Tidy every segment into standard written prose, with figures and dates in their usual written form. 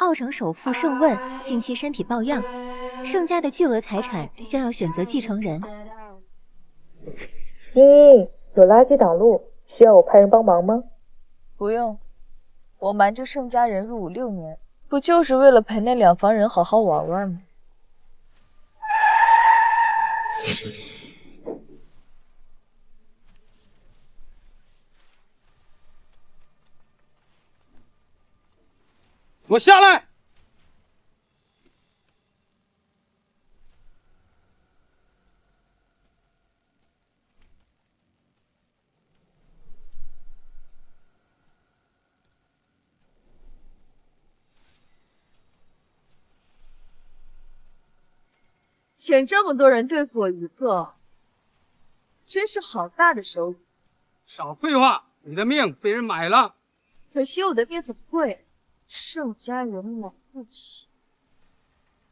奥城首富盛问近期身体抱恙，盛家的巨额财产将要选择继承人。有垃圾挡路，需要我派人帮忙吗？不用，我瞒着盛家人入伍6年，不就是为了陪那两房人好好玩玩吗？给我下来！请这么多人对付我一个，真是好大的手笔。少废话，你的命被人买了。可惜我的面子贵，盛家人买不起。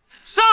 上！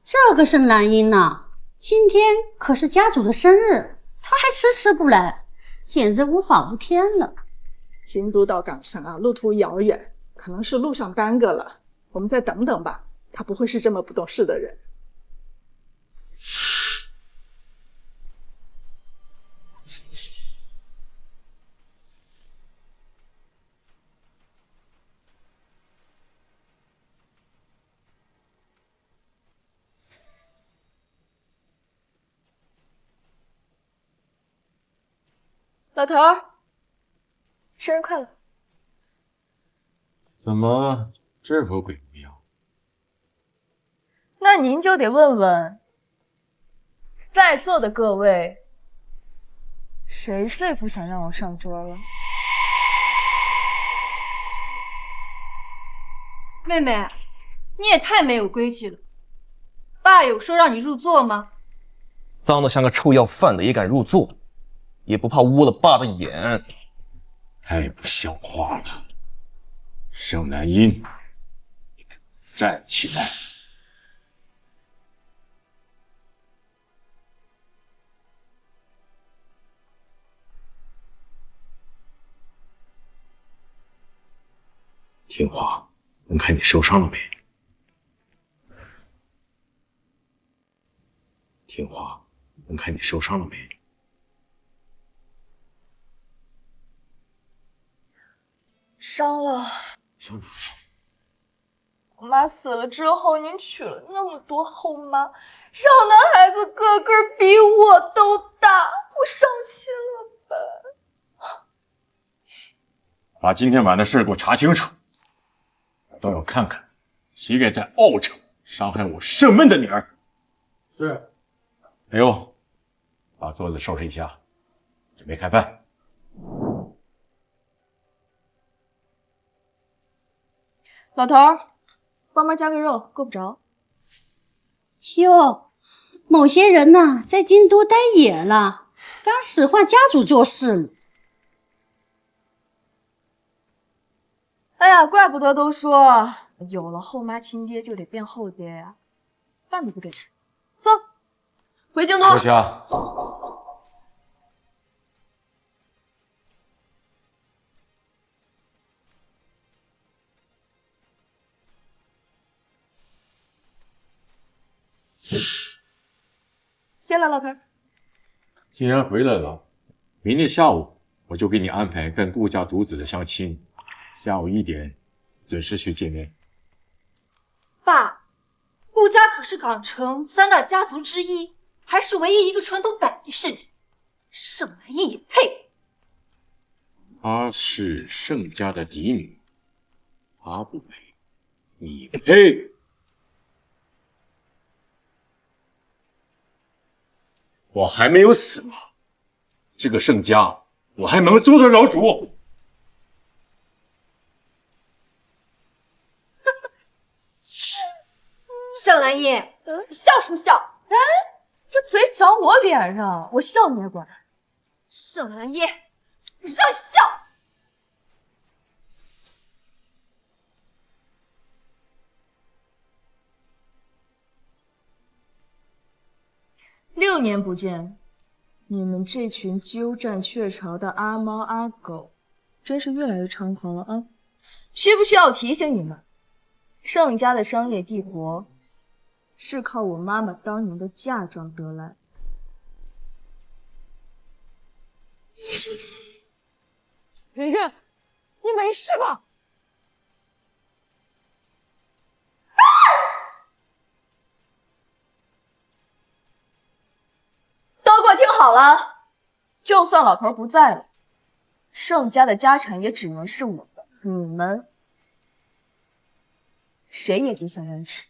这个盛兰英呢，今天可是家主的生日，他还迟迟不来，简直无法无天了。京都到港城啊，路途遥远，可能是路上耽搁了，我们再等等吧。他不会是这么不懂事的人。老头儿，生日快乐！怎么这副鬼模样？那您就得问问，在座的各位，谁最不想让我上桌了？妹妹，你也太没有规矩了。爸有说让你入座吗？脏得像个臭要饭的也敢入座，也不怕污了爸的眼。太不像话了！盛南音，你给我站起来！听话，问看你受伤了没？听话，问看你受伤了没？伤了。伤了。我妈死了之后，您娶了那么多后妈，少男孩子个个比我都大，我伤心了吧？把今天晚的事给我查清楚，倒要看看谁敢在奥城伤害我盛闷的女儿。是。哎呦，把桌子收拾一下，准备开饭。老头儿，帮忙加个肉，够不着。哟，某些人呢，在京都待野了，刚使唤家主做事了。哎呀，怪不得都说有了后妈亲爹就得变后爹呀，饭都不给吃。走，回京都。坐下。谢了，老头儿。既然回来了，明天下午我就给你安排跟顾家独子的相亲，下午1点准时去见面。爸，顾家可是是港城3大家族之一，还是唯一一个传统百年世家，盛兰印也配？她是盛家的嫡女，她不配，你配。我还没有死呢，这个盛家我还能做得了主。盛兰印，你笑什么笑？哎，这嘴长我脸上，我笑你也管？盛兰印，你让笑！6年不见，你们这群鸠占鹊巢的阿猫阿狗，真是越来越猖狂了啊！需不需要我提醒你们，盛家的商业帝国是靠我妈妈当年的嫁妆得来。圆圆，你没事吧？都给我听好了，就算老头不在了，盛家的家产也只能是我的，你们谁也别想让吃。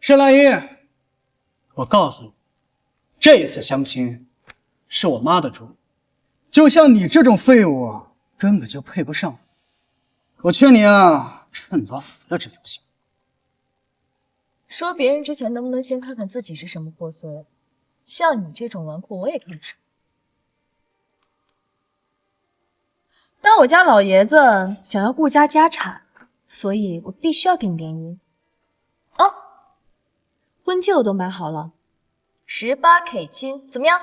盛兰英，我告诉你，这一次相亲是我妈的主，就像你这种废物根本就配不上。我劝你啊，趁早死了这条心。说别人之前，能不能先看看自己是什么货色？像你这种纨绔，我也看不上。但我家老爷子想要顾家家产，所以我必须要给你联姻。哦，婚戒我都买好了，18K 金，怎么样？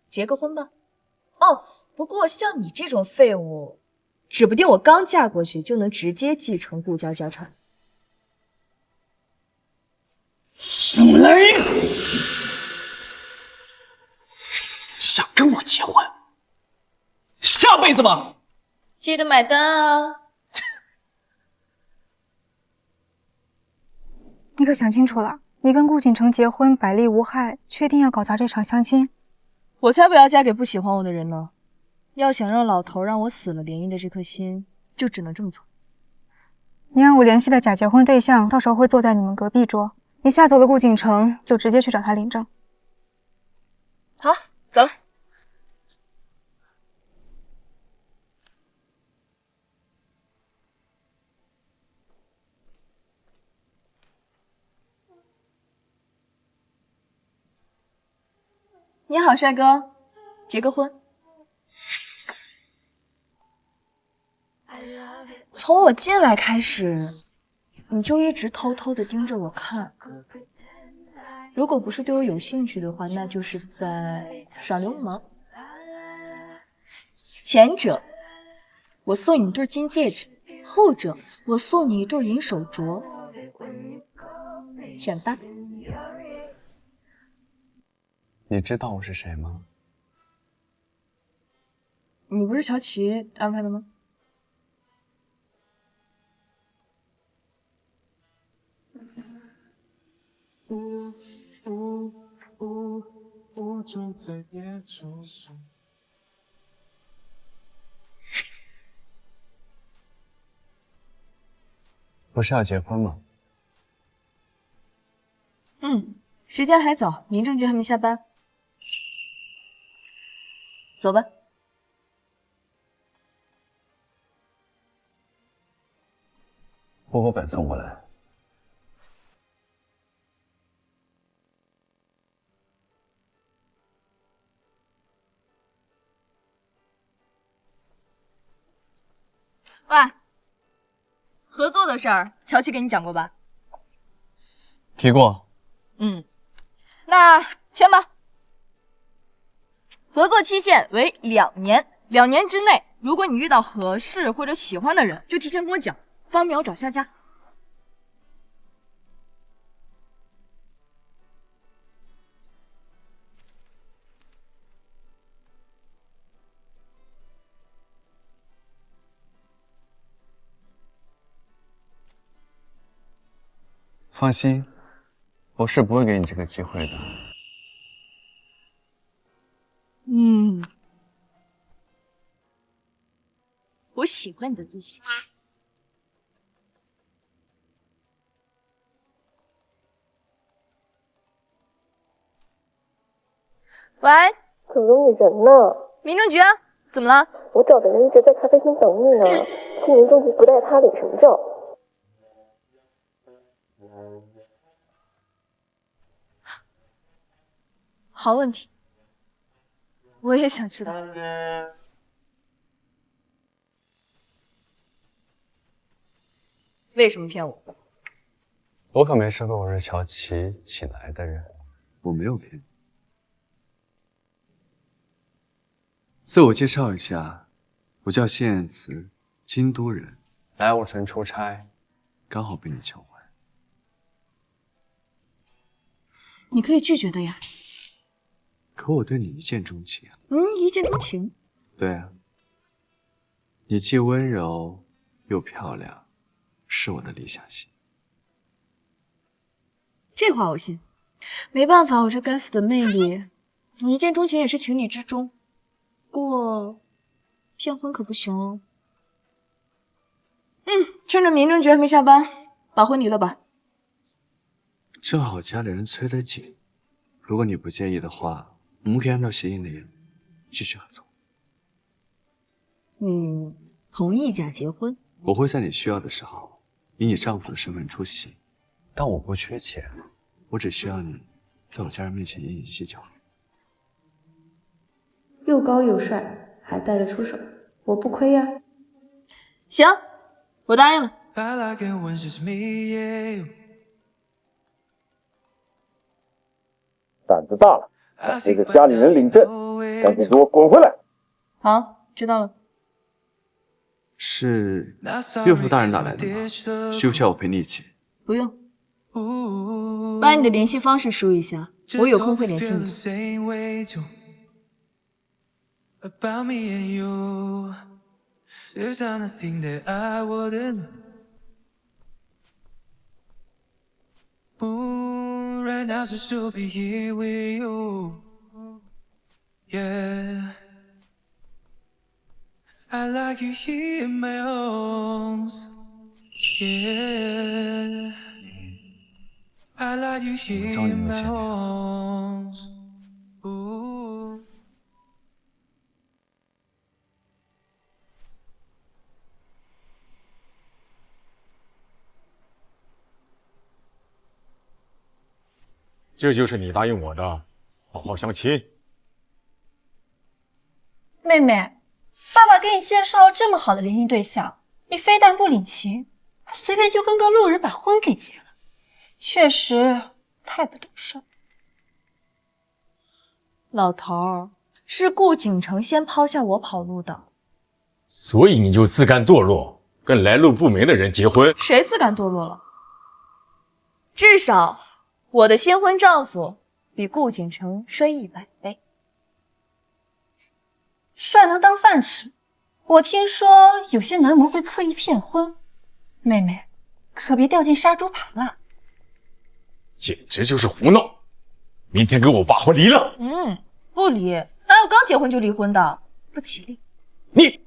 结个婚吧。哦，不过像你这种废物，指不定我刚嫁过去就能直接继承顾家家产。盛兰英，想跟我结婚，下辈子吧。记得买单啊！你可想清楚了，你跟顾景城结婚百利无害，确定要搞砸这场相亲？我才不要嫁给不喜欢我的人呢！要想让老头让我死了联姻的这颗心，就只能这么做。你让我联系的假结婚对象，到时候会坐在你们隔壁桌。你吓走了顾景城，就直接去找他领证。好，走了。你好，帅哥，结个婚。从我进来开始，你就一直偷偷的盯着我看。如果不是对我有兴趣的话，那就是在耍流氓。前者，我送你一对金戒指；后者，我送你一对银手镯。选吧。你知道我是谁吗？你不是乔琪安排的吗？不是要结婚吗？时间还早，民政局还没下班。走吧。户口本送过来。喂，合作的事儿，乔琪跟你讲过吧？提过。那签吧。合作期限为2年，2年之内，如果你遇到合适或者喜欢的人，就提前跟我讲，方便我找下家。放心，我是不会给你这个机会的。我喜欢你的自信。喂，怎么有你人呢？民政局，怎么了？我找的人一直在咖啡厅等你呢，去民政局不带他领什么证？好问题，我也想知道。为什么骗我？我可没是和我是小琪请来的人，我没有骗你。自我介绍一下，我叫谢燕慈，京都人，来我城出差，刚好被你抢回。你可以拒绝的呀。可我对你一见钟情啊！一见钟情？对啊，你既温柔又漂亮，是我的理想型。这话我信。没办法，我这该死的魅力，你一见钟情也是情理之中。不过，骗婚可不行哦。趁着民政局还没下班，把婚离了吧。正好家里人催得紧，如果你不介意的话，我们可以按照协议内容继续合作。同意假结婚？我会在你需要的时候，以你丈夫的身份出席，但我不缺钱，我只需要你在我家人面前演演戏就好。又高又帅，还带得出手，我不亏呀。行，我答应了。胆子大了，那个家里人领证，赶紧给我滚回来！好，知道了。是岳父大人打来的吗？需不需要我陪你一起？不用，把你的联系方式输一下，我有空会联系你。About me and you, there's nothing that I wouldn't. Ooh, right now to still be here with you. Yeah, I like you here in my arms. Yeah, I like you here in my arms. Ooh.这就是你答应我的，好好相亲。妹妹，爸爸给你介绍这么好的联姻对象，你非但不领情，还随便就跟个路人把婚给结了，确实太不懂事。老头儿，是顾景城先抛下我跑路的，所以你就自甘堕落，跟来路不明的人结婚？谁自甘堕落了？至少我的新婚丈夫比顾景城帅100倍。帅能当饭吃？我听说有些男模会刻意骗婚，妹妹可别掉进杀猪盘了。简直就是胡闹！明天跟我把婚离了。不离，哪有刚结婚就离婚的？不吉利。你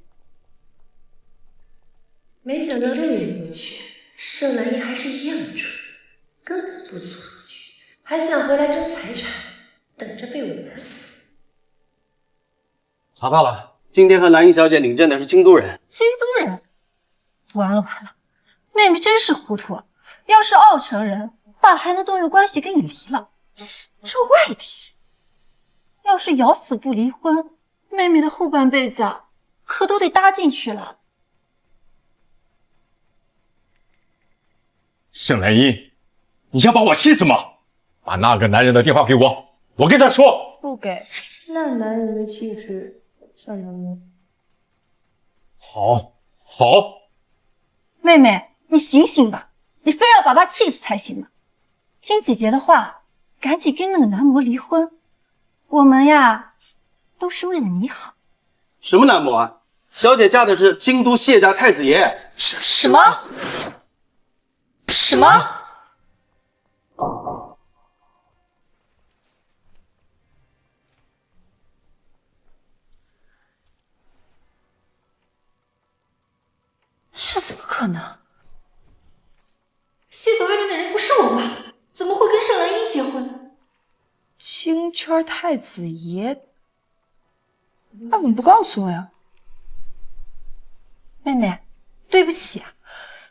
没想到6年过去，盛兰英还是一样的蠢，根本不理我。还想回来争财产，等着被我玩死。查到了，今天和兰英小姐领证的是京都人。京都人？完了，妹妹真是糊涂啊！要是奥城人，爸还能动用关系跟你离了。这外地人，要是咬死不离婚，妹妹的后半辈子可都得搭进去了。盛兰英，你想把我气死吗？把那个男人的电话给我，我跟他说。不给。那男人的气质像人吗？好，妹妹，你醒醒吧，你非要把爸气死才行吗？听姐姐的话，赶紧跟那个男模离婚。我们呀，都是为了你好。什么男模啊？小姐嫁的是京都谢家太子爷。什么？什么？这怎么可能？谢泽外面的人不是我妈，怎么会跟盛兰英结婚呢？青圈太子爷，那怎么不告诉我呀？妹妹，对不起啊，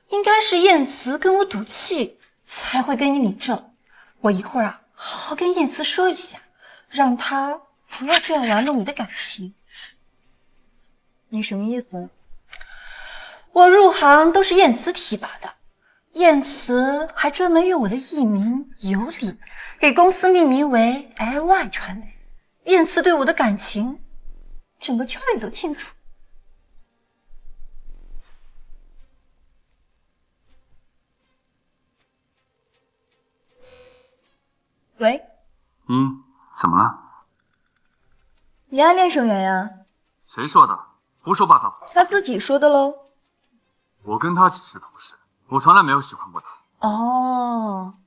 应该是燕慈跟我赌气，才会跟你领证。我一会儿啊，好好跟燕慈说一下，让她不要这样玩弄你的感情。你什么意思？我入行都是燕慈提拔的，燕慈还专门用我的艺名有理给公司命名为 LY 传媒。燕慈对我的感情，整个圈里都清楚。喂，怎么了？你暗恋盛元呀？谁说的？胡说八道！他自己说的喽。我跟他只是同事，我从来没有喜欢过他。哦，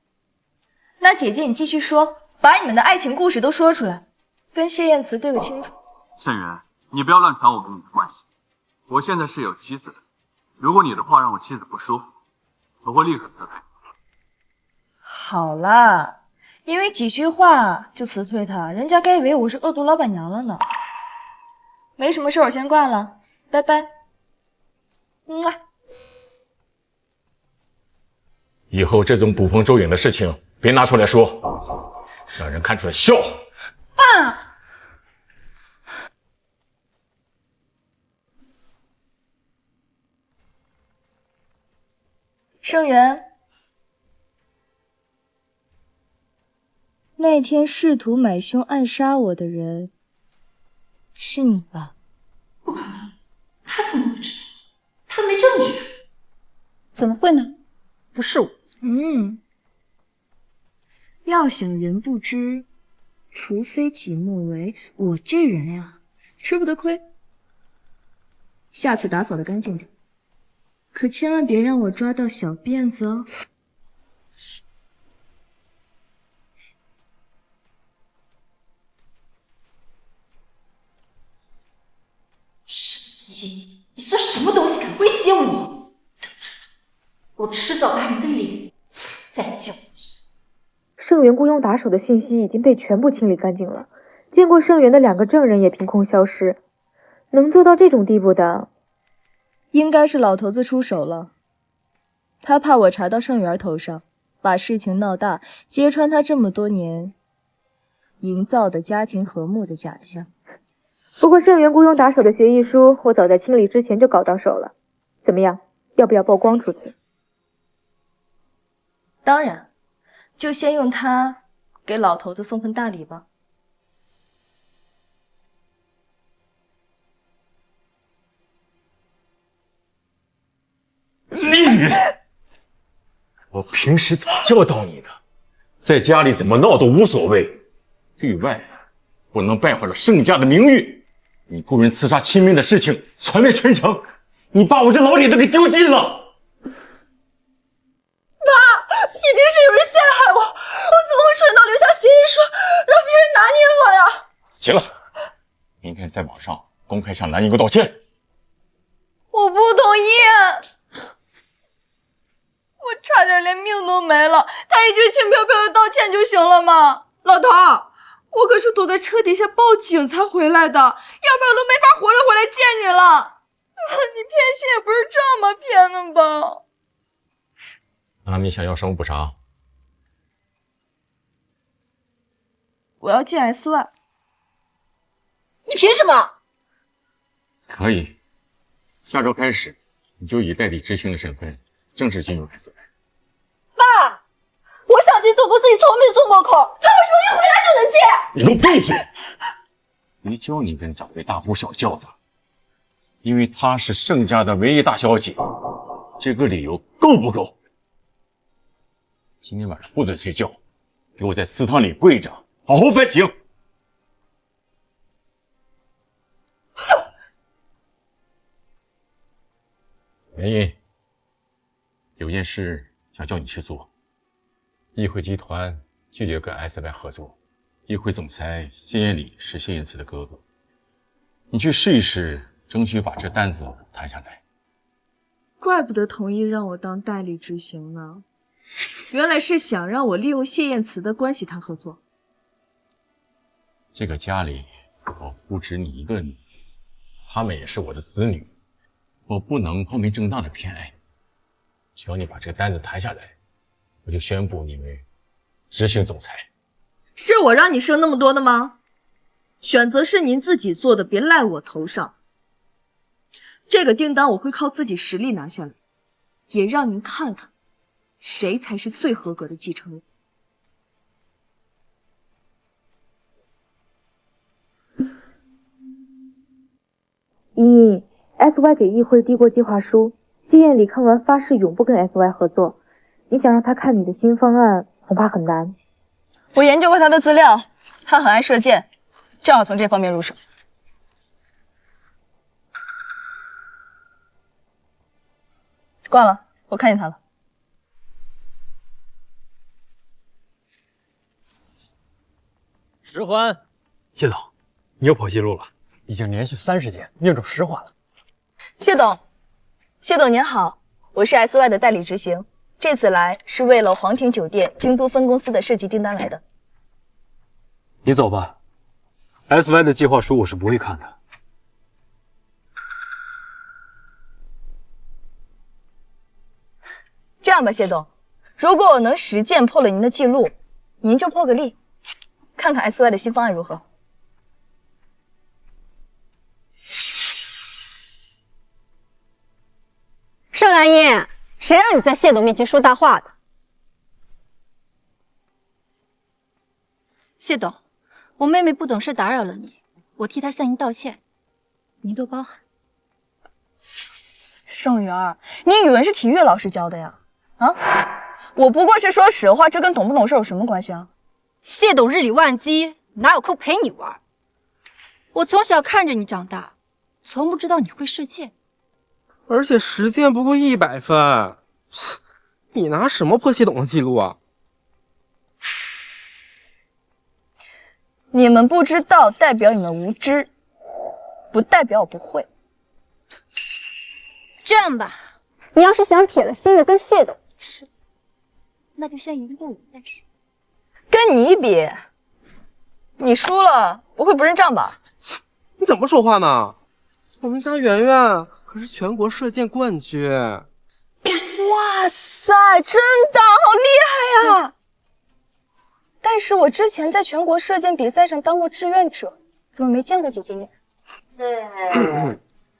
那姐姐你继续说，把你们的爱情故事都说出来，跟谢燕慈对个清楚。盛元，你不要乱传我跟你的关系。我现在是有妻子的，如果你的话让我妻子不舒服，我会立刻辞退。好啦，因为几句话就辞退他，人家该以为我是恶毒老板娘了呢。没什么事，我先挂了，拜拜。以后这种捕风捉影的事情别拿出来说，让人看出来笑话。爸，盛元，那天试图买凶暗杀我的人是你吧？不可能，他怎么会知道？他没证据。怎么会呢？不是我。要想人不知，除非己莫为。我这人呀，吃不得亏。下次打扫的干净点，可千万别让我抓到小辫子哦。你算什么东西，敢威胁我？等着，我迟早把你的脸踩在脚底。盛元雇佣打手的信息已经被全部清理干净了，见过盛元的2个证人也凭空消失，能做到这种地步的，应该是老头子出手了。他怕我查到盛元头上，把事情闹大，揭穿他这么多年营造的家庭和睦的假象。不过盛元雇佣打手的协议书，我早在清理之前就搞到手了。怎么样，要不要曝光出去？当然，就先用它给老头子送份大礼吧。我平时怎么教导你的？在家里怎么闹都无所谓，对外不能败坏了盛家的名誉。你雇人刺杀亲民的事情传遍全城，你把我这老脸都给丢尽了。爸，一定是有人陷害我，我怎么会蠢到留下协议书，让别人拿捏我呀？行了，明天在网上公开向蓝英给我道歉。我不同意，我差点连命都没了，他一句轻飘飘的道歉就行了吗？老头，我可是躲在车底下报警才回来的，要不然我都没法活着回来见你了。你骗信也不是这么骗的吧？那你想要什么补偿？我要进 SY。你凭什么？可以，下周开始你就以代理执行的身份正式进入 SY。爸，我想进总部自己从没松过口，他为什么一回来就能进？你给我闭嘴！没教你跟长辈大呼小叫的，因为她是盛家的唯一大小姐，这个理由够不够？今天晚上不准睡觉，给我在祠堂里跪着，好好反省。原因有件事想叫你去做。议会集团拒绝跟 SY 合作，议会总裁谢艳礼是谢燕慈的哥哥，你去试一试，争取把这单子谈下来。怪不得同意让我当代理执行呢，原来是想让我利用谢燕慈的关系谈合作。这个家里我不止你一个女，他们也是我的子女，我不能光明正大的偏爱你。只要你把这个单子谈下来，我就宣布你为执行总裁。是我让你生那么多的吗？选择是您自己做的，别赖我头上。这个订单我会靠自己实力拿下来，也让您看看谁才是最合格的继承人。莹莹 ，SY 给议会递过计划书，谢艳礼看完发誓永不跟 SY 合作。你想让他看你的新方案，恐怕很难。我研究过他的资料，他很爱射箭，正好从这方面入手。挂了，我看见他了。十环，谢总，你又破纪录了，已经连续30件命中10环了。谢董，谢董您好，我是 SY 的代理执行，这次来是为了皇庭酒店京都分公司的设计订单来的。你走吧 ，SY 的计划书我是不会看的。这样吧，谢董，如果我能实践破了您的记录，您就破个例，看看 SY 的新方案如何？盛兰英，谁让你在谢董面前说大话的？谢董，我妹妹不懂事打扰了你，我替她向您道歉，您多包涵。盛元，你语文是体育老师教的呀？啊，我不过是说实话，这跟懂不懂事有什么关系啊？谢董日理万机，哪有空陪你玩？我从小看着你长大，从不知道你会射箭。而且实践不过100分，你拿什么破谢董的记录啊？你们不知道代表你们无知，不代表我不会。这样吧，你要是想铁了心的跟谢董是，那就先赢过我再说。跟你比，你输了我会不认账吧？你怎么说话呢？我们家圆圆可是全国射箭冠军。哇塞，真的好厉害呀！但是我之前在全国射箭比赛上当过志愿者，怎么没见过姐姐你？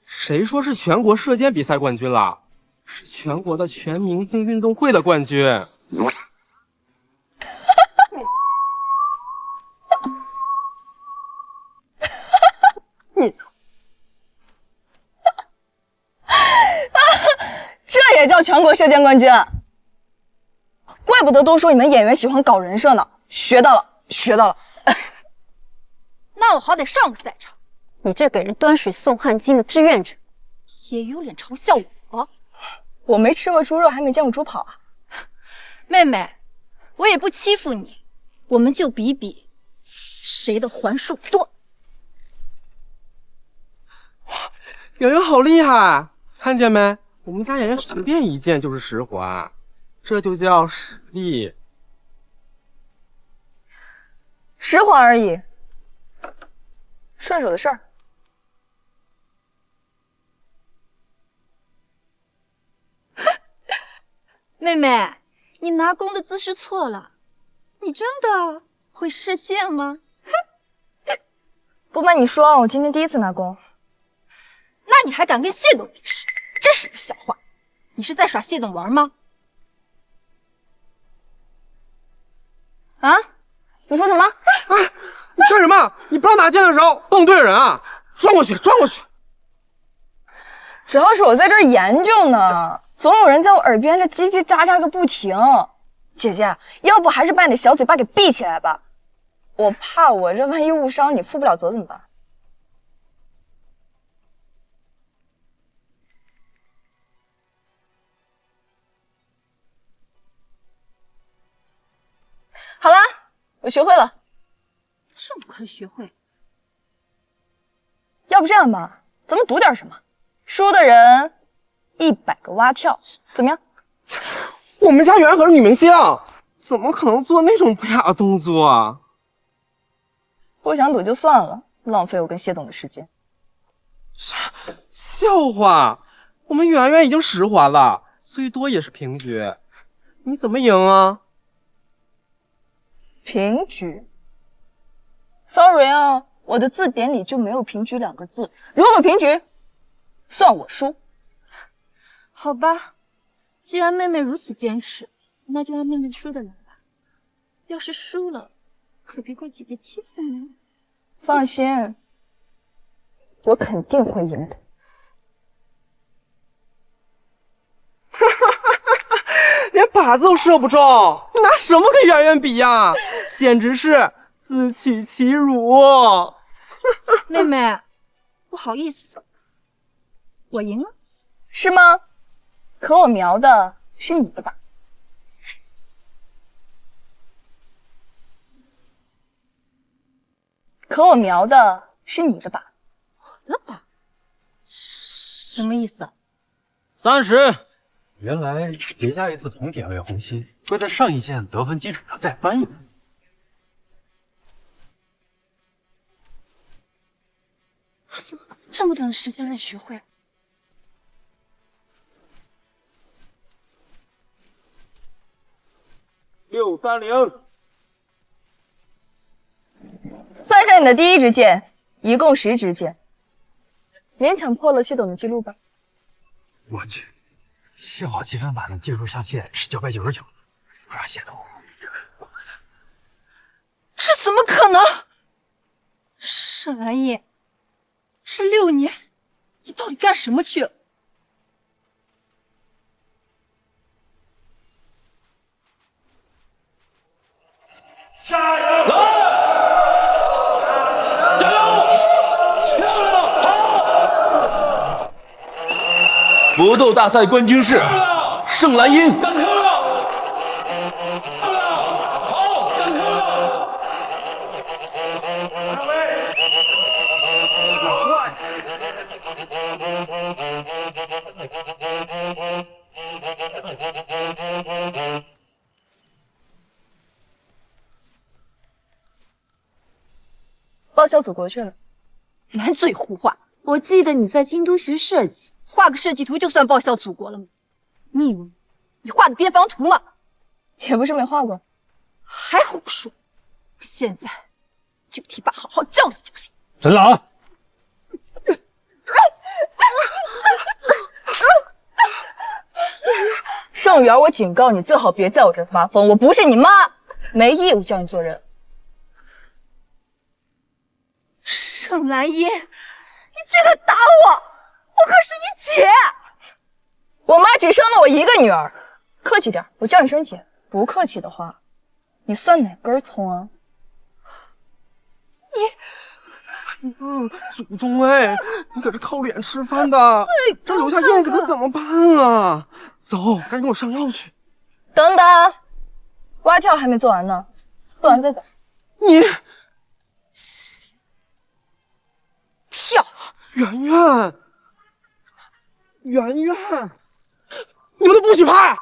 谁说是全国射箭比赛冠军了？是全国的全明星运动会的冠军。你，这也叫全国射箭冠军？怪不得都说你们演员喜欢搞人设呢，学到了，学到了。那我好歹上过赛场，你这给人端水送汗巾的志愿者，也有脸嘲笑我？我没吃过猪肉，还没见过猪跑啊！妹妹，我也不欺负你，我们就比比谁的环数多。圆圆好厉害，看见没？我们家圆圆随便一箭就是10环，这就叫实力。10环而已，顺手的事儿。妹妹，你拿弓的姿势错了，你真的会射箭吗？不瞒你说，我今天第一次拿弓。那你还敢跟谢董比试，真是不像话！你是在耍谢董玩吗？啊？你说什么？你干什么？你不让打箭的时候蹦对人啊！转过去，转过去。主要是我在这儿研究呢，总有人在我耳边这叽叽喳喳个不停。姐姐，要不还是把你的小嘴巴给闭起来吧，我怕我这万一误伤你，负不了责怎么办？好了，我学会了。这么快学会？要不这样吧，咱们赌点什么？输的人100个蛙跳，怎么样？我们家圆可是女明星，怎么可能做那种不雅的动作啊？不想赌就算了，浪费我跟谢董的时间。笑话，我们圆圆已经10环了，最多也是平局，你怎么赢啊？平局 ？Sorry 啊，我的字典里就没有平局2个字。如果平局，算我输。好吧，既然妹妹如此坚持，那就按妹妹输的来吧。要是输了，可别怪姐姐欺负你。放心，我肯定会赢的。连靶子都射不中，你拿什么跟圆圆比呀？简直是自取其辱。妹妹，不好意思，我赢了。是吗？可我瞄的是你的靶。可我瞄的是你的靶。我的靶？什么意思？30。原来叠加一次同点位红心，会在上一线得分基础上再翻一番。怎么这么短的时间内学会？630，算上你的第1支箭，一共10支箭，勉强破了谢董的记录吧。我去，幸好积分板的技术下限是999，不然谢董。这怎么可能？沈兰英，这6年你到底干什么去了？加油！加油！搏斗大赛冠军是盛兰英。报销组过去了。满嘴胡话！我记得你在京都学设计，画个设计图就算报效祖国了吗？你以为你画的边防图吗？也不是没画过。还胡说！现在就替爸好好教训教训。沈朗，盛元，我警告你，最好别在我这儿发疯。我不是你妈，没义务教你做人。盛兰英，你竟敢打我！我可是你姐！我妈只生了我一个女儿，客气点，我叫你声姐；不客气的话，你算哪根葱啊？祖宗哎，你可是靠脸吃饭的，这留下印子可怎么办啊？走，赶紧给我上药去。等等，蛙跳还没做完呢，做完再走。你跳，圆圆，圆圆，你们都不许拍！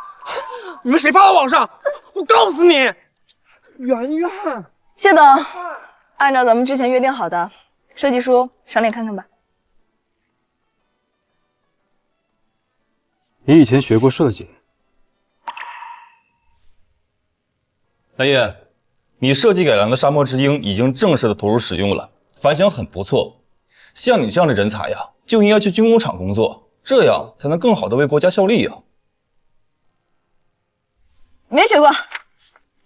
你们谁发到网上，我告诉你！圆圆，谢董，按照咱们之前约定好的，设计书赏脸看看吧。你以前学过设计？蓝叶，你设计改良的沙漠之鹰已经正式的投入使用了，反响很不错。像你这样的人才呀，就应该去军工厂工作，这样才能更好的为国家效力呀。没学过，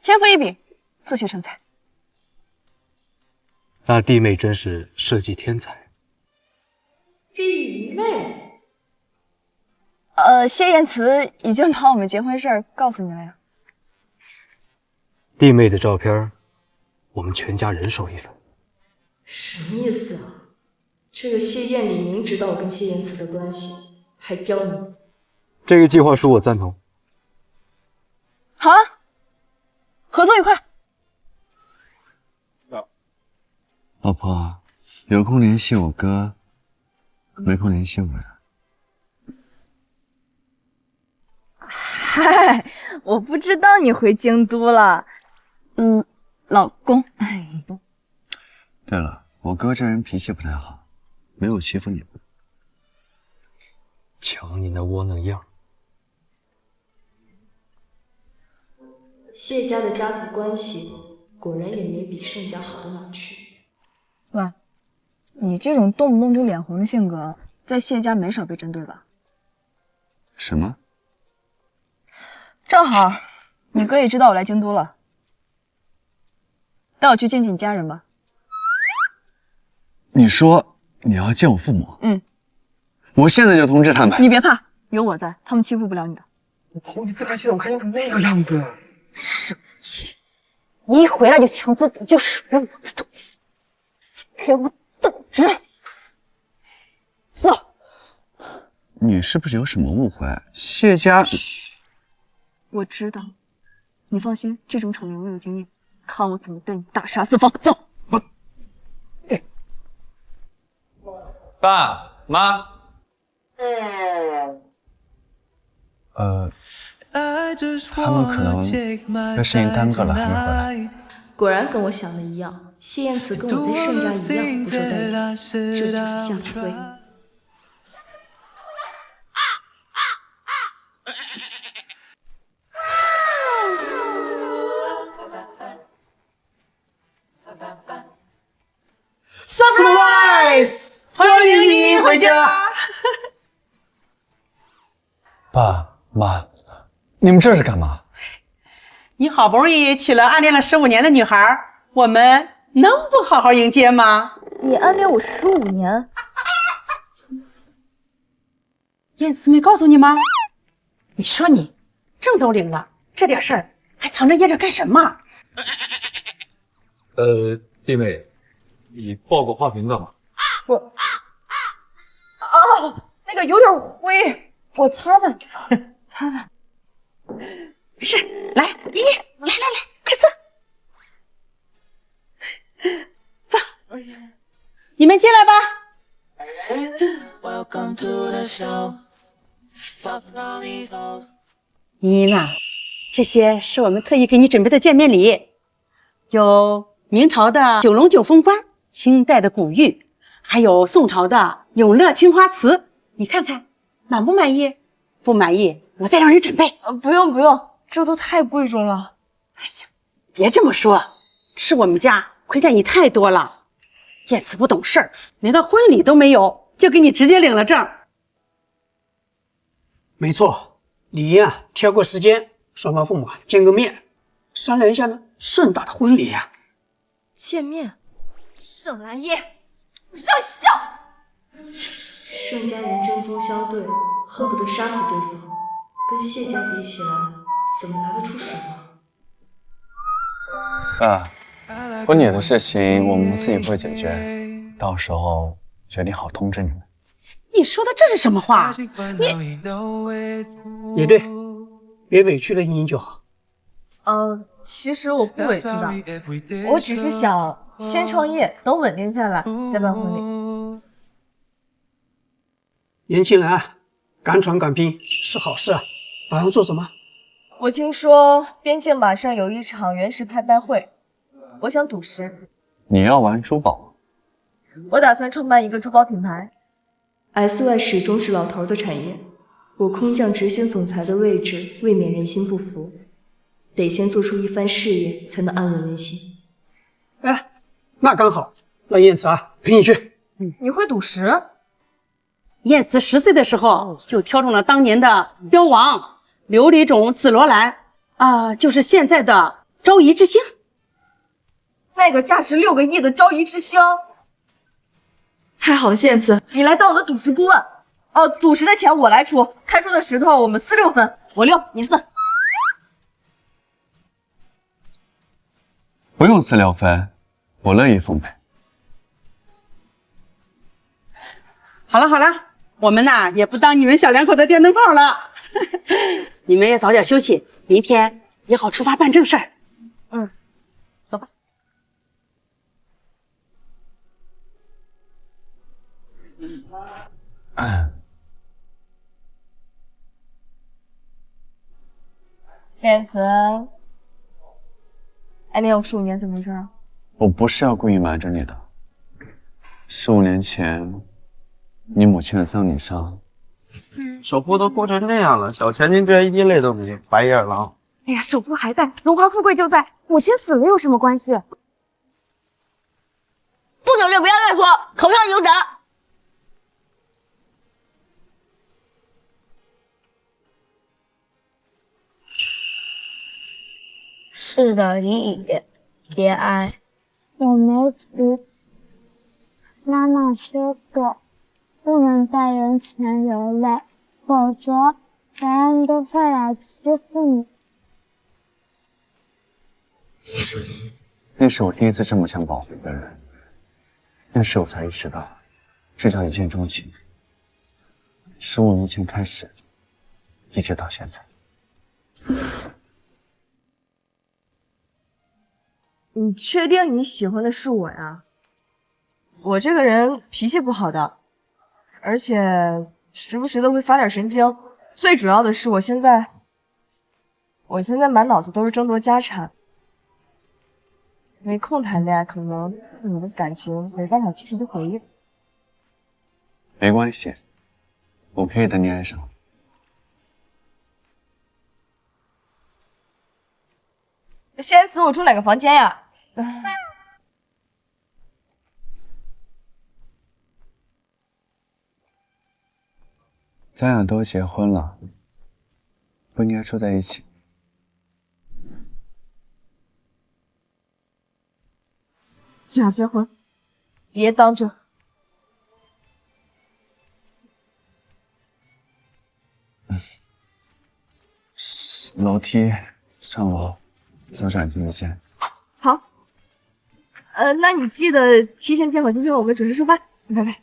天赋异禀，自学成才。那弟妹真是设计天才。弟妹，谢燕慈已经把我们结婚事儿告诉你了呀。弟妹的照片，我们全家人手一份。什么意思啊？这个谢燕李明知道我跟谢言辞的关系，还刁你。这个计划书我赞同。好，合作愉快。老婆，有空联系我哥，没空联系我呀。嗨，我不知道你回京都了。老公。对了，我哥这人脾气不太好，没有欺负你。瞧你那窝囊样。谢家的家族关系果然也没比盛家好到哪去。喂，你这种动不动就脸红的性格，在谢家没少被针对吧？什么？正好，你哥也知道我来京都了，带我去见见你家人吧。你说你要见我父母？嗯，我现在就通知他们。你别怕，有我在，他们欺负不了你的。我头一次看系统开成成那个样子。什么气！你一回来就强做补救，属于我的东西，给我等着！走。你是不是有什么误会？谢家……我知道，你放心，这种场面我有经验，看我怎么对你大杀四方。走。爸妈。他们可能被事情耽搁了，还没回来。果然跟我想的一样，谢燕慈跟我在盛家一样不受待见，这就是下马威。Surprise！ 欢迎你回家。爸妈，你们这是干嘛？你好不容易娶了暗恋了15年的女孩，我们能不好好迎接吗？你暗恋我15年，燕慈没告诉你吗？你说你证都领了，这点事儿还藏着掖着干什么？弟妹，你抱个花瓶干嘛？那个有点灰，我擦擦，擦擦。没事，来，爷爷，来，快坐，走，你们进来吧。妮娜，这些是我们特意给你准备的见面礼，有明朝的九龙九凤冠，清代的古玉，还有宋朝的永乐青花瓷，你看看满不满意？不满意，我再让人准备。不用，这都太贵重了。哎呀，别这么说，是我们家亏待你太多了。燕慈不懂事儿，连个婚礼都没有，就给你直接领了证。没错，李英啊，挑过时间，双方父母见个面，商量一下呢盛大的婚礼啊。见面，盛兰叶，让笑！盛家人针锋相对，恨不得杀死对方，跟谢家比起来，怎么拿得出手啊？爸，婚礼的事情我们自己会解决，到时候决定好通知你们。你说的这是什么话？也对，别委屈了茵茵就好。其实我不委屈的，我只是想先创业，等稳定下来再办婚礼。年轻人啊，敢闯敢拼是好事啊，打算做什么？我听说边境马上有一场原石拍卖会，我想赌石。你要玩珠宝？我打算创办一个珠宝品牌。SY 始终是老头的产业，我空降执行总裁的位置，未免人心不服，得先做出一番事业，才能安稳人心。哎，那刚好，让燕慈啊陪你去。你会赌石？燕慈10岁的时候就挑中了当年的标王琉璃种紫罗兰啊，就是现在的昭仪之星。那个价值6个亿的昭仪之星。太好了，谢词，你来当我的赌石顾问。哦，赌石的钱我来出，开出的石头我们4、6分，我6，你4。不用4、6分，我乐意奉陪。好了好了，我们呐也不当你们小两口的电灯泡了，你们也早点休息，明天也好出发办正事儿。嗯，走吧。谢词，暗恋我15年，怎么回事啊？我不是要故意瞒着你的。15年前，你母亲的葬礼上，首富都哭成这样了，小千金居然一滴泪都没，白眼狼。哎呀，首富还在，荣华富贵就在，母亲死了有什么关系？不懂就不要再说，口上留斩。是的，你别爱。我没吃。妈妈说过，不能在人前流泪，否则别人都会来欺负你。那是我第一次这么想保护一个人，那时我才意识到，这叫一见钟情。15年前开始，一直到现在。你确定你喜欢的是我呀？我这个人脾气不好的，而且时不时的会发点神经。最主要的是，我现在满脑子都是争夺家产，没空谈恋爱，可能对你的感情没办法及时的回应。没关系，我可以等你爱上。仙子，我住哪个房间呀？咱俩都结婚了，不应该住在一起。假结婚，别当真。楼梯上楼，左转听得见。好，那你记得提前填好机票，我们准时出发。拜拜。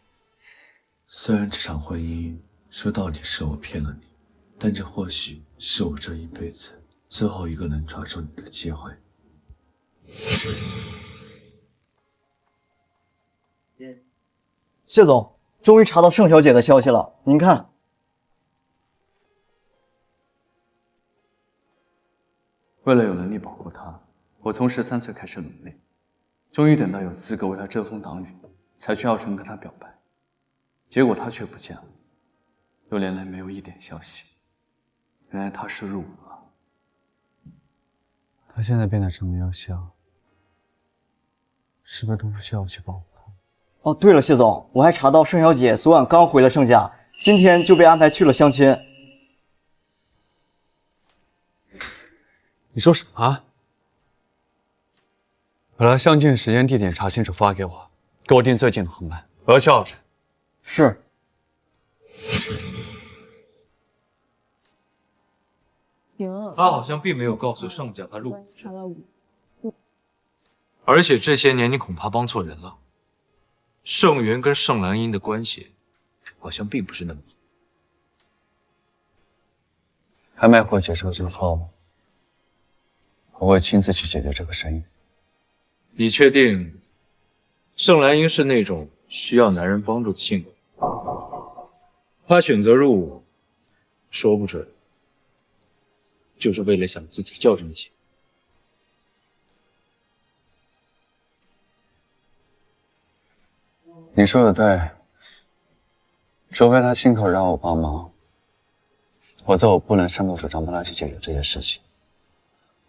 虽然这场婚姻说到底是我骗了你，但这或许是我这一辈子最后一个能抓住你的机会。谢总，终于查到盛小姐的消息了，您看。为了有能力保护她，我从13岁开始努力，终于等到有资格为她遮风挡雨，才去奥城跟她表白。结果她却不见了，6年来没有一点消息。原来她是入伍了。她现在变得这么优秀，是不是都不需要我去保护她？哦，对了，谢总，我还查到盛小姐昨晚刚回了盛家，今天就被安排去了相亲。你说什么？把他相亲时间、地点查清楚，发给我，给我订最近的航班，我要去奥城。是。他好像并没有告诉盛家他入伍，而且这些年你恐怕帮错人了。盛元跟盛兰英的关系好像并不是那么好。拍卖会结束之后，我会亲自去解决这个生意。你确定盛兰英是那种需要男人帮助的性格？她选择入伍，说不准就是为了想自己较真一些。你说的对，除非他亲口让我帮忙，否则我不能擅动主张帮他去解决这些事情。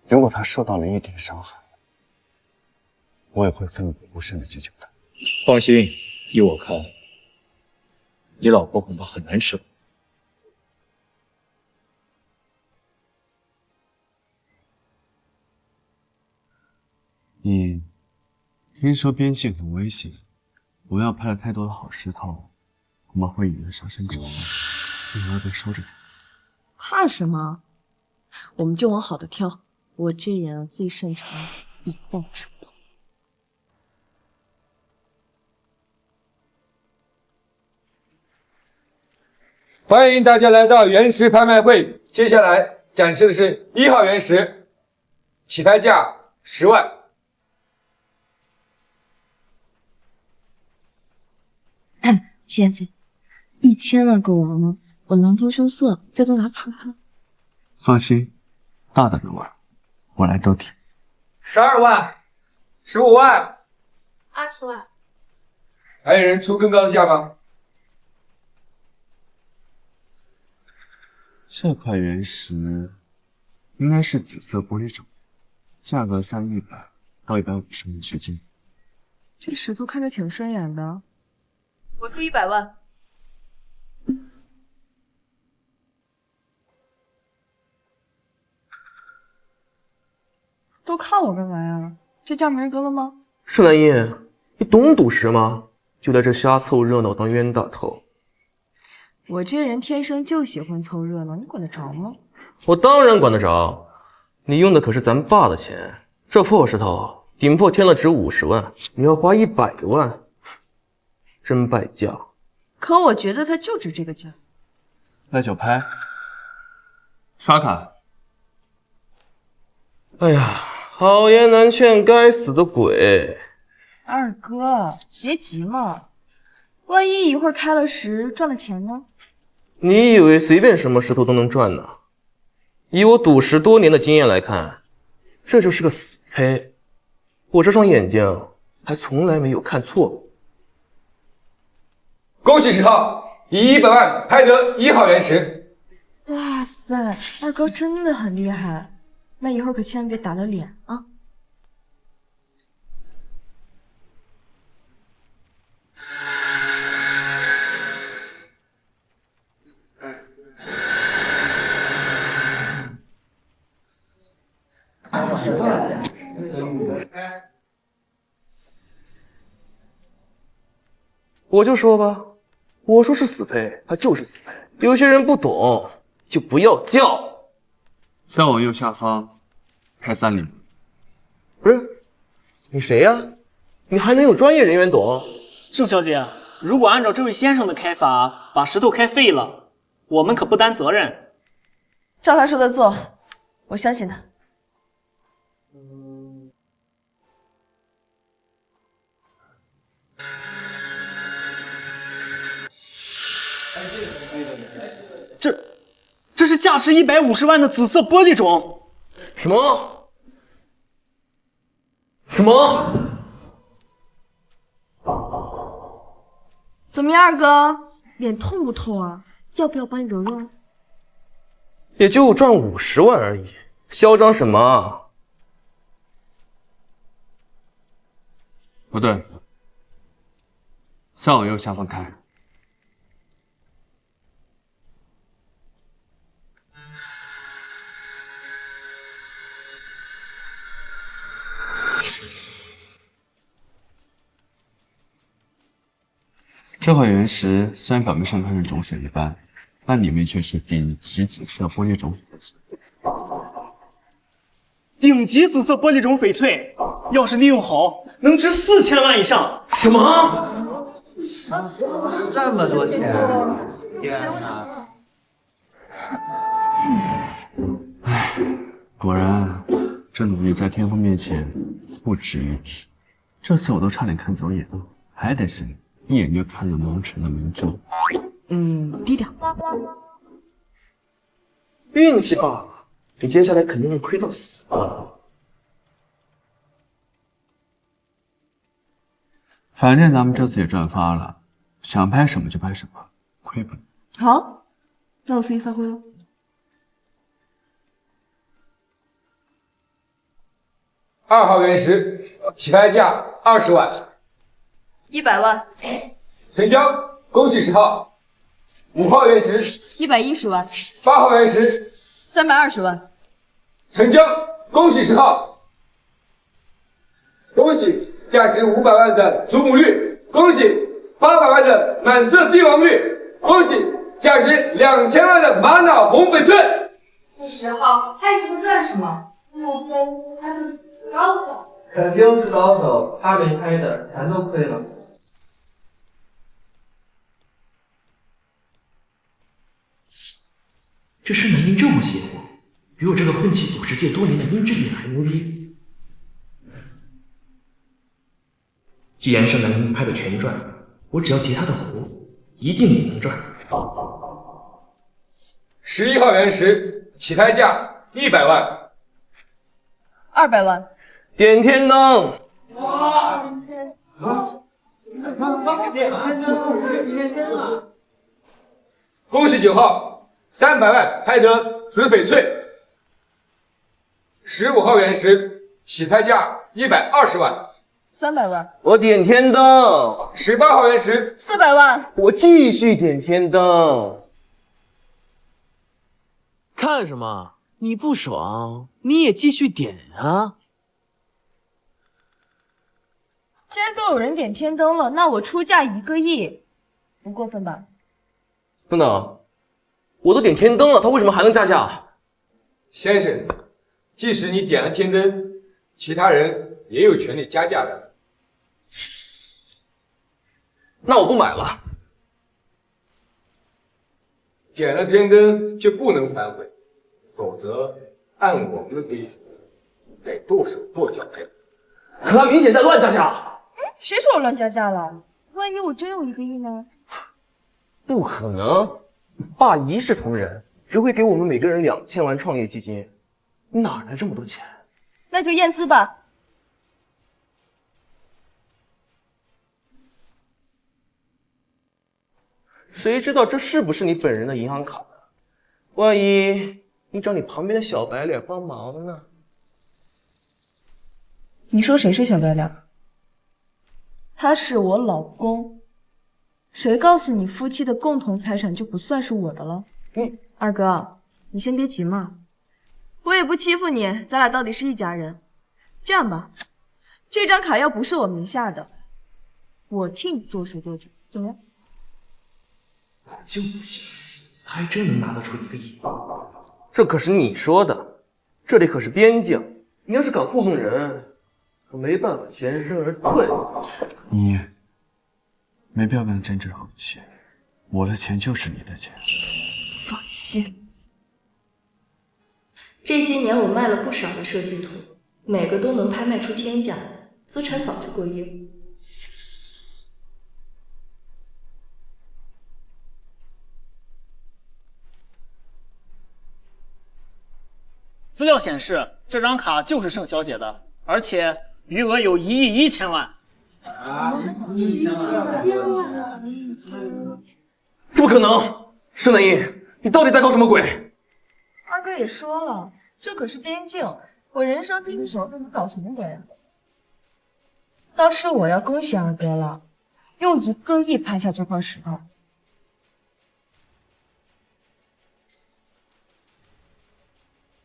如果他受到了一点伤害，我也会奋不顾身的去救他。放心，依我看，你老婆恐怕很难吃苦。你听说边境很危险，不要拍了太多的好石头，我们会引来上山者亡。你要不要收着点？怕什么？我们就往好的挑。我这人啊，最擅长以暴制暴。欢迎大家来到原石拍卖会，接下来展示的是1号原石，起拍价10万。先生，1000万够玩吗？我囊中羞涩，再多拿出来。放心，大胆的玩，我来兜底。12万，15万，20万。还有人出更高的价吗？这块原石应该是紫色玻璃种，价格在100到150万区间。这石头看着挺顺眼的，我出100万。都看我干嘛呀？这价没人跟了吗？盛兰英，你懂赌石吗？就在这瞎凑热闹当冤大头。我这人天生就喜欢凑热闹，你管得着吗？我当然管得着，你用的可是咱爸的钱，这破石头顶破天了值50万，你要花100万，真败家。可我觉得它就值这个价。来9拍，刷卡。哎呀，好言难劝，该死的鬼！二哥，别急嘛，万一一会儿开了石赚了钱呢？你以为随便什么石头都能赚呢？以我赌石多年的经验来看，这就是个死胚。我这双眼睛还从来没有看错过。恭喜10号以100万拍得1号原石。哇塞，二哥真的很厉害，那一会儿可千万别打了脸啊！我就说吧，我说是死胚，它就是死胚。有些人不懂，就不要叫。在我右下方开30。不是，你谁呀？你还能有专业人员懂？盛小姐，如果按照这位先生的开法，把石头开废了，我们可不担责任。照他说的做，我相信他。这是价值150万的紫色玻璃种。什么？什么？怎么样，二哥，脸痛不痛啊？要不要帮你揉揉？也就赚50万而已，嚣张什么？不对，在我右下方开。这块原石虽然表面上看是种水一般，但里面却是顶级紫色玻璃种翡翠。顶级紫色玻璃种翡翠，要是利用好，能值4000万以上。什么？这么多钱！天哪！唉，果然，这努力在天赋面前不值一提。这次我都差点看走眼了，还得是一眼就看了蒙尘的明州。低调。运气罢了，你接下来肯定会亏到死的。反正咱们这次也赚发了，想拍什么就拍什么，亏不了。好，那我随意发挥了。2号原石，起拍价20万，100万，成交，恭喜10号。5号原石110万，8号原石320万，成交，恭喜10号。恭喜价值500万的祖母绿，恭喜800万的满色帝王绿，恭喜价值2000万的玛瑙红翡翠。第10号，拍这个赚什么？他就是高手。肯定是高手，他没拍的全都亏了。这申南英这么邪乎，比我这个混迹赌石界多年的阴之眼还牛逼。既然申南英拍的全赚，我只要截他的胡，一定也能赚。11号原石，起拍价100万。200万。点天灯。恭喜9号，300万拍得紫翡翠。15号原石，起拍价120万。300万。我点天灯。18号原石，400万。我继续点天灯。看什么？你不爽，你也继续点啊！既然都有人点天灯了，那我出价1个亿，不过分吧？等等，我都点天灯了，他为什么还能加价？先生，即使你点了天灯，其他人也有权利加价的。那我不买了。点了天灯就不能反悔，否则按我们的规矩，得剁手剁脚的。可他明显在乱加价。谁说我乱加价了？万一我真有1个亿呢？不可能，爸一视同仁，只会给我们每个人2000万创业基金，哪来这么多钱？那就验资吧。谁知道这是不是你本人的银行卡呢？万一你找你旁边的小白脸帮忙呢？你说谁是小白脸？他是我老公。谁告诉你夫妻的共同财产就不算是我的了？二哥，你先别急嘛，我也不欺负你，咱俩到底是一家人。这样吧，这张卡要不是我名下的，我替你剁手剁脚，怎么样？我就不信，还真能拿得出1个亿。这可是你说的，这里可是边境，你要是敢糊弄人，可没办法全身而退。你没必要跟他争这口气，我的钱就是你的钱。放心，这些年我卖了不少的设计图，每个都能拍卖出天价，资产早就过亿了。资料显示，这张卡就是盛小姐的，而且余额有1亿1千万。这不可能！申南英，你到底在搞什么鬼？二哥也说了，这可是边境，我人生地不熟，跟你搞什么鬼啊？倒是我要恭喜二哥了，用1个亿拍下这块石头。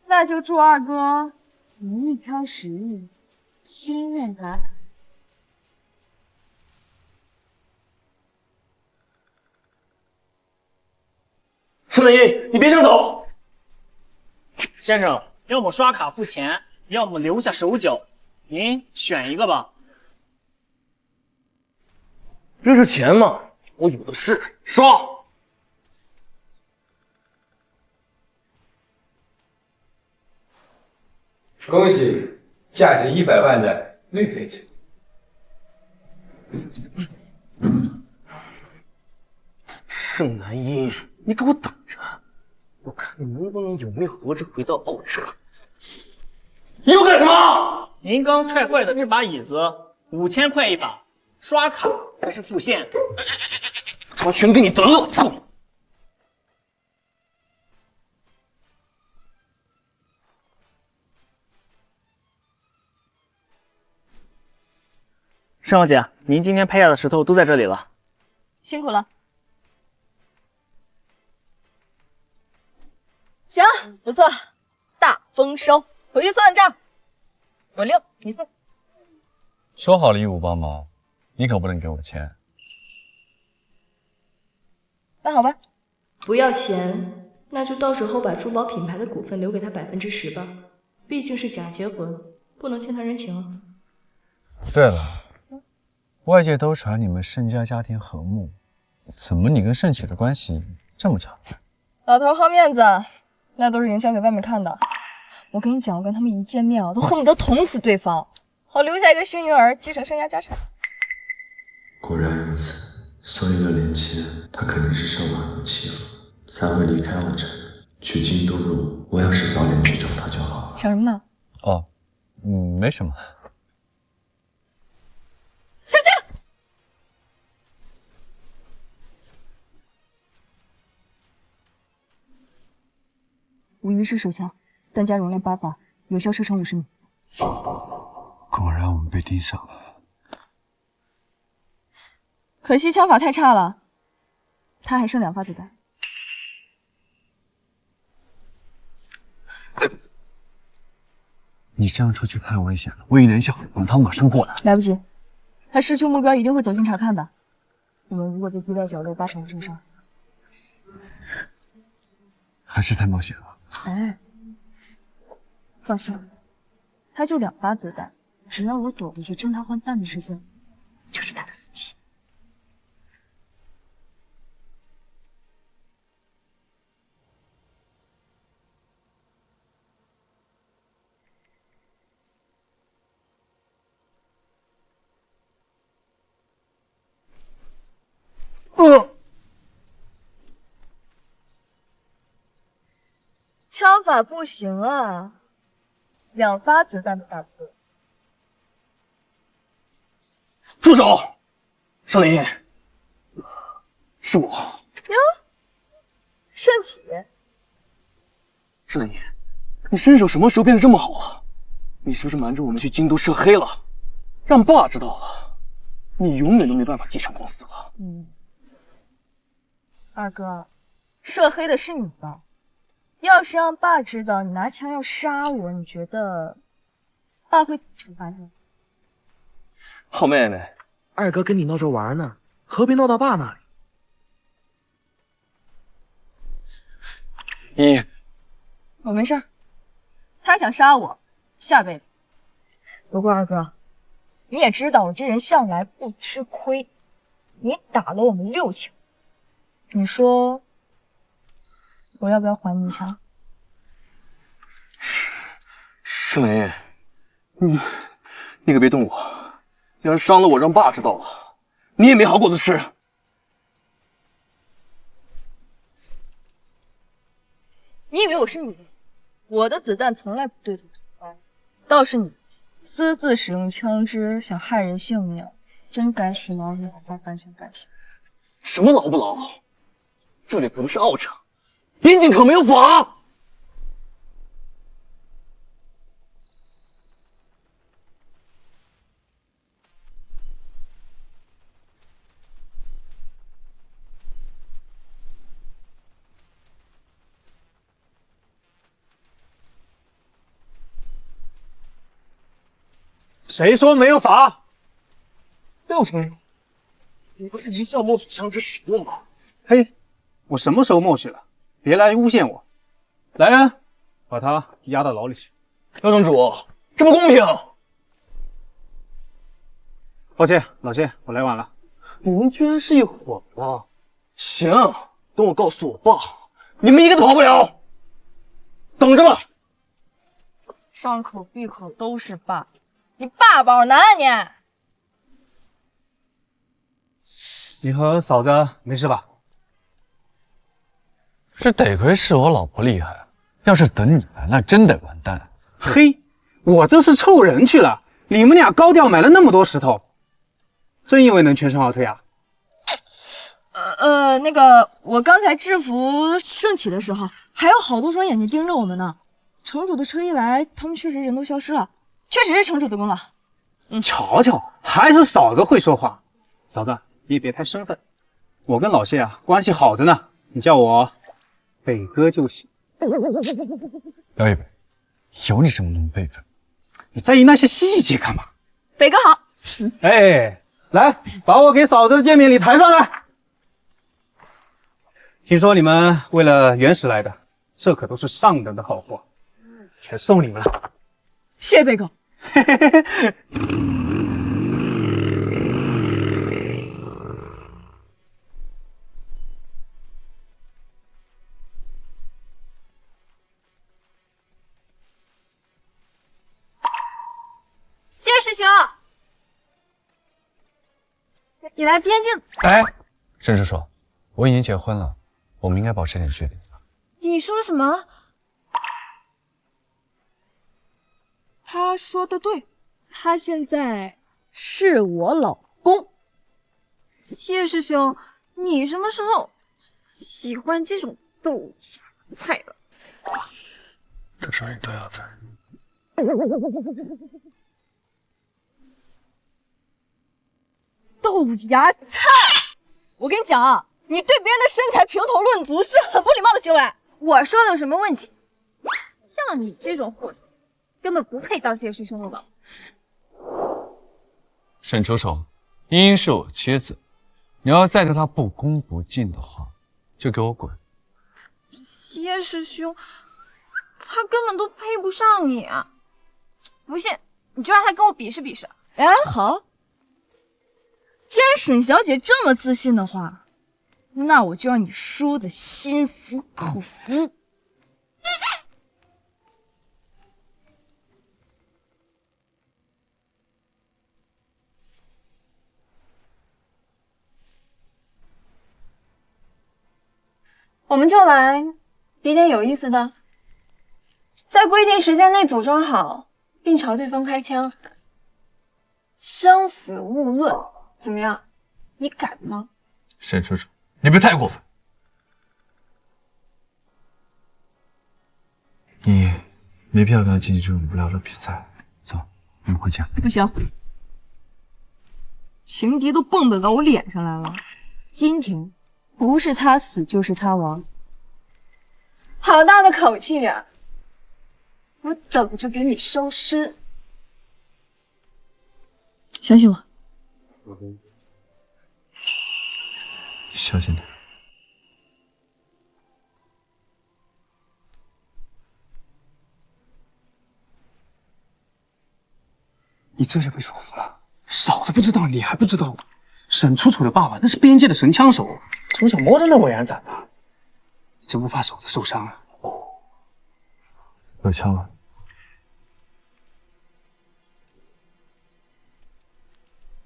那就祝二哥1亿飘10亿，心愿达成。申南英，你别想走！先生，要么刷卡付钱，要么留下手脚，您选一个吧。这是钱嘛，我有的是，刷！恭喜价值100万的绿翡翠。盛南英，你给我等着，我看你能不能有命活着回到奥城。你又干什么？您刚踹坏的这把椅子，5000块一把，刷卡还是付现？他妈全给你得了！操！盛小姐，您今天拍下的石头都在这里了，辛苦了。行，不错，大丰收，回去算账。我6，你4。说好了义务帮忙，你可不能给我钱。那好吧，不要钱，那就到时候把珠宝品牌的股份留给他10%吧，毕竟是假结婚，不能欠他人情啊。对了，外界都传你们盛家家庭和睦，怎么你跟盛启的关系这么强？老头好面子，那都是营销给外面看的。我跟你讲，我跟他们一见面啊，都恨不得捅死对方，好留下一个幸运儿继承盛家家产。果然如此，所以6年前他肯定是受了很多欺负，才会离开奥城去京都入伍。我要是早点去找他就好了。想什么呢？哦，没什么。小心！51式手枪，弹夹容量8发，有效射程50米。果然我们被盯上了。可惜枪法太差了，他还剩2发子弹。你这样出去太危险了，危言笑，等他马上过来。来不及，他失去目标一定会走近查看的。我们如果被逼在角落，8成会受伤。还是太冒险了。哎，放心，他就2发子弹，只要我躲过去，趁他换弹的时间，就是他的死期。枪法不行啊，2发子弹都打不过。住手！盛林，是我。哟，盛启，盛林，你身手什么时候变得这么好了？你是不是瞒着我们去京都涉黑了？让爸知道了，你永远都没办法继承公司了。二哥，涉黑的是你吧？要是让爸知道你拿枪要杀我，你觉得爸会惩罚你？好妹妹，二哥跟你闹着玩呢，何必闹到爸那里？我没事儿，他想杀我，下辈子。不过二哥，你也知道我这人向来不吃亏，你打了我们6枪，你说我要不要还你一枪？盛林，你可别动我，要是伤了我，让爸知道了，你也没好果子吃。你以为我是你？我的子弹从来不对准对方，倒是你私自使用枪支，想害人性命，真该许老你好好反省反省。什么牢不牢？这里可不是奥城，边境可没有法。谁说没有法？6成，你不是一向默许枪支使用吗？嘿，我什么时候默许了？别来诬陷我！来人，把他押到牢里去。廖城主，这不公平！抱歉，老谢，我来晚了。你们居然是一伙的！行，等我告诉我爸，你们一个都跑不了。等着吧。伤口闭口都是爸，你爸宝男啊你！你和嫂子没事吧？这得亏是我老婆厉害，要是等你来，那真得完蛋。嘿，我这是凑人去了。你们俩高调买了那么多石头，真以为能全身而退啊？那个，我刚才制服盛启的时候，还有好多双眼睛盯着我们呢。城主的车一来，他们确实人都消失了，确实是城主的功劳。瞧瞧，还是嫂子会说话。嫂子，你也别太生分，我跟老谢啊关系好着呢，你叫我北哥就行。姚一北，有你这么能辈分？你在意那些细节干嘛？北哥好，哎，来，把我给嫂子的见面礼抬上来。听说你们为了原石来的，这可都是上等的好货，全送你们了。谢谢贝哥。谢师兄，你来边境。哎，沈叔叔，我已经结婚了，我们应该保持点距离。你说什么？他说的对，他现在是我老公。谢师兄，你什么时候喜欢这种豆芽菜了？这是你豆芽菜。豆芽菜，我跟你讲啊，你对别人的身材评头论足是很不礼貌的行为。我说的有什么问题？像你这种货色，根本不配当谢师兄的老婆。沈楚楚，茵茵是我妻子，你要再对她不恭不敬的话，就给我滚。谢师兄，他根本都配不上你啊！不信，你就让他跟我比试比试。哎，好。既然沈小姐这么自信的话，那我就让你输得心服口服。我们就来比点有意思的，在规定时间内组装好，并朝对方开枪，生死勿论。怎么样？你敢吗？沈楚楚，你别太过分。你没必要跟他进行这种无聊的比赛。走，我们回家。不行，情敌都蹦跶到我脸上来了。今天不是他死就是他亡。好大的口气呀！我等着给你收尸。相信我。小心点。你这就被说服了。嫂子不知道，你还不知道。沈楚楚的爸爸那是边界的神枪手，从小摸着那委员长大，真不怕嫂子受伤啊？有枪了。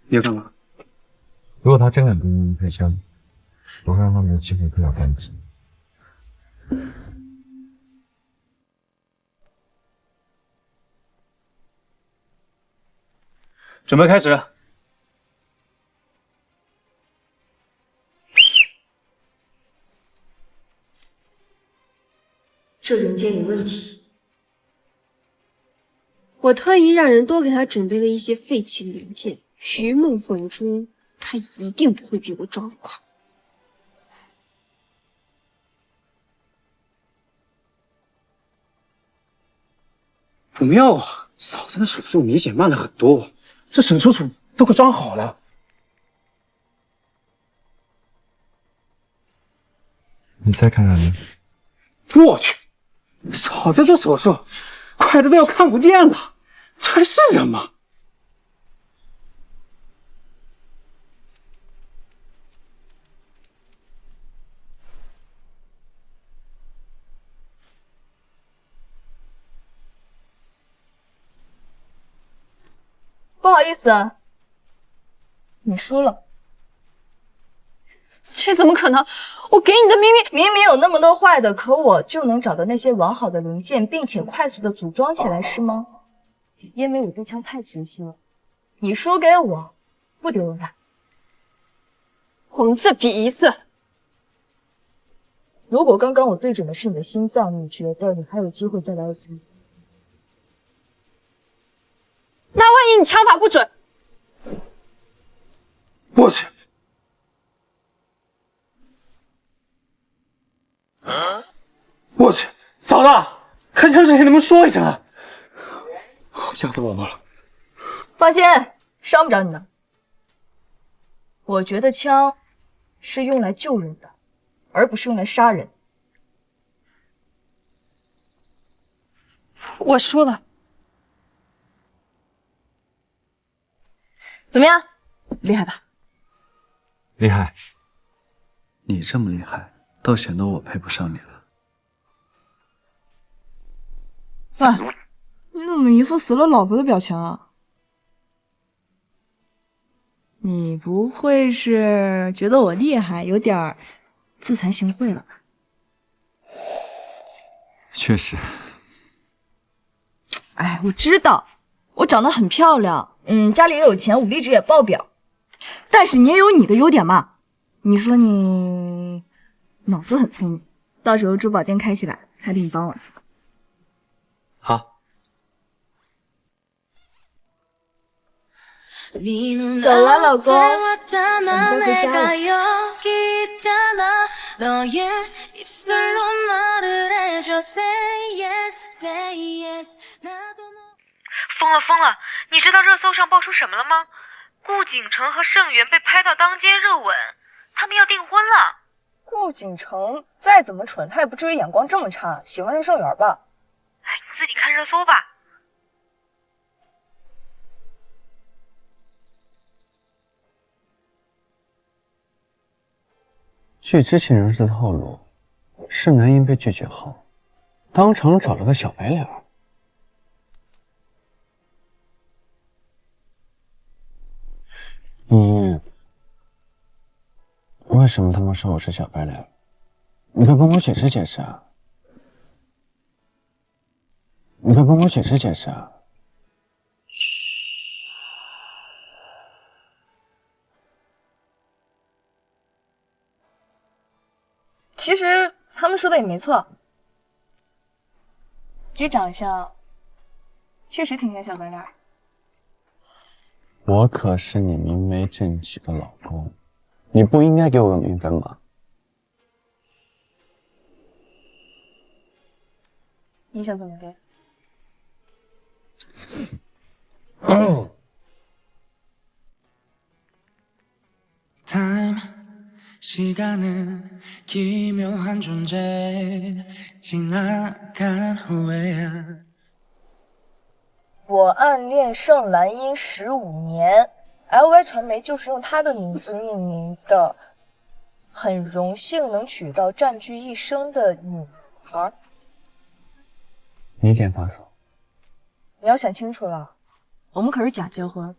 你要干嘛？如果他真敢对你开枪，我会让他没有机会对我干击。准备开始。这零件有问题，我特意让人多给他准备了一些废弃零件，鱼目混珠，他一定不会比我装得快。不妙啊！嫂子的手速明显慢了很多，这沈楚楚都快装好了。你再看看呢？我去，嫂子这手速快的都要看不见了，这还是人吗？不好意思，你输了。这怎么可能？我给你的明明有那么多坏的，可我就能找到那些完好的零件，并且快速的组装起来，是吗？因为我对枪太熟悉了。你输给我，不丢人吧？我们再比一次。如果刚刚我对准的是你的心脏，你觉得你还有机会再来一次吗？那万一你枪法不准？我去！我去，嫂子，开枪之前能不能说一声啊？吓死我了！放心，伤不着你呢。我觉得枪是用来救人的，而不是用来杀人。我输了。怎么样？厉害吧？厉害。你这么厉害，倒显得我配不上你了。喂，你怎么一副死了老婆的表情啊？你不会是觉得我厉害，有点自惭形秽了吧？确实。哎，我知道，我长得很漂亮，家里也有钱，武力值也爆表，但是你也有你的优点嘛。你说你脑子很聪明，到时候珠宝店开起来，还得你帮我呢。好。走了，老公，我们该回家了。疯了疯了！你知道热搜上爆出什么了吗？顾景成和盛元被拍到当街热吻，他们要订婚了。顾景成再怎么蠢，他也不至于眼光这么差，喜欢上盛元吧？哎，你自己看热搜吧。据知情人士透露，盛南英被拒绝后，当场找了个小白脸儿。为什么他们说我是小白脸？你快帮我解释解释啊！你快帮我解释解释啊！其实他们说的也没错，这长相确实挺像小白脸。我可是你明媒正娶的老公，你不应该给我个名分吗？你想怎么给？我暗恋盛兰英15年 ，LY 传媒就是用她的名字命名的，很荣幸能娶到占据一生的女孩。你点发手。你要想清楚了，我们可是假结婚。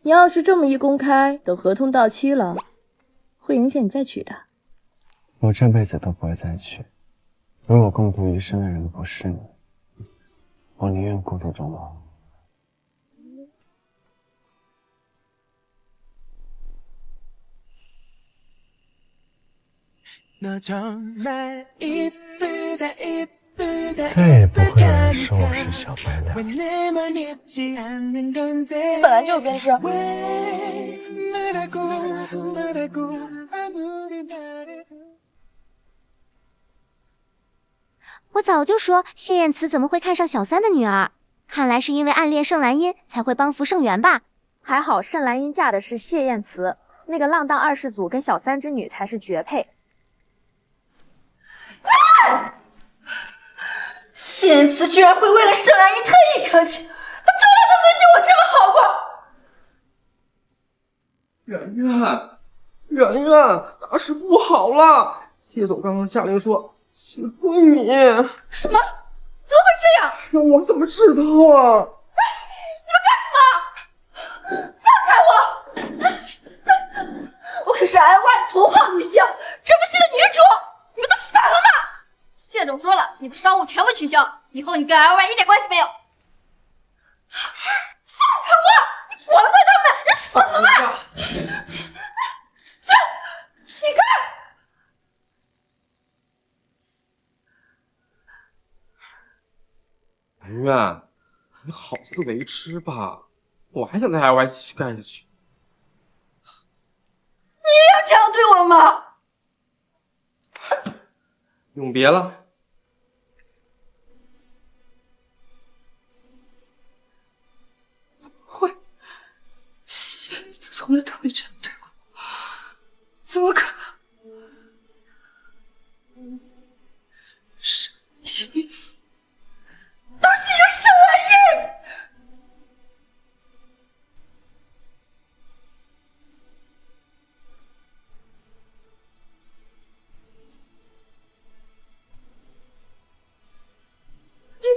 你要是这么一公开，等合同到期了，会影响你再娶的。我这辈子都不会再娶。与我共度余生的人不是你，我宁愿孤独终老。再也不会有人说我是小白脸。你本来就有编织。我早就说谢燕慈怎么会看上小三的女儿，看来是因为暗恋盛兰英才会帮扶盛元吧。还好盛兰英嫁的是谢燕慈，那个浪荡二世祖跟小三之女才是绝配。谢燕慈居然会为了盛兰英特意成亲，她从来都没对我这么好过。圆圆，大事不好了！谢总刚刚下令说请回你。什么？怎么会这样？我怎么知道啊？你们干什么？放开我！我可是 LY 头号女星，这部戏的女主，你们都反了吗？谢总说了，你的商务全部取消，以后你跟 LY 一点关系没有。放开我！你管得对他们？人死了吗？这乞丐！圆圆，你好自为之吧，我还想在 LY 继续干下去。你也要这样对我吗？永别了。怎么会？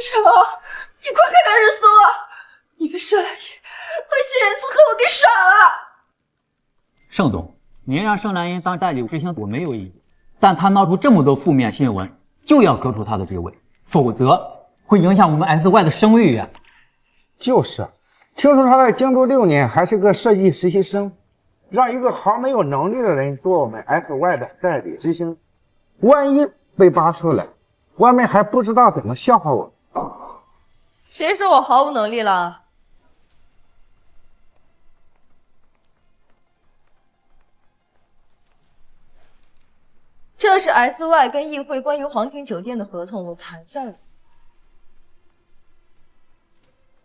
成，你快看看热搜啊！你被盛兰英和谢言辞和我给耍了。盛总，您让盛兰英当代理执行我没有异议，但她闹出这么多负面新闻，就要革除她的职位，否则会影响我们 SY 的声誉呀。就是，听说她在京都6年，还是个设计实习生，让一个毫没有能力的人做我们 SY 的代理执行，万一被扒出来，外面还不知道怎么笑话我。谁说我毫无能力了？这是 SY 跟议会关于皇庭酒店的合同，我谈下来。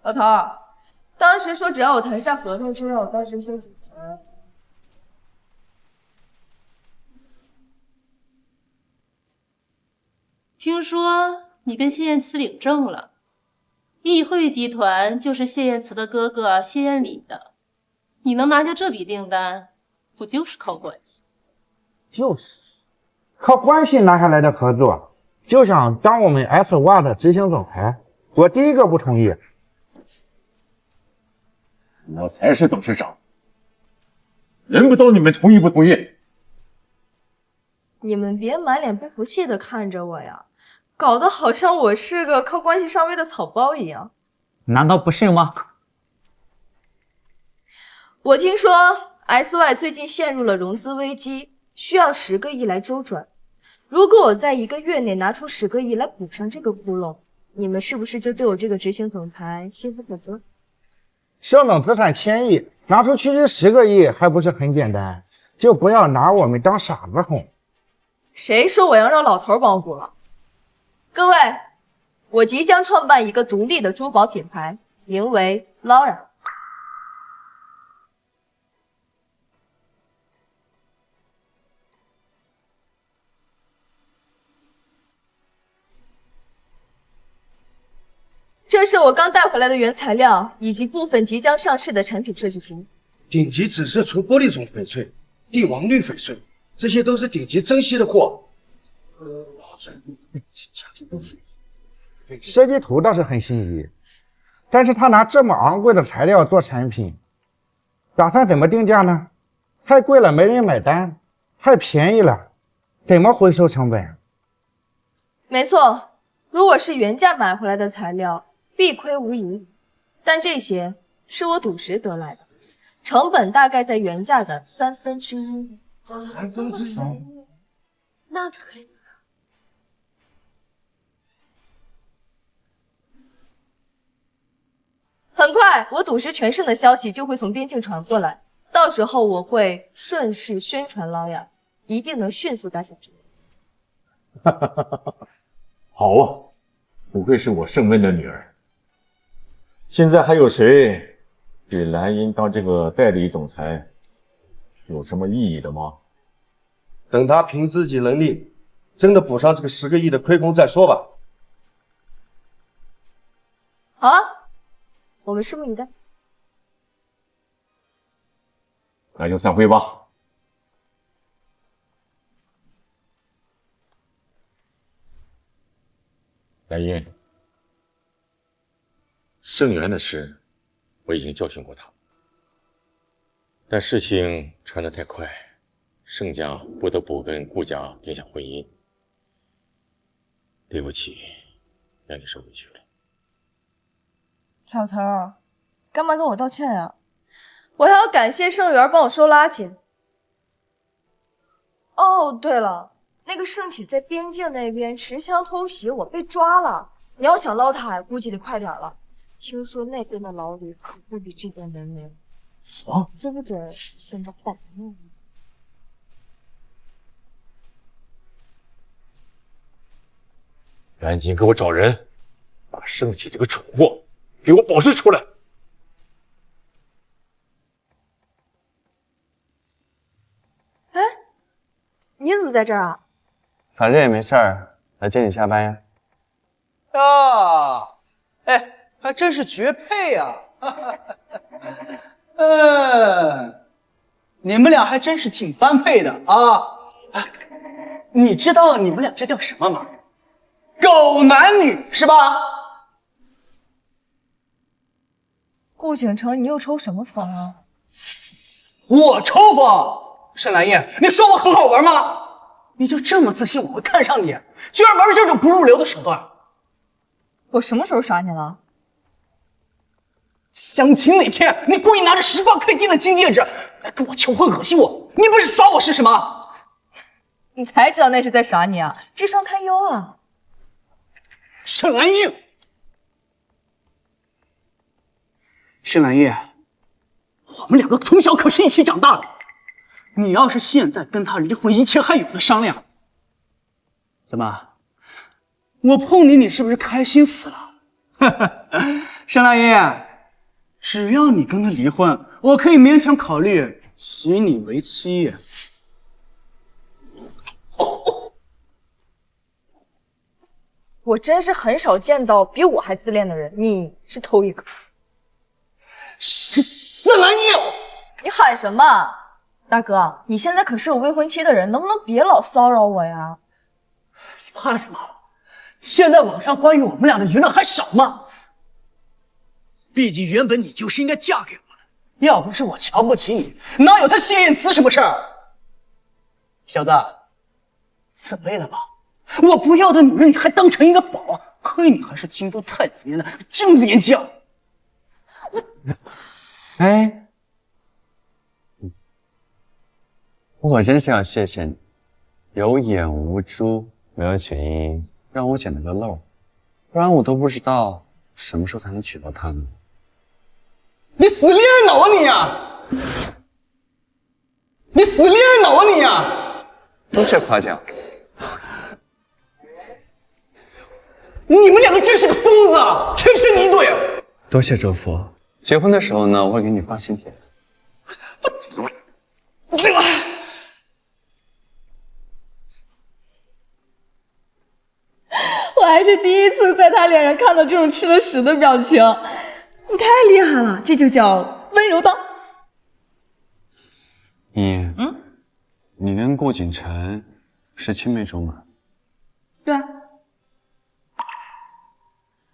老头儿，当时说只要我谈下合同，就让我当执行总裁。听说你跟谢燕慈领证了，议会集团就是谢燕慈的哥哥谢燕礼的，你能拿下这笔订单，不就是靠关系？就是靠关系拿下来的合作，就想当我们 SY 的执行总裁，我第一个不同意。我才是董事长，轮不到你们同意不同意。你们别满脸不服气的看着我呀，搞得好像我是个靠关系上位的草包一样。难道不是吗？我听说 SY 最近陷入了融资危机，需要10个亿来周转。如果我在1个月内拿出10个亿来补上这个窟窿，你们是不是就对我这个执行总裁心服口服？盛总资产1000亿，拿出区区10个亿还不是很简单？就不要拿我们当傻子哄。谁说我要让老头帮我了？各位，我即将创办一个独立的珠宝品牌，名为 Laura。这是我刚带回来的原材料，以及部分即将上市的产品设计图。顶级紫色纯玻璃种翡翠、帝王绿翡翠，这些都是顶级珍稀的货。设计图倒是很心仪，但是他拿这么昂贵的材料做产品，打算怎么定价呢？太贵了没人买单，太便宜了怎么回收成本？没错，如果是原价买回来的材料，必亏无疑，但这些是我赌石得来的，成本大概在原价的1/3。1/3？那可以。很快，我赌石全胜的消息就会从边境传过来，到时候我会顺势宣传劳雅，一定能迅速打响知名。好啊，不愧是我盛温的女儿。现在还有谁比兰英当这个代理总裁有什么意义的吗？等他凭自己能力真的补上这个10个亿的亏空再说吧。好啊，我们拭目以待。那就散会吧。兰英，盛元的事我已经教训过他，但事情传得太快，盛家不得不跟顾家影响婚姻。对不起，让你受委屈了。老头儿，干嘛跟我道歉啊？我还要感谢盛元帮我收垃圾。哦，对了，那个盛启在边境那边持枪偷袭，我被抓了。你要想捞他，估计得快点了。听说那边的牢里可不比这边文明。啊？说不准现在办案。赶紧给我找人，把盛启这个蠢货给我保释出来！哎，你怎么在这儿啊？反正也没事儿，来接你下班呀。啊，哎，还真是绝配呀！你们俩还真是挺般配的啊！哎，你知道你们俩这叫什么吗？狗男女是吧？顾景城，你又抽什么风啊？我抽风？沈兰英，你说我很好玩吗？你就这么自信我会看上你，居然玩这种不入流的手段？我什么时候耍你了？相亲那天，你故意拿着10万K金的金戒指来跟我求婚，恶心我，你不是耍我是什么？你才知道那是在耍你啊，智商堪忧啊！沈兰英，沈兰英，我们2个从小可是一起长大的。你要是现在跟他离婚，一切还有的商量。怎么，我碰你，你是不是开心死了？沈兰英，只要你跟他离婚，我可以勉强考虑娶你为妻。我真是很少见到比我还自恋的人，你是头一个。沈兰英，你喊什么？大哥，你现在可是有未婚妻的人，能不能别老骚扰我呀？你怕什么？现在网上关于我们俩的舆论还少吗？毕竟原本你就是应该嫁给我的，要不是我瞧不起你，哪有他谢燕慈什么事儿？小子，自卑了吧？我不要的女人你还当成一个宝，亏你还是京都太子爷的，真廉价。哎。我真是要谢谢你，有眼无珠，没有取阴，让我捡了个漏，不然我都不知道什么时候才能娶到她呢。你死恋爱脑啊你呀！你死恋爱脑啊你呀！多谢夸奖。你们2个真是个疯子，天生一对啊！多谢周佛，结婚的时候呢，我会给你发请帖。我还是第一次在他脸上看到这种吃了屎的表情，你太厉害了，这就叫温柔刀。你跟顾景晨是青梅竹马？对啊。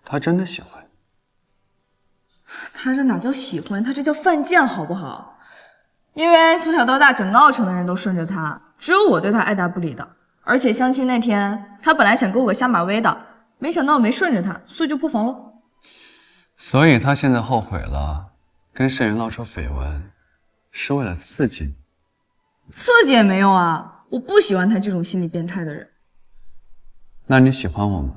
他真的喜欢你？他这哪叫喜欢，他这叫犯贱，好不好？因为从小到大，整个奥城的人都顺着他，只有我对他爱答不理的。而且相亲那天，他本来想给我个下马威的，没想到我没顺着他，所以就破防了。所以他现在后悔了，跟盛元闹出绯闻，是为了刺激你。刺激也没用啊，我不喜欢他这种心理变态的人。那你喜欢我吗？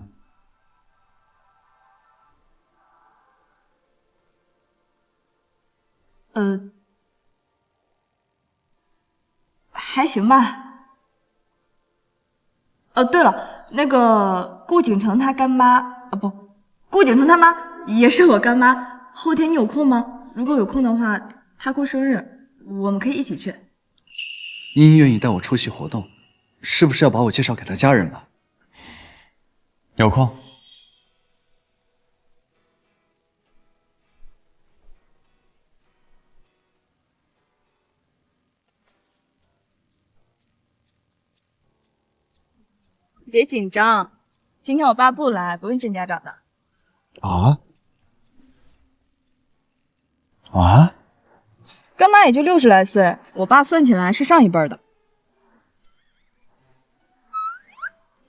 还行吧。对了，那个顾景城他干妈不，顾景城他妈也是我干妈。后天你有空吗？如果有空的话，他过生日，我们可以一起去。茵茵愿意带我出席活动，是不是要把我介绍给他家人了？有空。别紧张，今天我爸不来，不用见家长的。干妈也就60来岁，我爸算起来是上一辈的。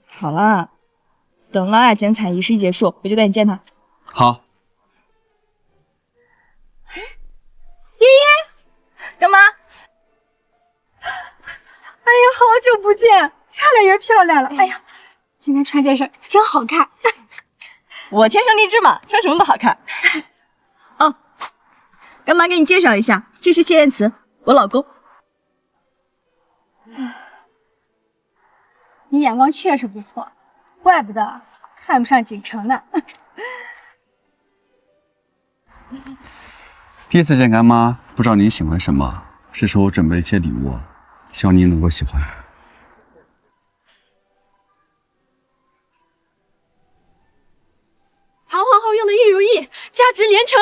好了，等老雅剪彩仪式一结束，我就带你见他。好。茵茵，干妈。哎呀，好久不见，越来越漂亮了。哎呀，今天穿这身真好看。我天生丽质嘛，穿什么都好看。哦，干妈给你介绍一下，这是谢燕慈，我老公。你眼光确实不错，怪不得看不上景城呢。第一次见干妈，不知道您喜欢什么，这是我准备了一些礼物，希望您能够喜欢。唐皇后用的玉如意，价值连城。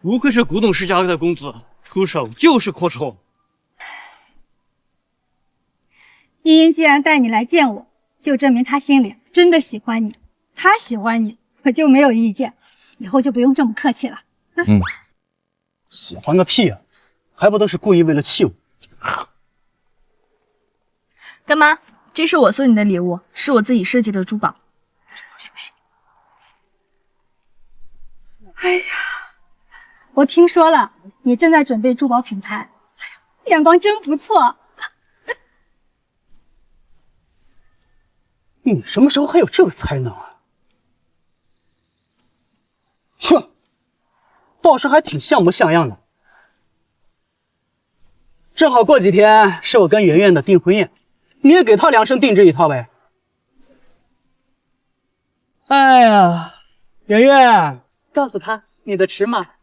不愧是古董世家的公子，出手就是阔绰。茵茵既然带你来见我，就证明她心里真的喜欢你。她喜欢你，我就没有意见，以后就不用这么客气了。喜欢个屁啊！还不都是故意为了气我？干妈，这是我送你的礼物，是我自己设计的珠宝。哎呀，我听说了，你正在准备珠宝品牌，哎呀，眼光真不错。你什么时候还有这个才能啊？哼，倒是还挺像模像样的。正好过几天是我跟圆圆的订婚宴，你也给她量身定制一套呗。哎呀，圆圆，告诉她你的尺码。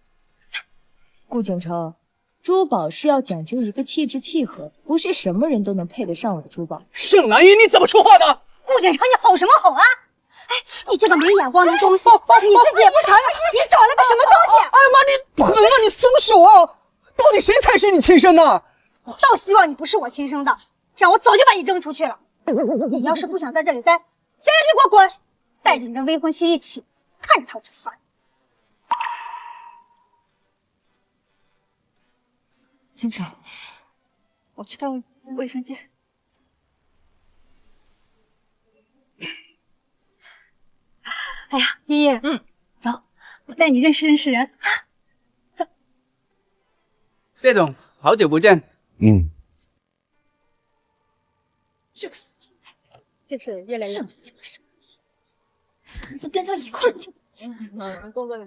顾景城，珠宝是要讲究一个气质契合，不是什么人都能配得上我的珠宝。盛兰英，你怎么说话的？顾景城，你吼什么吼啊？哎，你这个没眼光的东西，你自己也不承认，你找了个什么东西？哎呀妈，你狠啊！你松手啊！到底谁才是你亲生的？我倒希望你不是我亲生的，这样我早就把你扔出去了。你要是不想在这里待，现在就给我滚！带着你的未婚妻一起，看着他我就烦。景城，我去趟卫生间。哎呀，依依，走，我带你认识认识人。走。谢总，好久不见。这个心态，就是越来越不喜欢什么，不跟他一块儿进。工作人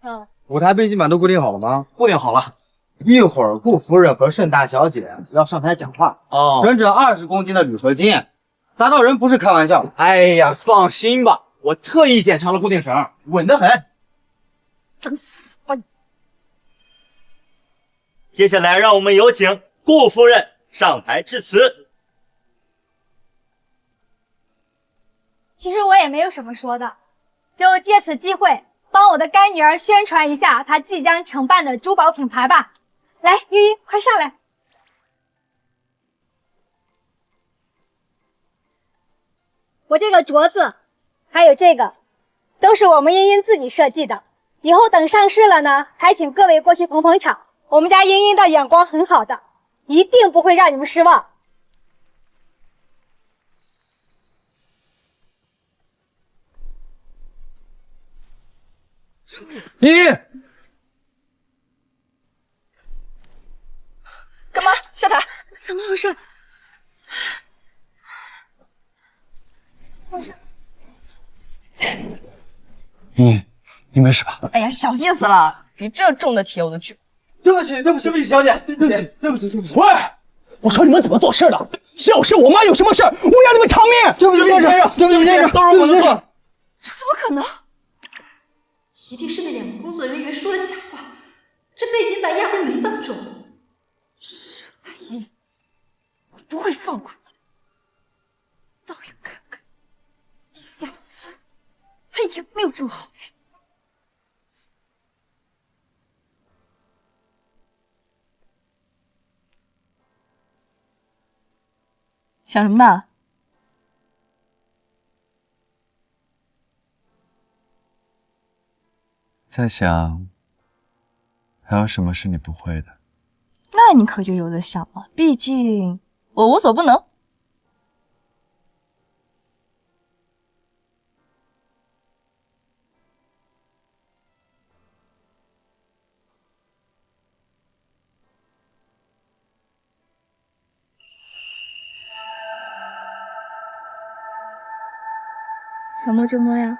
员。舞台背景板都固定好了吗？固定好了。一会儿顾夫人和盛大小姐要上台讲话哦，整整20公斤的铝合金，砸到人不是开玩笑。哎呀，放心吧，我特意检查了固定绳，稳得很。整死吧你！接下来，让我们有请顾夫人上台致辞。其实我也没有什么说的，就借此机会帮我的干女儿宣传一下她即将承办的珠宝品牌吧。来，依依，快上来！我这个镯子，还有这个，都是我们茵茵自己设计的。以后等上市了呢，还请各位过去捧捧场。我们家茵茵的眼光很好的，一定不会让你们失望。依依，干嘛下台？怎么回事？你没事吧？哎呀，小意思了，你这重的题我都举。对不起，对不起，小姐，对不起，对不起，对不起。喂，我说你们怎么做事的？要是我妈有什么事，我要你们偿命！对不起，先生，对不起，先生，都是我的错。这怎么可能？一定是那2个工作人员说了假话，这背景板压在你当中。盛兰英，我不会放过你，倒要看看你下次还有没有这么好运。想什么呢？在想，还有什么是你不会的？那你可就有的想了，毕竟我无所不能。想摸就摸呀，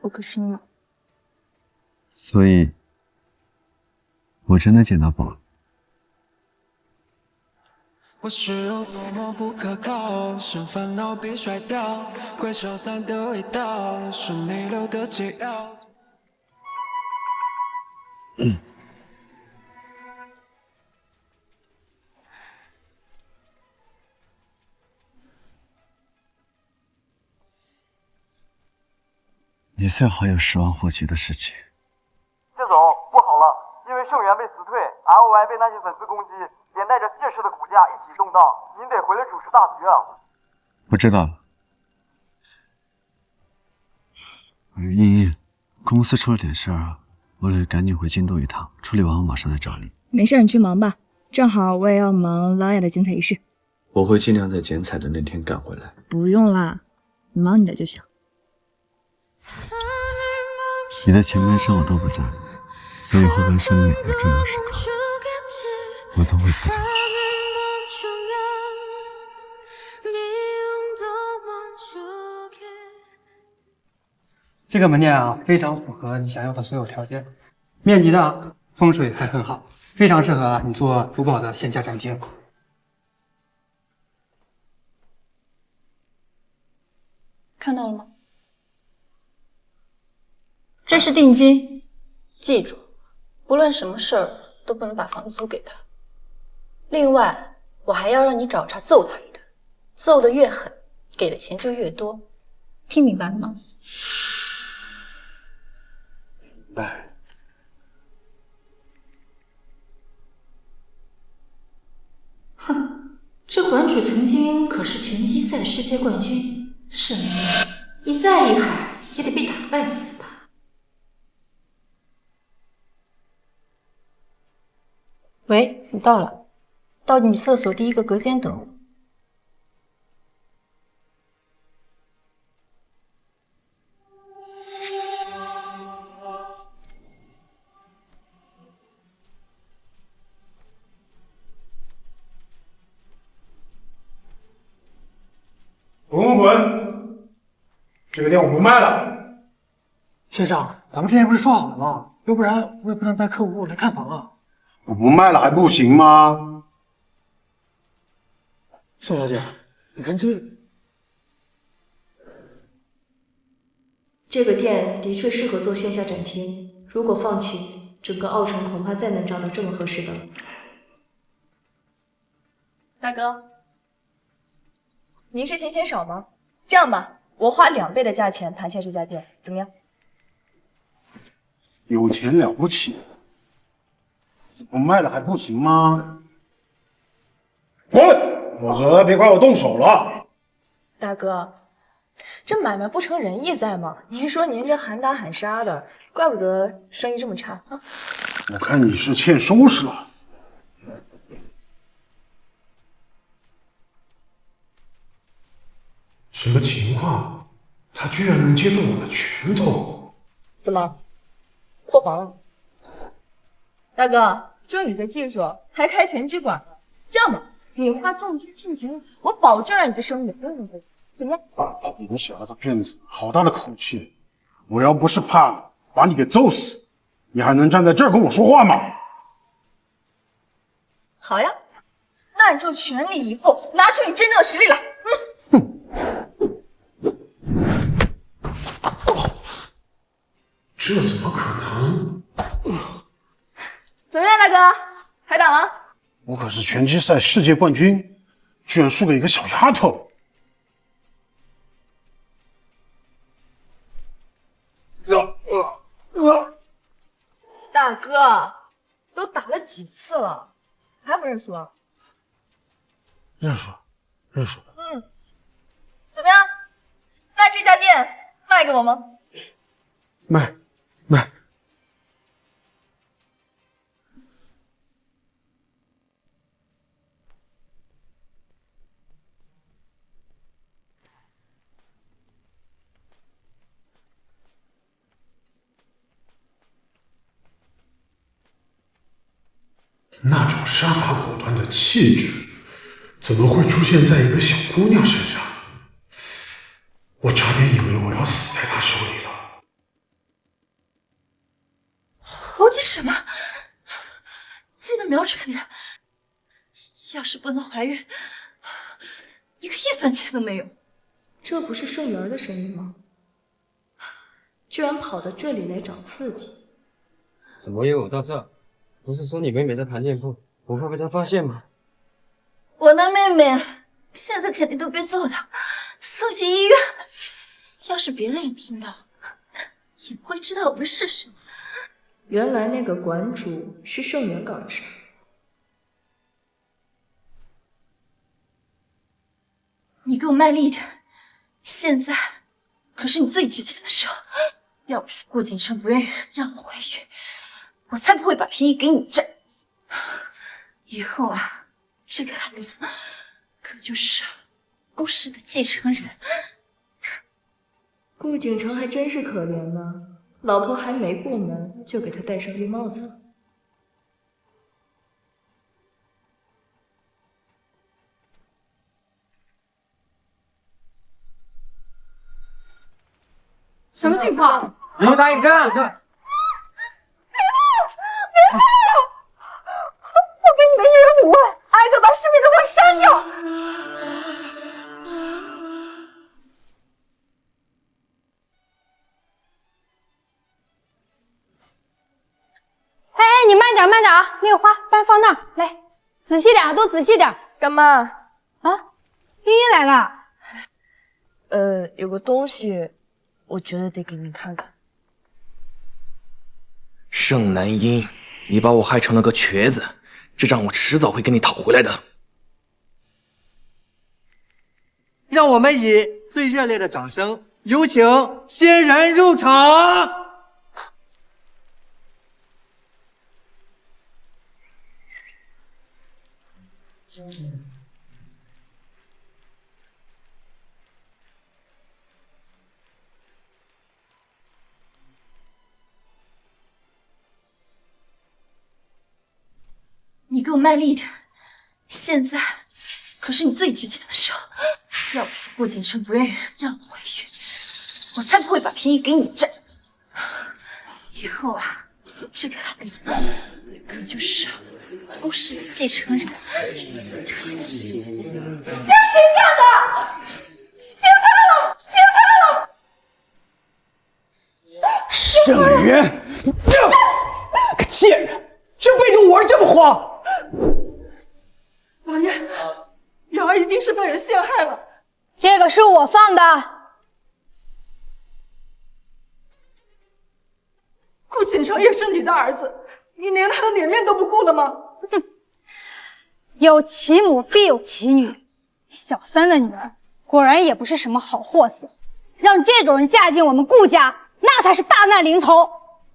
我可是你妈。所以，我真的捡到宝了。我是有多么不可靠，sem烦恼被甩掉，怪消散的味道，是你留的解药。你最好有10万火急的事情。谢总，不好了，因为盛元被辞退 ，LY 被那些粉丝攻击，连带着谢氏的股价一起动荡，您得回来主持大局啊。我知道了。茵茵，公司出了点事儿啊，我得赶紧回京都一趟，处理完我马上来找你。没事，你去忙吧。正好我也要忙老雅的剪彩仪式。我会尽量在剪彩的那天赶回来。不用啦，你忙你的就行。你的前半生我都不在，所以后半生每个重要时刻，我都会陪着你。这个门店啊，非常符合你想要的所有条件，面积大，风水还很好，非常适合你做珠宝的线下展厅。看到了吗？这是定金，记住，不论什么事儿都不能把房子租给他。另外，我还要让你找茬揍他一顿，揍得越狠，给的钱就越多。听明白了吗？明白。哼，这馆主曾经可是拳击赛世界冠军，盛元，你再厉害也得被打个半死吧？喂，你到了，到女厕所第一个隔间等我。滚滚滚！这个店我不卖了。先生，咱们之前不是说好了吗？要不然我也不能带客户来看房啊。我不卖了还不行吗？宋小姐，你看这个店的确适合做线下展厅，如果放弃，整个奥城恐怕再难找到这么合适的了。大哥，您是嫌钱少吗？这样吧，我花2倍的价钱盘下这家店，怎么样？有钱了不起，不卖了还不行吗？滚！否则别怪我动手了。大哥，这买卖不成仁义在吗？您说您这喊打喊杀的，怪不得生意这么差啊。我看你是欠收拾了。什么情况？他居然能接住我的拳头！怎么，破防了？大哥，就你这技术，还开拳击馆了？这样吧，你花重金聘请，我保证让你的生意不用亏。怎么样？你个小丫头片子，好大的口气！我要不是怕把你给揍死，你还能站在这儿跟我说话吗？好呀，那你就全力以赴，拿出你真正的实力来。这怎么可能？怎么样，大哥，还打吗？我可是拳击赛世界冠军，居然输给一个小丫头！大哥，都打了几次了，还不认输啊？认输，认输。怎么样？那这家店卖给我吗？卖。那种杀伐果断的气质，怎么会出现在一个小姑娘身上？我差点以为我要死在她手里了。猴急什么？记得瞄准点，要是不能怀孕，一个1分钱都没有。这不是盛元的生意吗？居然跑到这里来找刺激。怎么约我到这？不是说你妹妹在盘店铺，不怕被她发现吗？我的妹妹现在肯定都被揍的，送进医院。要是别的人听到，也不会知道我们是谁。原来那个馆主是盛元搞的事儿。你给我卖力一点，现在可是你最值钱的时候。要不是顾景琛不愿意让我怀孕，我才不会把便宜给你占。以后啊，这个孩子可就是顾氏的继承人。顾景城还真是可怜呢，老婆还没过门就给他戴上绿帽子了。什么情况？你们打一干！别闹了！我给你们一人5万，挨个把视频都给我删掉！哎，你慢点，慢点啊！那个花搬放那儿，来，仔细点，都仔细点。干嘛？啊，依依来了。有个东西，我觉得得给你看看。盛南音，你把我害成了个瘸子，这账我迟早会跟你讨回来的。让我们以最热烈的掌声，有请新人入场。你给我卖力一点，现在可是你最值钱的时候。要不是顾景琛不愿意让我怀孕，我才不会把便宜给你占。以后啊，这个孩子可就是顾氏的继承人。这是谁干的？别拍了，别拍了！盛元，个贱人，居然背着我儿这么花！老爷，元儿一定是被人陷害了。这个是我放的。顾景城也是你的儿子，你连他的脸面都不顾了吗？哼，有其母必有其女，小三的女儿果然也不是什么好货色，让这种人嫁进我们顾家，那才是大难临头。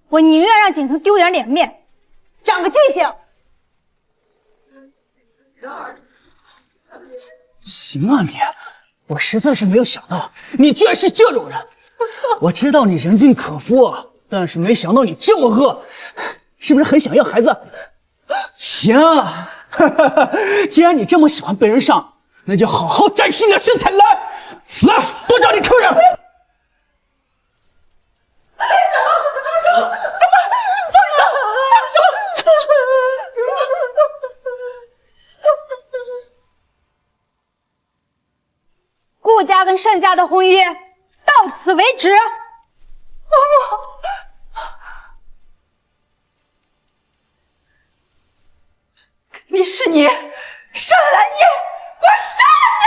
我宁愿让景城丢点脸面，长个记性。行啊你，我实在是没有想到你居然是这种人。我知道你人尽可夫，但是没想到你这么恶，是不是很想要孩子？行，既然你这么喜欢被人上，那就好好展示你的身材来，多找点客人。顾家跟盛家的婚约到此为止。你是你，盛兰烟，我杀了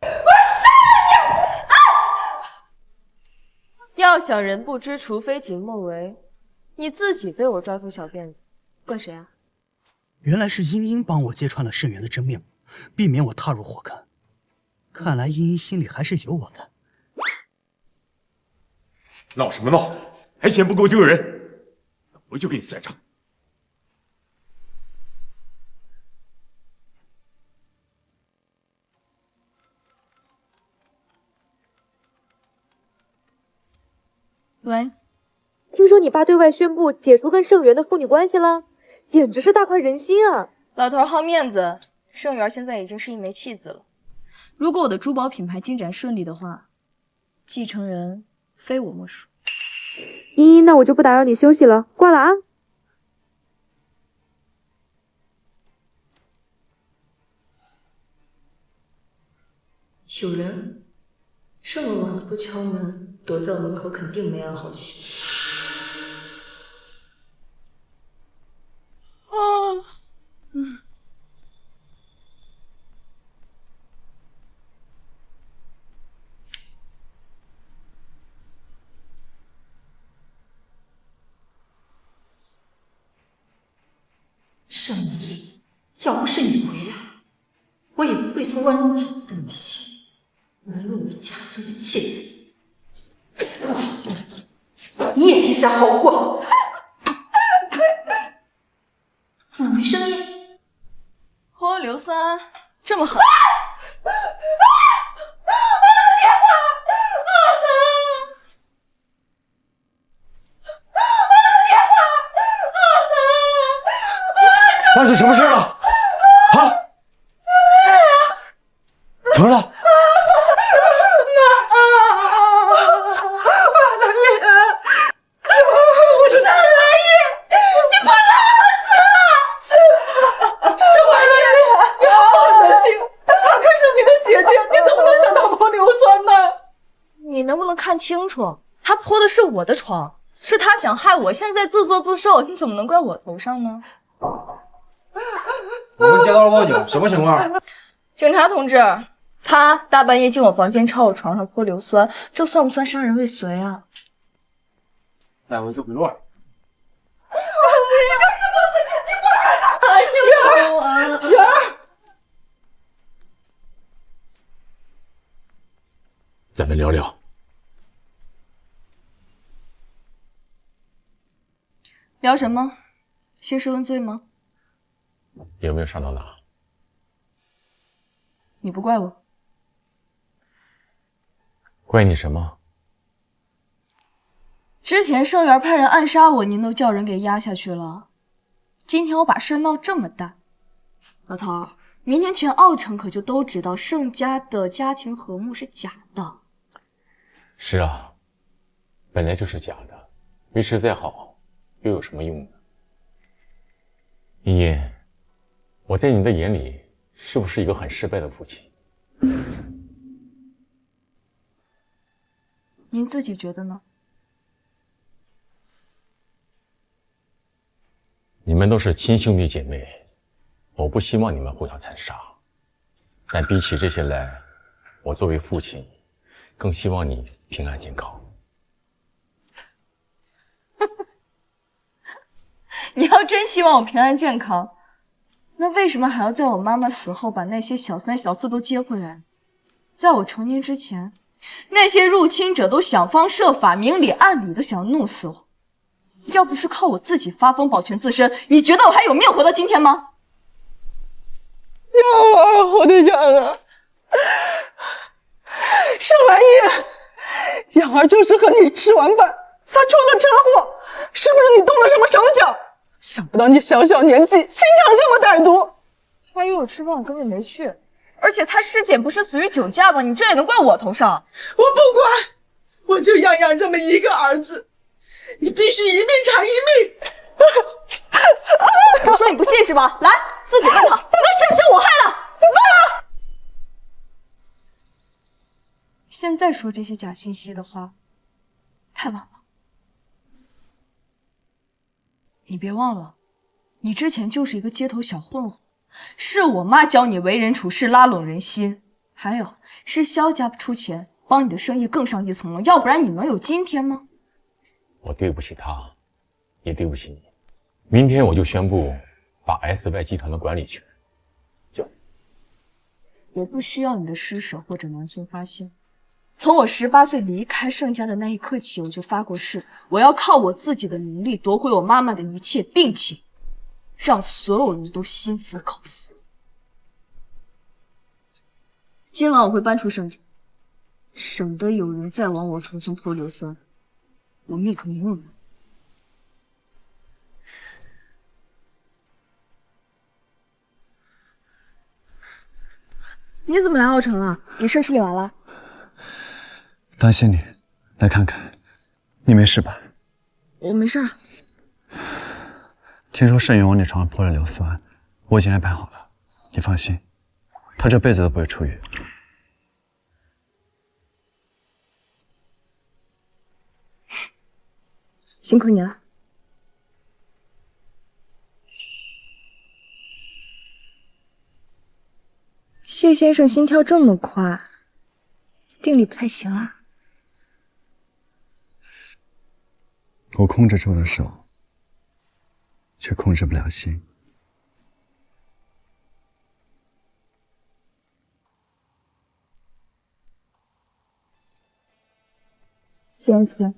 你！我杀了你！要想人不知，除非己莫为。你自己被我抓住小辫子，怪谁啊？原来是茵茵帮我揭穿了盛元的真面目，避免我踏入火坑。看来茵茵心里还是有我的。闹什么闹？还嫌不够丢人？那回去跟你算账。喂，听说你爸对外宣布解除跟盛元的父女关系了，简直是大快人心啊！老头好面子，盛元现在已经是一枚弃子了。如果我的珠宝品牌进展顺利的话，继承人非我莫属。茵茵，那我就不打扰你休息了，挂了啊。有人这么晚了不敲门，躲在我门口肯定没安好心。盛怡，要不是你回来，我也不会从温柔的女性沦落为家族的弃子。下好过。怎么没声音？泼硫酸这么狠！发生什么事了？啊？怎么了？我的脸！我是蓝衣，你把他死了！是我的脸，你好狠的心！她可是你的姐姐，你怎么能想到泼硫酸呢？你能不能看清楚？他泼的是我的床，是他想害我，现在自作自受，你怎么能怪我头上呢？我们接到了报警，什么情况？警察同志，他大半夜进我房间，朝我床上泼硫酸，这算不算杀人未遂啊？带回做笔录。圆儿，咱们聊聊。聊什么？兴师问罪吗？有没有上到哪？你不怪我，怪你什么？之前盛元派人暗杀我，您都叫人给压下去了。今天我把事闹这么大，老头，明天全奥城可就都知道盛家的家庭和睦是假的。是啊，本来就是假的，维持再好，又有什么用呢？依依，我在你的眼里是不是一个很失败的父亲？您自己觉得呢？你们都是亲兄弟姐妹，我不希望你们互相残杀。但比起这些来，我作为父亲，更希望你平安健康。你要真希望我平安健康，那为什么还要在我妈妈死后把那些小三小四都接回来？在我成年之前，那些入侵者都想方设法、明里暗里的想弄死我。要不是靠我自己发疯保全自身，你觉得我还有命活到今天吗？燕儿，我的燕儿，盛兰姨，燕儿就是和你吃完饭才出了车祸，是不是你动了什么手脚？想不到你小小年纪，心肠这么歹毒。他约我吃饭，我根本没去。而且他尸检不是死于酒驾吗？你这也能怪我头上？我不管，我就要养这么一个儿子，你必须一命偿一命。我说你不信是吧？来，自己问他，问是不是我害了？问啊！现在说这些假信息的话，太晚了。你别忘了，你之前就是一个街头小混混，是我妈教你为人处事，拉拢人心，还有是萧家出钱帮你的生意更上一层楼，要不然你能有今天吗？我对不起他，也对不起你。明天我就宣布把 SY 集团的管理权交。我不需要你的施舍或者良心发现。从我18岁离开盛家的那一刻起，我就发过誓，我要靠我自己的能力夺回我妈妈的一切，并且让所有人都心服口服。今晚我会搬出盛家，省得有人再往我头上泼硫酸，我命可没用了。你怎么来奥城了？你事处理完了？担心你，来看看，你没事吧？我没事。听说盛元往你床上泼了硫酸，我已经安排好了，你放心，他这辈子都不会出狱。辛苦你了。谢先生心跳这么快，定力不太行啊。我控制住了手，却控制不了心。谢恩慈，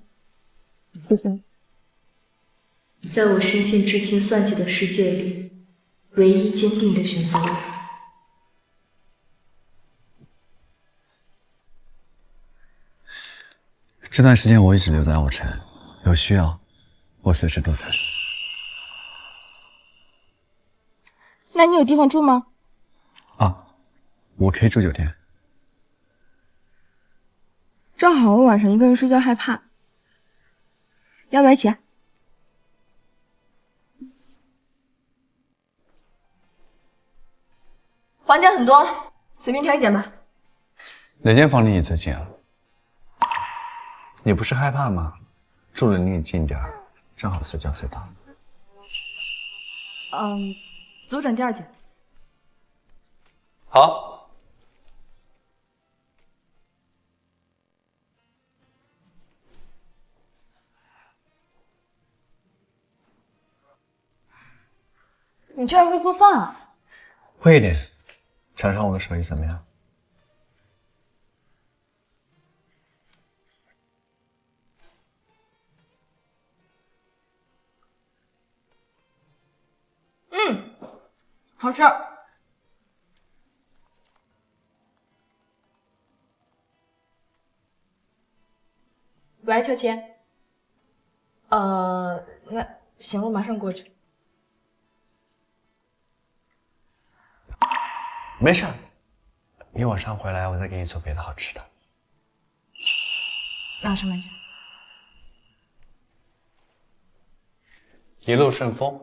谢谢你。在我深陷至亲算计的世界里，唯一坚定的选择我。这段时间我一直留在奥城，有需要我随时都在。那你有地方住吗？我可以住酒店。正好我晚上一个人睡觉害怕，要不要一起？房间很多，随便挑一间吧。哪间房离你最近啊？你不是害怕吗？住的离你近点儿，正好随叫随到。左转第2间。好。你居然会做饭啊？会一点，尝尝我的手艺怎么样？好吃。喂，秋琪。那行，我马上过去。没事，你晚上回来我再给你做别的好吃的。那我上班去。一路顺风。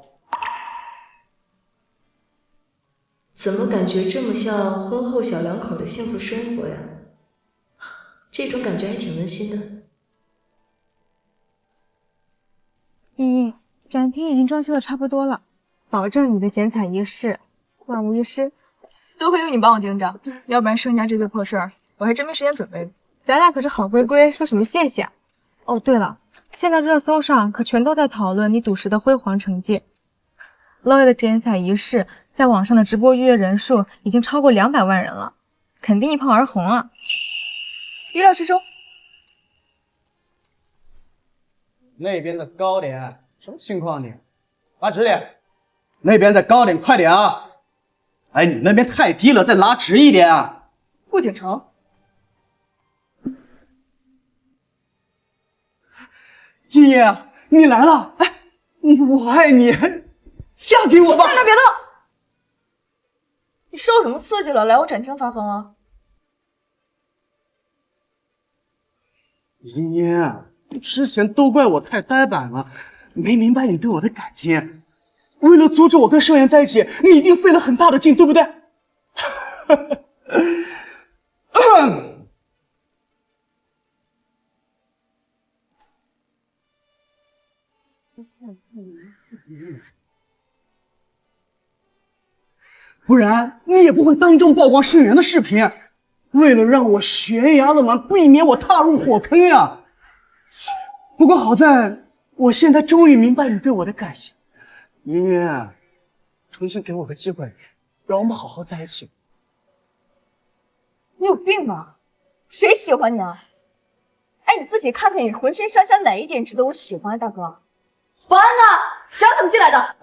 怎么感觉这么像婚后小两口的幸福生活呀？这种感觉还挺温馨的。依依，展厅已经装修的差不多了，保证你的剪彩仪式万无一失。多亏有你帮我盯着，要不然剩下这堆破事儿，我还真没时间准备。咱俩可是好龟龟，说什么谢谢啊？哦，对了，现在热搜上可全都在讨论你赌石的辉煌成绩。Loy 的剪彩仪式在网上的直播预约人数已经超过200万人了，肯定一炮而红啊！预料之中。那边的高点什么情况你？拉直点，那边再高点，快点啊！哎，你那边太低了，再拉直一点啊！顾景城，依依，你来了！哎，我爱你，嫁给我吧！站着别动！你受什么刺激了？来我展厅发疯啊？依依，之前都怪我太呆板了，没明白你对我的感情。为了阻止我跟盛妍在一起，你一定费了很大的劲，对不对？不然你也不会当众曝光盛妍的视频，为了让我悬崖勒马，避免我踏入火坑呀。不过好在我现在终于明白你对我的感情，依依，重新给我个机会，让我们好好在一起。你有病吧？谁喜欢你啊？哎，你自己看看你浑身上下哪一点值得我喜欢，大哥？保安呢？脚怎么进来的？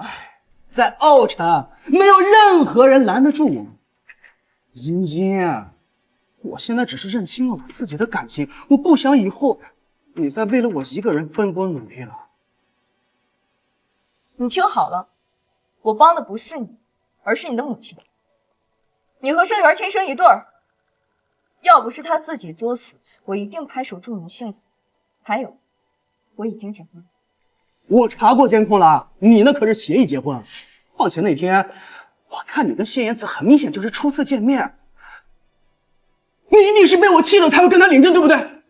在奥城，没有任何人拦得住我。茵茵，我现在只是认清了我自己的感情，我不想以后你再为了我一个人奔波努力了。你听好了，我帮的不是你，而是你的母亲。你和盛元天生一对儿，要不是他自己作死，我一定拍手祝你幸福。还有，我已经结婚了。我查过监控了，你那可是协议结婚。况且那天我看你跟谢言子很明显就是初次见面，你一定是被我气了才会跟他领证，对不对？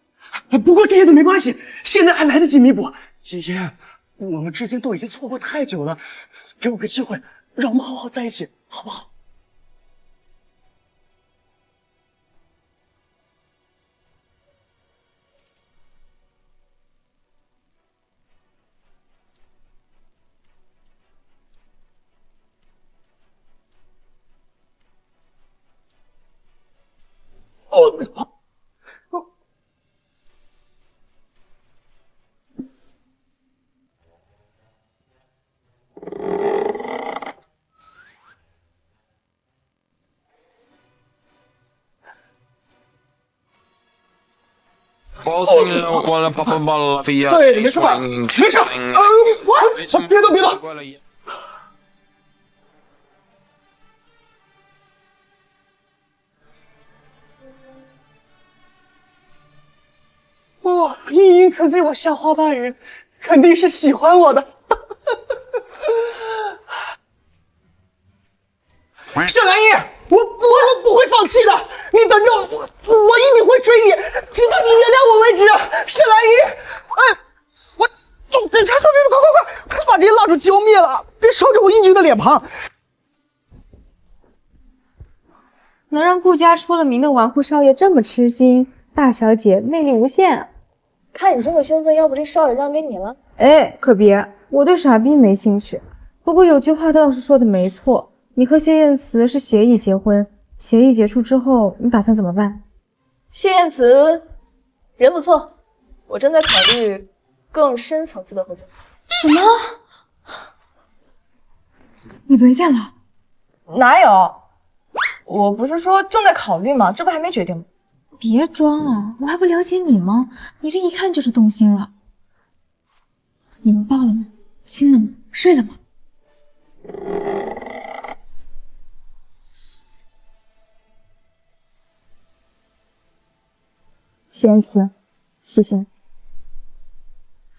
不过这些都没关系，现在还来得及弥补。依依，我们之间都已经错过太久了，给我个机会，让我们好好在一起，好不好？对，没事吧？没事。别动，别动。哇，茵茵肯被我吓花大人，肯定是喜欢我的。沈兰英，我不会放弃的，你等着我一定会追你，直到你原谅我为止。沈兰英，哎，警察叔叔，快把这些蜡烛浇灭了，别烧着我英俊的脸庞。能让顾家出了名的纨绔少爷这么痴心，大小姐魅力无限啊！看你这么兴奋，要不这少爷让给你了？哎，可别，我对傻逼没兴趣。不过有句话倒是说的没错，你和谢燕慈是协议结婚，协议结束之后，你打算怎么办？谢燕慈人不错，我正在考虑更深层次的合作。什么？你沦陷了？哪有？我不是说正在考虑吗？这不还没决定吗？别装了，我还不了解你吗？你这一看就是动心了。你们抱了吗？亲了吗？睡了吗？谢燕慈，谢谢你。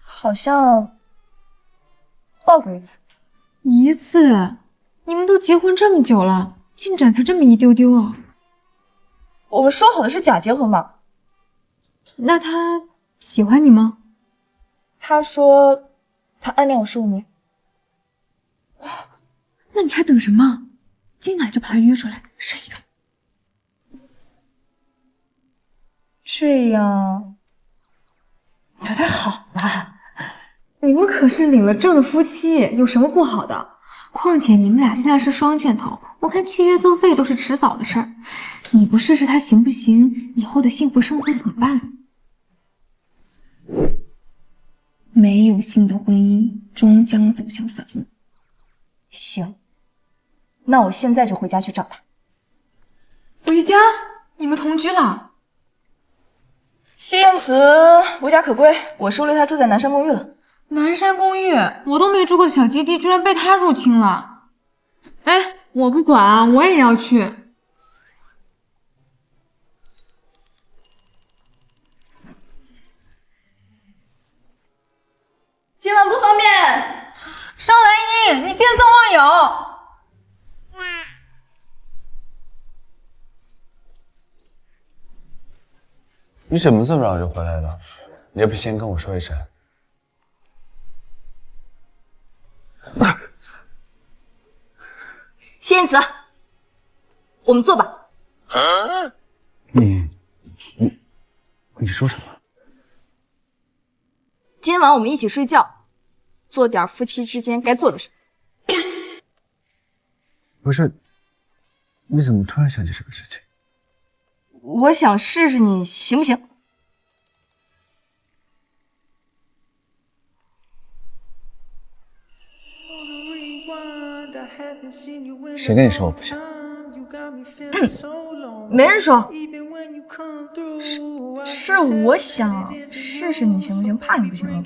好像抱过一次。一次？你们都结婚这么久了，进展才这么一丢丢啊！我们说好的是假结婚嘛？那他喜欢你吗？他说他暗恋我15年。哇，那你还等什么？今晚就把他约出来睡一个。这样不太好吧？你们可是领了证的夫妻，有什么不好的？况且你们俩现在是双箭头，我看契约作废都是迟早的事儿。你不试试他行不行？以后的幸福生活怎么办？没有性的婚姻终将走向坟墓。行，那我现在就回家去找他。回家？你们同居了？谢燕慈无家可归，我收留她住在南山公寓了。南山公寓，我都没住过的小基地，居然被他入侵了。哎，我不管，我也要去。今晚不方便。邵兰英，你见色忘友。你怎么这么早就回来了？你也不先跟我说一声。谢燕慈，我们坐吧。你说什么？今晚我们一起睡觉，做点夫妻之间该做的事。不是，你怎么突然想起这个事情？我想试试你行不行？谁跟你说我不行？没人说，是我想试试你行不行，怕你不行了。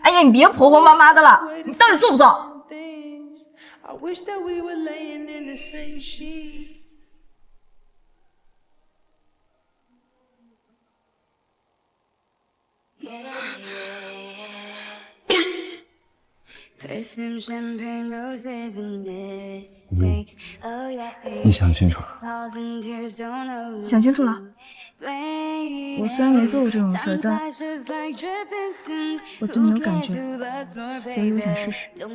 哎呀，你别婆婆妈妈的了，你到底做不做？你想清楚了？想清楚了。我虽然没做过这种事，但我对你有感觉，所以我想试试。这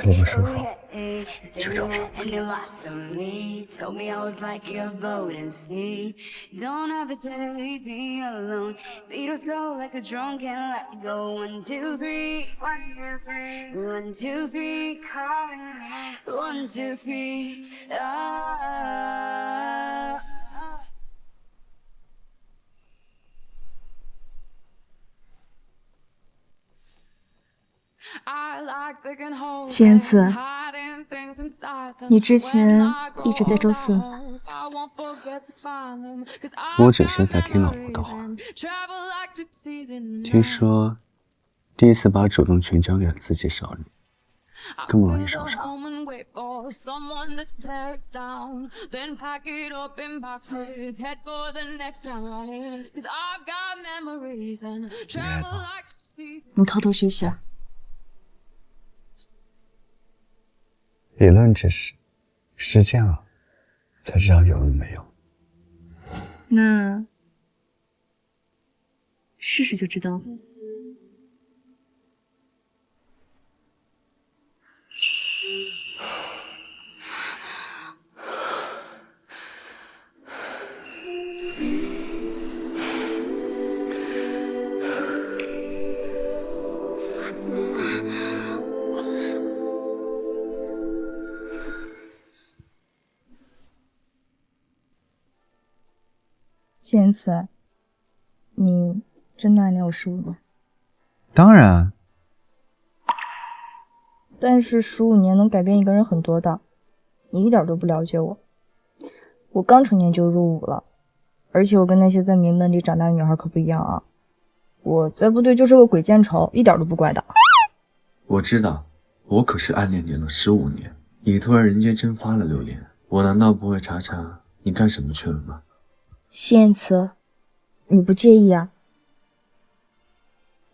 里不舒服，去床上。谢燕慈，你之前一直在周四吗？我只是在听老婆的话。听说第一次把主动权交给了自己手里，更不容易受伤。你偷偷学习啊？理论知识，实践了才知道有用没用。那试试就知道了。谢言辞，你真的暗恋我15年？当然，但是15年能改变一个人很多的，你一点都不了解我。我刚成年就入伍了，而且我跟那些在名门里长大的女孩可不一样啊。我在部队就是个鬼见愁，一点都不乖的。我知道，我可是暗恋你了15年，你突然人间蒸发了6年，我难道不会查查你干什么去了吗？谢言辞，你不介意啊？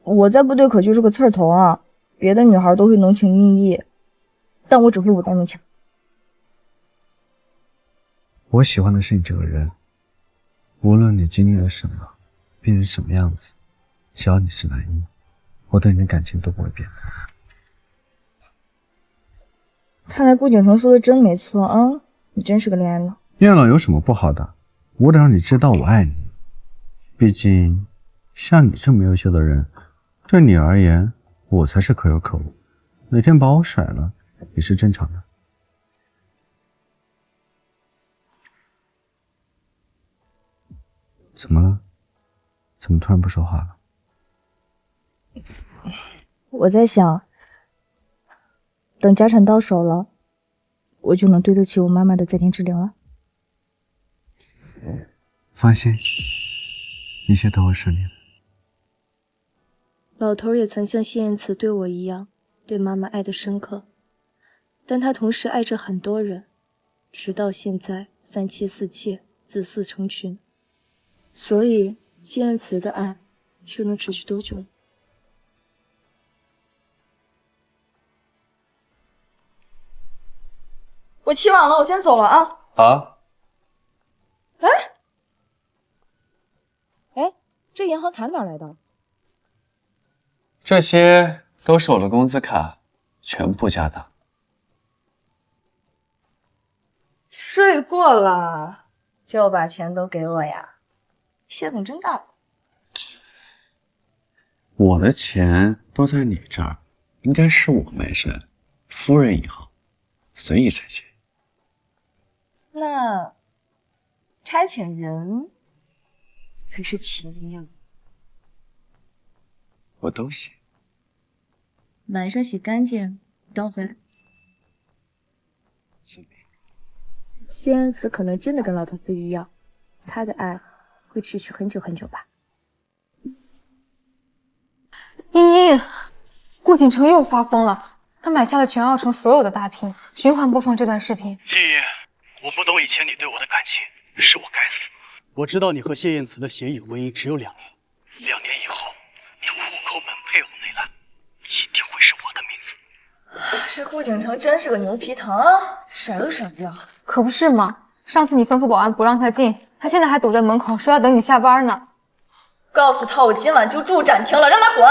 我在部队可就是个刺儿头啊，别的女孩都会浓情蜜意，但我只会武刀弄枪。我喜欢的是你这个人，无论你经历了什么，变成什么样子，只要你是蓝衣，我对你的感情都不会变的。看来顾景成说的真没错啊，你真是个恋爱脑。恋爱脑有什么不好的？我得让你知道我爱你。毕竟，像你这么优秀的人，对你而言，我才是可有可无。哪天把我甩了，也是正常的。怎么了？怎么突然不说话了？我在想，等家产到手了，我就能对得起我妈妈的在天之灵了。放心，一切都会顺利的。老头也曾像谢言辞对我一样，对妈妈爱得深刻，但他同时爱着很多人，直到现在3妻4妾，子嗣成群。所以谢言辞的爱又能持续多久呢？我起晚了，我先走了啊。好。哎，这银行卡哪来的？这些都是我的工资卡，全部加档。睡过了就把钱都给我呀，血统真大。我的钱都在你这儿，应该是我没事，夫人以后随意拆迁。那差遣人还是钱呀？我都行。晚上洗干净，等我回来。谢言辞可能真的跟老头不一样，他的爱会持续很久很久吧。茵茵，顾景成又发疯了，他买下了全奥城所有的大屏，循环播放这段视频。茵茵，我不懂以前你对我的感情，是我该死。我知道你和谢言辞的协议婚姻只有2年，2年以后，你户口本配偶那栏一定会是我的名字。这顾景成真是个牛皮糖啊，甩都甩不掉。可不是嘛，上次你吩咐保安不让他进，他现在还堵在门口说要等你下班呢。告诉他我今晚就住展厅了，让他滚。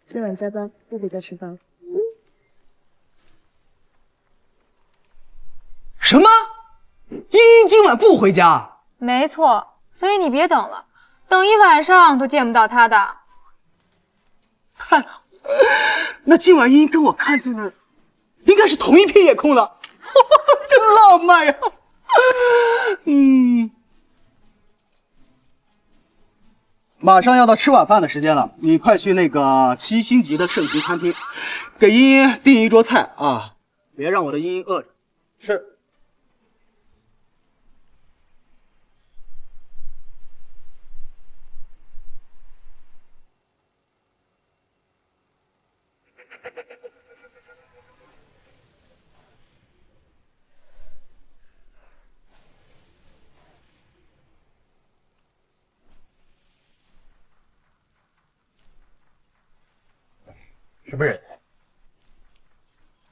今晚加班，不回家吃饭了。什么？茵茵今晚不回家？没错，所以你别等了，等一晚上都见不到他的。那今晚茵茵跟我看见的应该是同一片夜空了，真浪漫呀！马上要到吃晚饭的时间了，你快去那个7星级的盛平餐厅，给茵茵订一桌菜啊，别让我的茵茵饿着。是。什么人？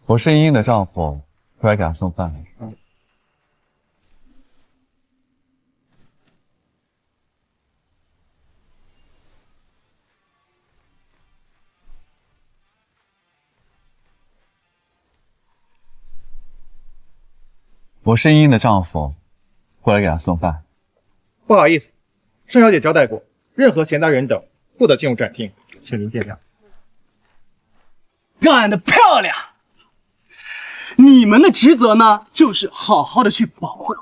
我是茵茵的丈夫，过来给她送饭。我是茵茵的丈夫，过来给她送饭。不好意思，盛小姐交代过，任何闲杂人等不得进入展厅，请您见谅。干得漂亮！你们的职责呢，就是好好的去保护，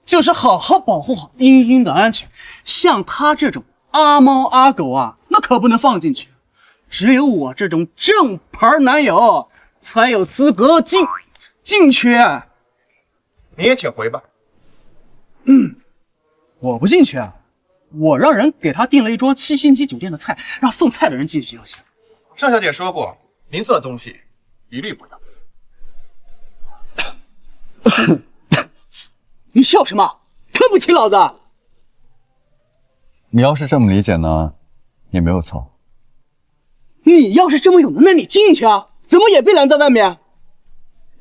就是好好保护好茵茵的安全。像她这种阿猫阿狗啊，那可不能放进去。只有我这种正牌男友才有资格进去。你也请回吧。我不进去啊，我让人给他订了一桌7星级酒店的菜，让送菜的人进去就行。盛小姐说过，您送的东西一律不要。你笑什么？看不起老子？你要是这么理解呢，也没有错。你要是这么有能耐，你进去啊，怎么也被拦在外面？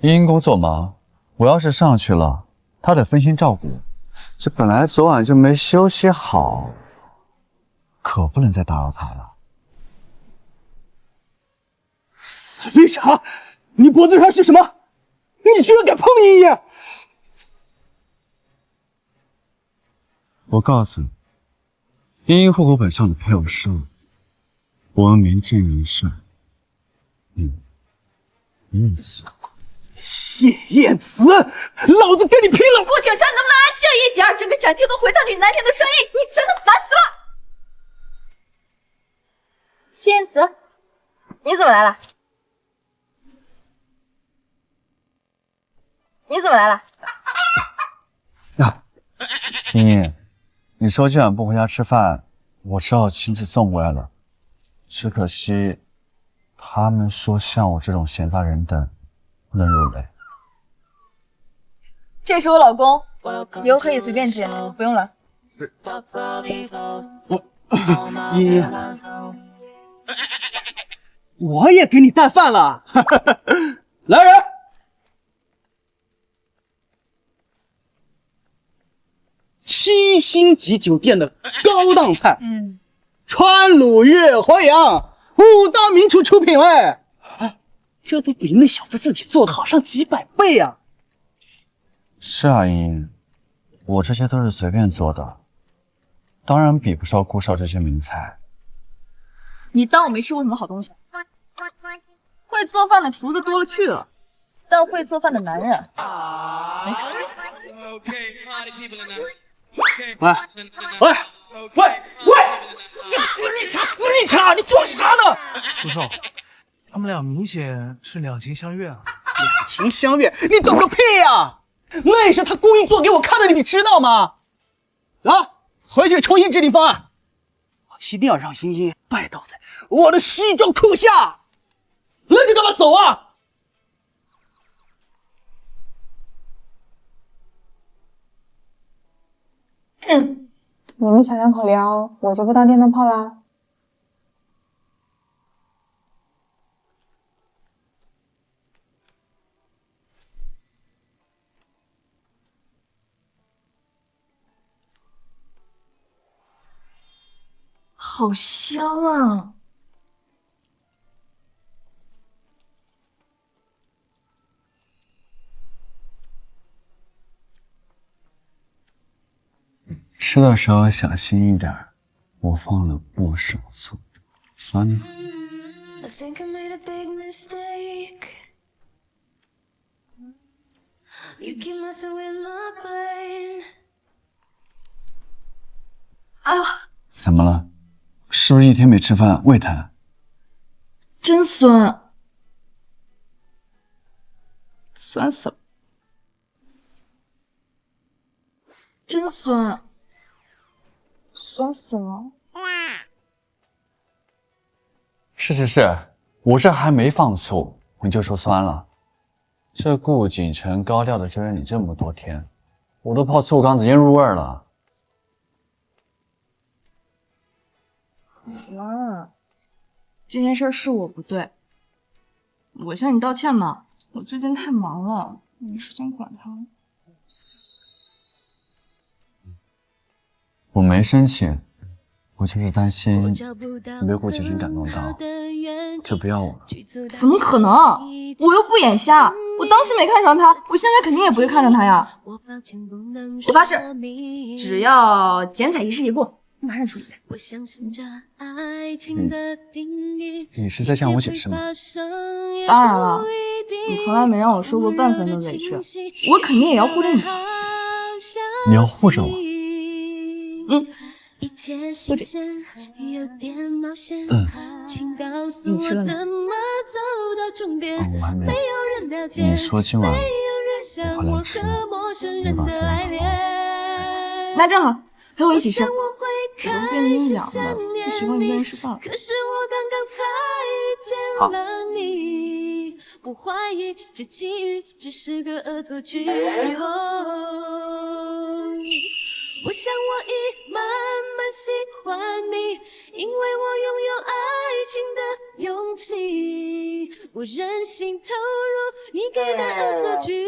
茵茵工作忙，我要是上去了，她得分心照顾。这本来昨晚就没休息好，可不能再打扰她了。死废柴！你脖子上是什么？你居然敢碰茵茵！我告诉你，茵茵户口本上的配偶是我们名正言顺。燕子。谢燕慈，老子跟你拼了！副警察能不能安静一点？整个展厅都回荡你难听的声音，你真的烦死了！谢燕慈，你怎么来了？你怎么来了？茵茵，你说今晚不回家吃饭，我只好亲自送过来了。只可惜，他们说像我这种闲杂人等不能入内。这是我老公，油可以随便接，不用了。茵茵，我也给你带饭了。来人，7星级酒店的高档菜，川鲁粤淮扬5大名厨出品哎，这不比那小子自己做的好上几百倍啊！是啊，茵茵，我这些都是随便做的，当然比不上顾少这些名菜。你当我没吃过什么好东西？会做饭的厨子多了去了，但会做饭的男人没少。喂！你死绿茶！你装啥呢？顾少，他们俩明显是两情相悦啊！两情相悦，你懂个屁呀！那是他故意做给我看的，你知道吗？啊，回去重新制定方案，我一定要让茵茵拜倒在我的西装裤下。那就干嘛走啊？你们小两口聊，我就不当电灯泡啦。好香啊！吃的时候小心一点，我放了不少醋，酸呢。哎呀，怎么了？是不是一天没吃饭，胃疼？真酸，酸死了，真酸，酸死了。是，我这还没放醋，你就说酸了。这顾景晨高调的追了你这么多天，我都泡醋缸子腌入味了。妈，这件事是我不对，我向你道歉吧。我最近太忙了，没时间管他。我没生气，我就是担心你被顾景晨感动到，就不要我了。怎么可能？我又不眼瞎，我当时没看上他，我现在肯定也不会看上他呀。我发誓，只要剪彩仪式一过，马上处理。你是在向我解释吗？当然了，你从来没让我受过半分的委屈，我肯定也要护着你。你要护着我？护着。你吃了吗？我还没。你说今晚我回来吃，你把菜买好。那正好，陪我一起吃。我都变得阴凉了，不习惯一个人吃饭了。好。不怀疑这际遇只是个恶作剧。我想我已慢慢喜欢你，因为我拥有爱情的勇气。我任性投入你给的恶作剧，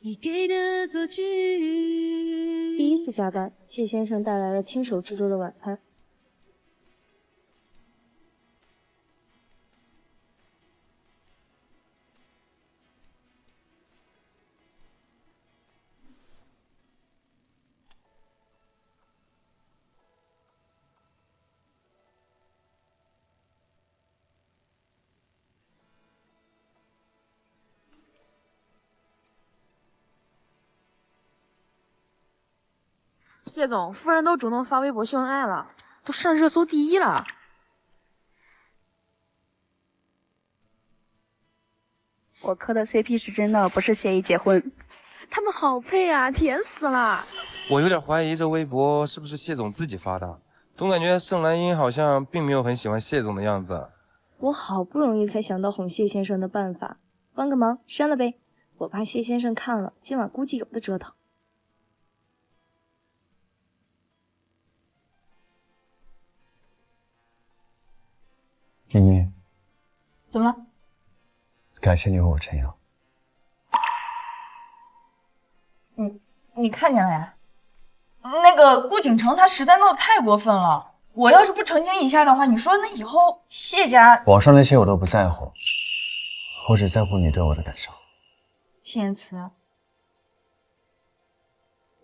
你给的恶作剧。第一次加班，谢先生带来了亲手制作的晚餐。谢总，夫人都主动发微博秀恩爱了，都上热搜第一了。我磕的 CP 是真的，不是协议结婚。他们好配啊，甜死了！我有点怀疑这微博是不是谢总自己发的，总感觉盛兰英好像并没有很喜欢谢总的样子。我好不容易才想到哄谢先生的办法，帮个忙，删了呗。我怕谢先生看了，今晚估计有的折腾。妮妮，怎么了？感谢你为我撑腰。你看见了呀？那个顾景城他实在闹得太过分了，我要是不澄清一下的话，你说那以后谢家……网上那些我都不在乎，我只在乎你对我的感受。谢言辞，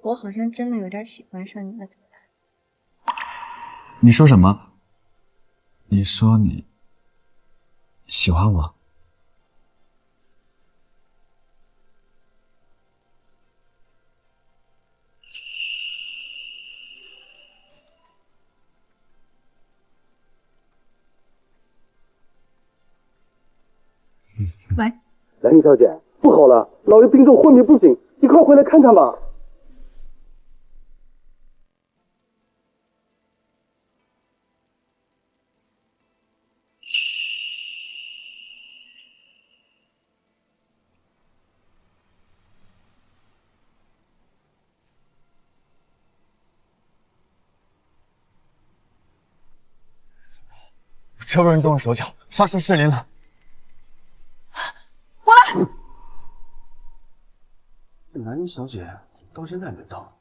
我好像真的有点喜欢上你了，怎么办？你说什么？你说你喜欢我？喂，兰英小姐，不好了，老爷病重昏迷不醒，你快回来看看吧。这不是动了手脚，杀死失灵了。我来。兰英小姐到现在没到。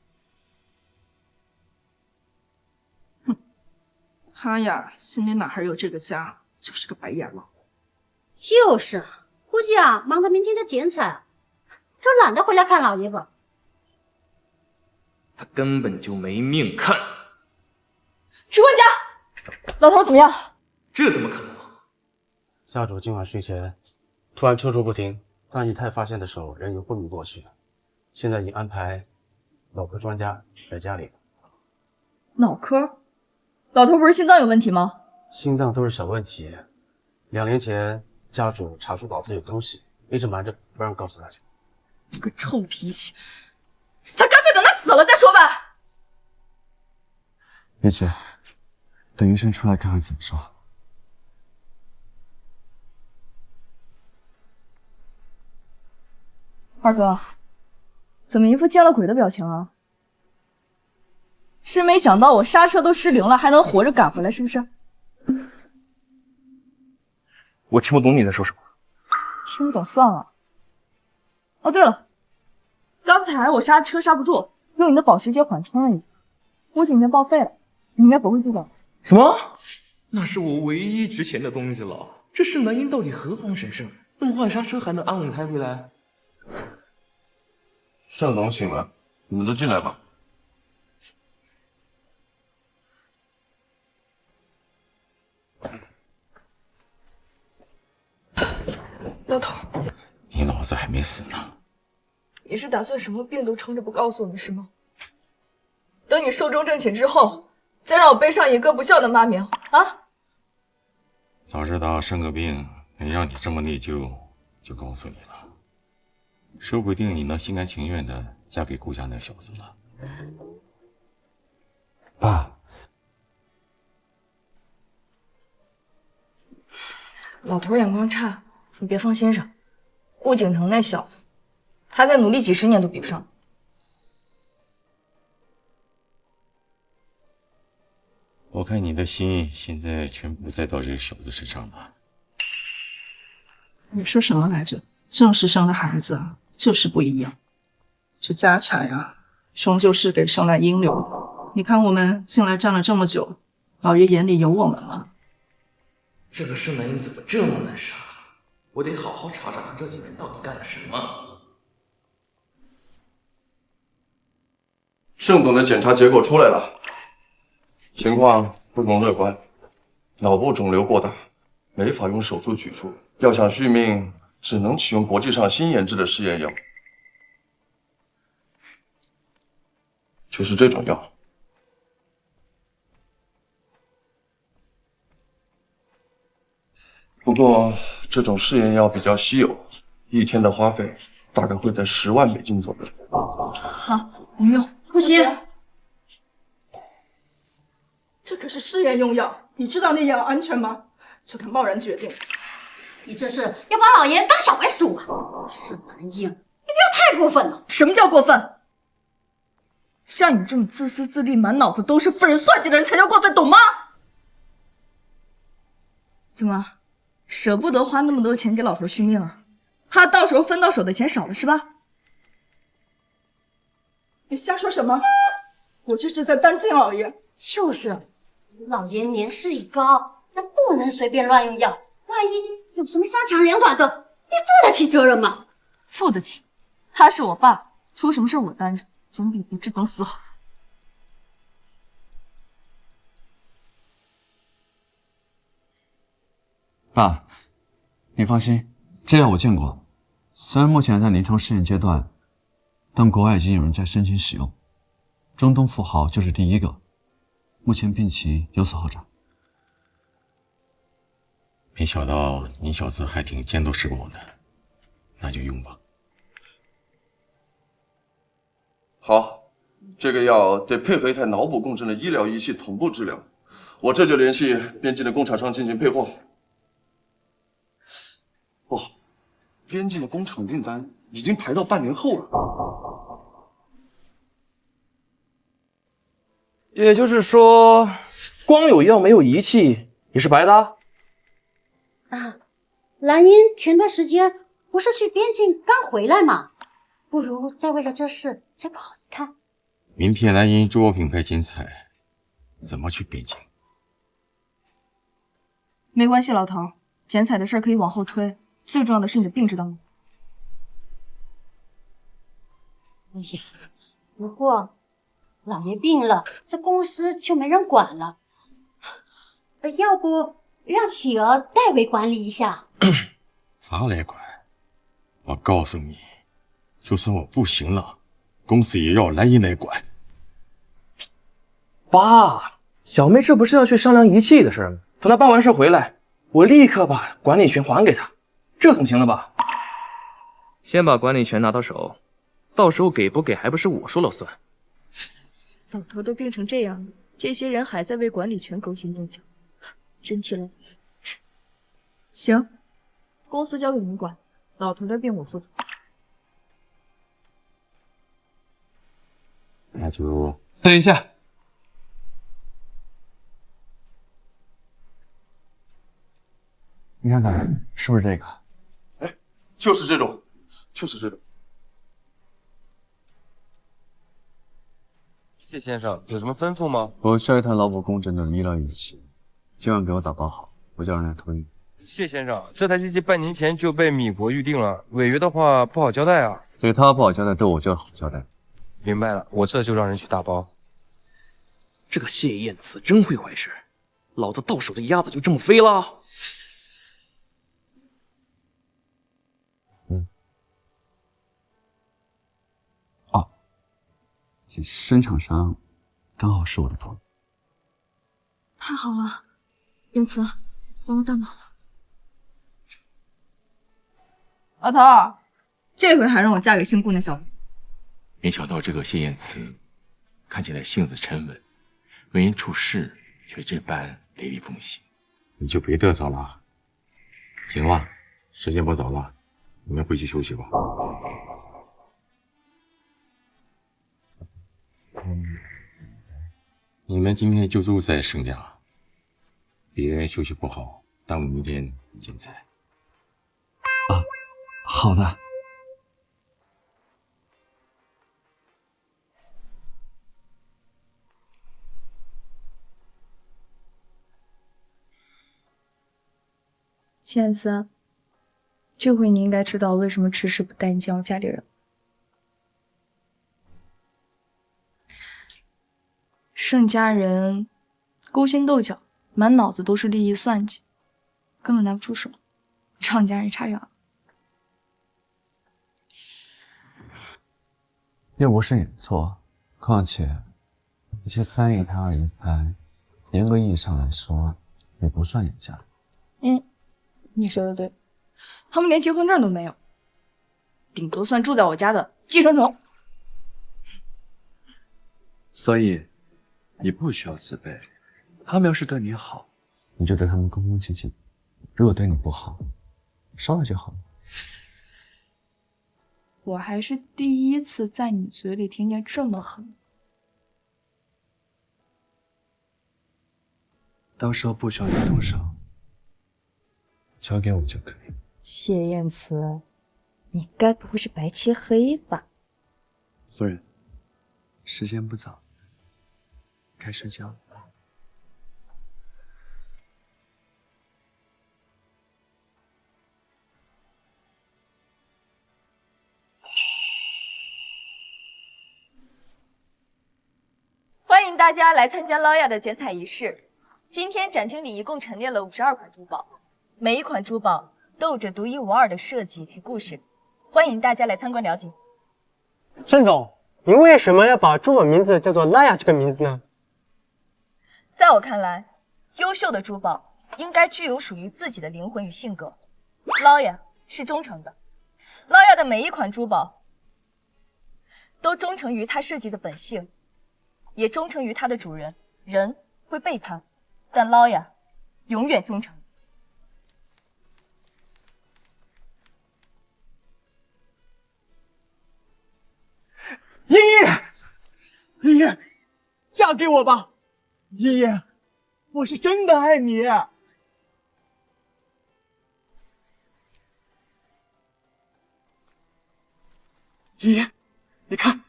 他呀，心里哪还有这个家，就是个白眼狼。就是，估计啊，忙到明天的剪彩，都懒得回来看老爷吧。他根本就没命看。去管家，老头怎么样？这怎么可能？家主今晚睡前突然抽搐不停，在姨太发现的时候人又昏迷过去，现在已安排脑科专家来家里。脑科？老头不是心脏有问题吗？心脏都是小问题。2年前家主查出脑子有东西，一直瞒着不让告诉大家。这个臭脾气，他干脆等他死了再说吧。别急，等医生出来看看怎么说。二哥，怎么一副见了鬼的表情啊？是没想到我刹车都失灵了，还能活着赶回来，是不是？我听不懂你在说什么。听不懂算了。哦，对了，刚才我刹车刹不住，用你的保时捷缓冲了一下，估计已经报废了，你应该不会记得。什么？那是我唯一值钱的东西了。这盛南英到底何方神圣？能换刹车还能安稳开回来？盛总醒了，你们都进来吧。老头，你脑子还没死呢。你是打算什么病都撑着不告诉我们是吗？等你寿终正寝之后，再让我背上一个不孝的骂名啊！早知道生个病能让你这么内疚，就告诉你了。说不定你能心甘情愿的嫁给顾家那小子了。爸，老头眼光差，你别放心上。顾景城那小子，他再努力几10年都比不上。我看你的心现在全部栽到这个小子身上了。你说什么来着？正式生的孩子啊，就是不一样。这家产呀，终究是给盛南英留的。你看我们进来站了这么久，老爷眼里有我们吗？这个盛南英怎么这么难杀？我得好好查查他这几年到底干了什么。盛总的检查结果出来了，情况不容乐观，脑部肿瘤过大，没法用手术取出。要想续命，只能启用国际上新研制的试验药，就是这种药。不过这种试验药比较稀有，1天的花费大概会在10万美金左右。好，我们用。不行，这可是试验用药，你知道那药安全吗？这可贸然决定。你这是要把老爷当小白鼠啊！盛南英，你不要太过分了。什么叫过分？像你这种自私自利、满脑子都是妇人算计的人才叫过分，懂吗？怎么，舍不得花那么多钱给老头续命啊？怕到时候分到手的钱少了是吧？你瞎说什么？我这是在担心老爷。就是，老爷年事已高，那不能随便乱用药，万一有什么伤长两短的，你负得起责任吗？负得起，他是我爸，出什么事我担着，总比不治等死好。爸，你放心，这药我见过，虽然目前还在临床试验阶段，但国外已经有人在申请使用。中东富豪就是第一个，目前病情有所好转。没想到你小子还挺见多识广的，那就用吧。好，这个药得配合一台脑部共振的医疗仪器同步治疗，我这就联系边境的工厂商进行配货。不好，边境的工厂订单已经排到半年后了。也就是说，光有药没有仪器也是白搭。啊，蓝英前段时间不是去边境刚回来吗？不如再为了这事再跑一趟。明天蓝银中国品牌剪彩，怎么去边境？没关系，老头，剪彩的事可以往后推，最重要的是你的病，知道吗？哎呀，不过老爷病了，这公司就没人管了。要不让企鹅代为管理一下？他来管？我告诉你，就算我不行了，公司也要蓝银来管。爸，小妹这不是要去商量仪器的事吗？等她办完事回来，我立刻把管理权还给她，这总行了吧？先把管理权拿到手，到时候给不给还不是我说了算。老头都变成这样了，这些人还在为管理权勾心斗角，真替了。行，公司交给你管，老头的病我负责。那就等一下，你看看是不是这个？哎，就是这种，就是这种。谢先生有什么吩咐吗？我需要一台劳保公证的医疗仪器，今晚给我打包好，我叫人来托运。谢先生，这台机器半年前就被米国预定了，违约的话不好交代啊。对他不好交代，对我就好交代。明白了，我这就让人去打包。这个谢燕慈真会坏事，老子到手的鸭子就这么飞了。生产商刚好是我的朋友。太好了，燕慈，帮我大忙了。老头，这回还让我嫁给姓顾那小子。没想到这个谢燕慈看起来性子沉稳，为人处事却这般雷厉风行。你就别嘚瑟了。行了，时间不早了，你们回去休息吧。你们今天就住在盛家，别休息不好，耽误明天剪彩。好的。燕慈，这回你应该知道为什么迟迟不带你见我家里人。盛家人勾心斗角，满脑子都是利益算计，根本拿不出手，让你家人差远了。又不是你的错，况且那些3姨太2姨太，严格意义上来说也不算你家。你说的对，他们连结婚证都没有，顶多算住在我家的寄生虫。所以你不需要自卑，他们要是对你好，你就对他们恭恭敬敬；如果对你不好，烧了就好了。我还是第一次在你嘴里听见这么狠。到时候不需要你动手，交给我就可以。谢燕慈，你该不会是白切黑吧？夫人，时间不早，该睡觉了。欢迎大家来参加捞亚的剪彩仪式。今天展厅里一共陈列了52款珠宝，每一款珠宝都有着独一无二的设计与故事，欢迎大家来参观了解。盛总，您为什么要把珠宝名字叫做拉雅这个名字呢？在我看来，优秀的珠宝应该具有属于自己的灵魂与性格。捞亚是忠诚的，捞亚的每一款珠宝都忠诚于它设计的本性，也忠诚于它的主人。人会背叛，但捞亚永远忠诚。茵茵，茵茵，嫁给我吧，茵茵，我是真的爱你。茵茵，你看，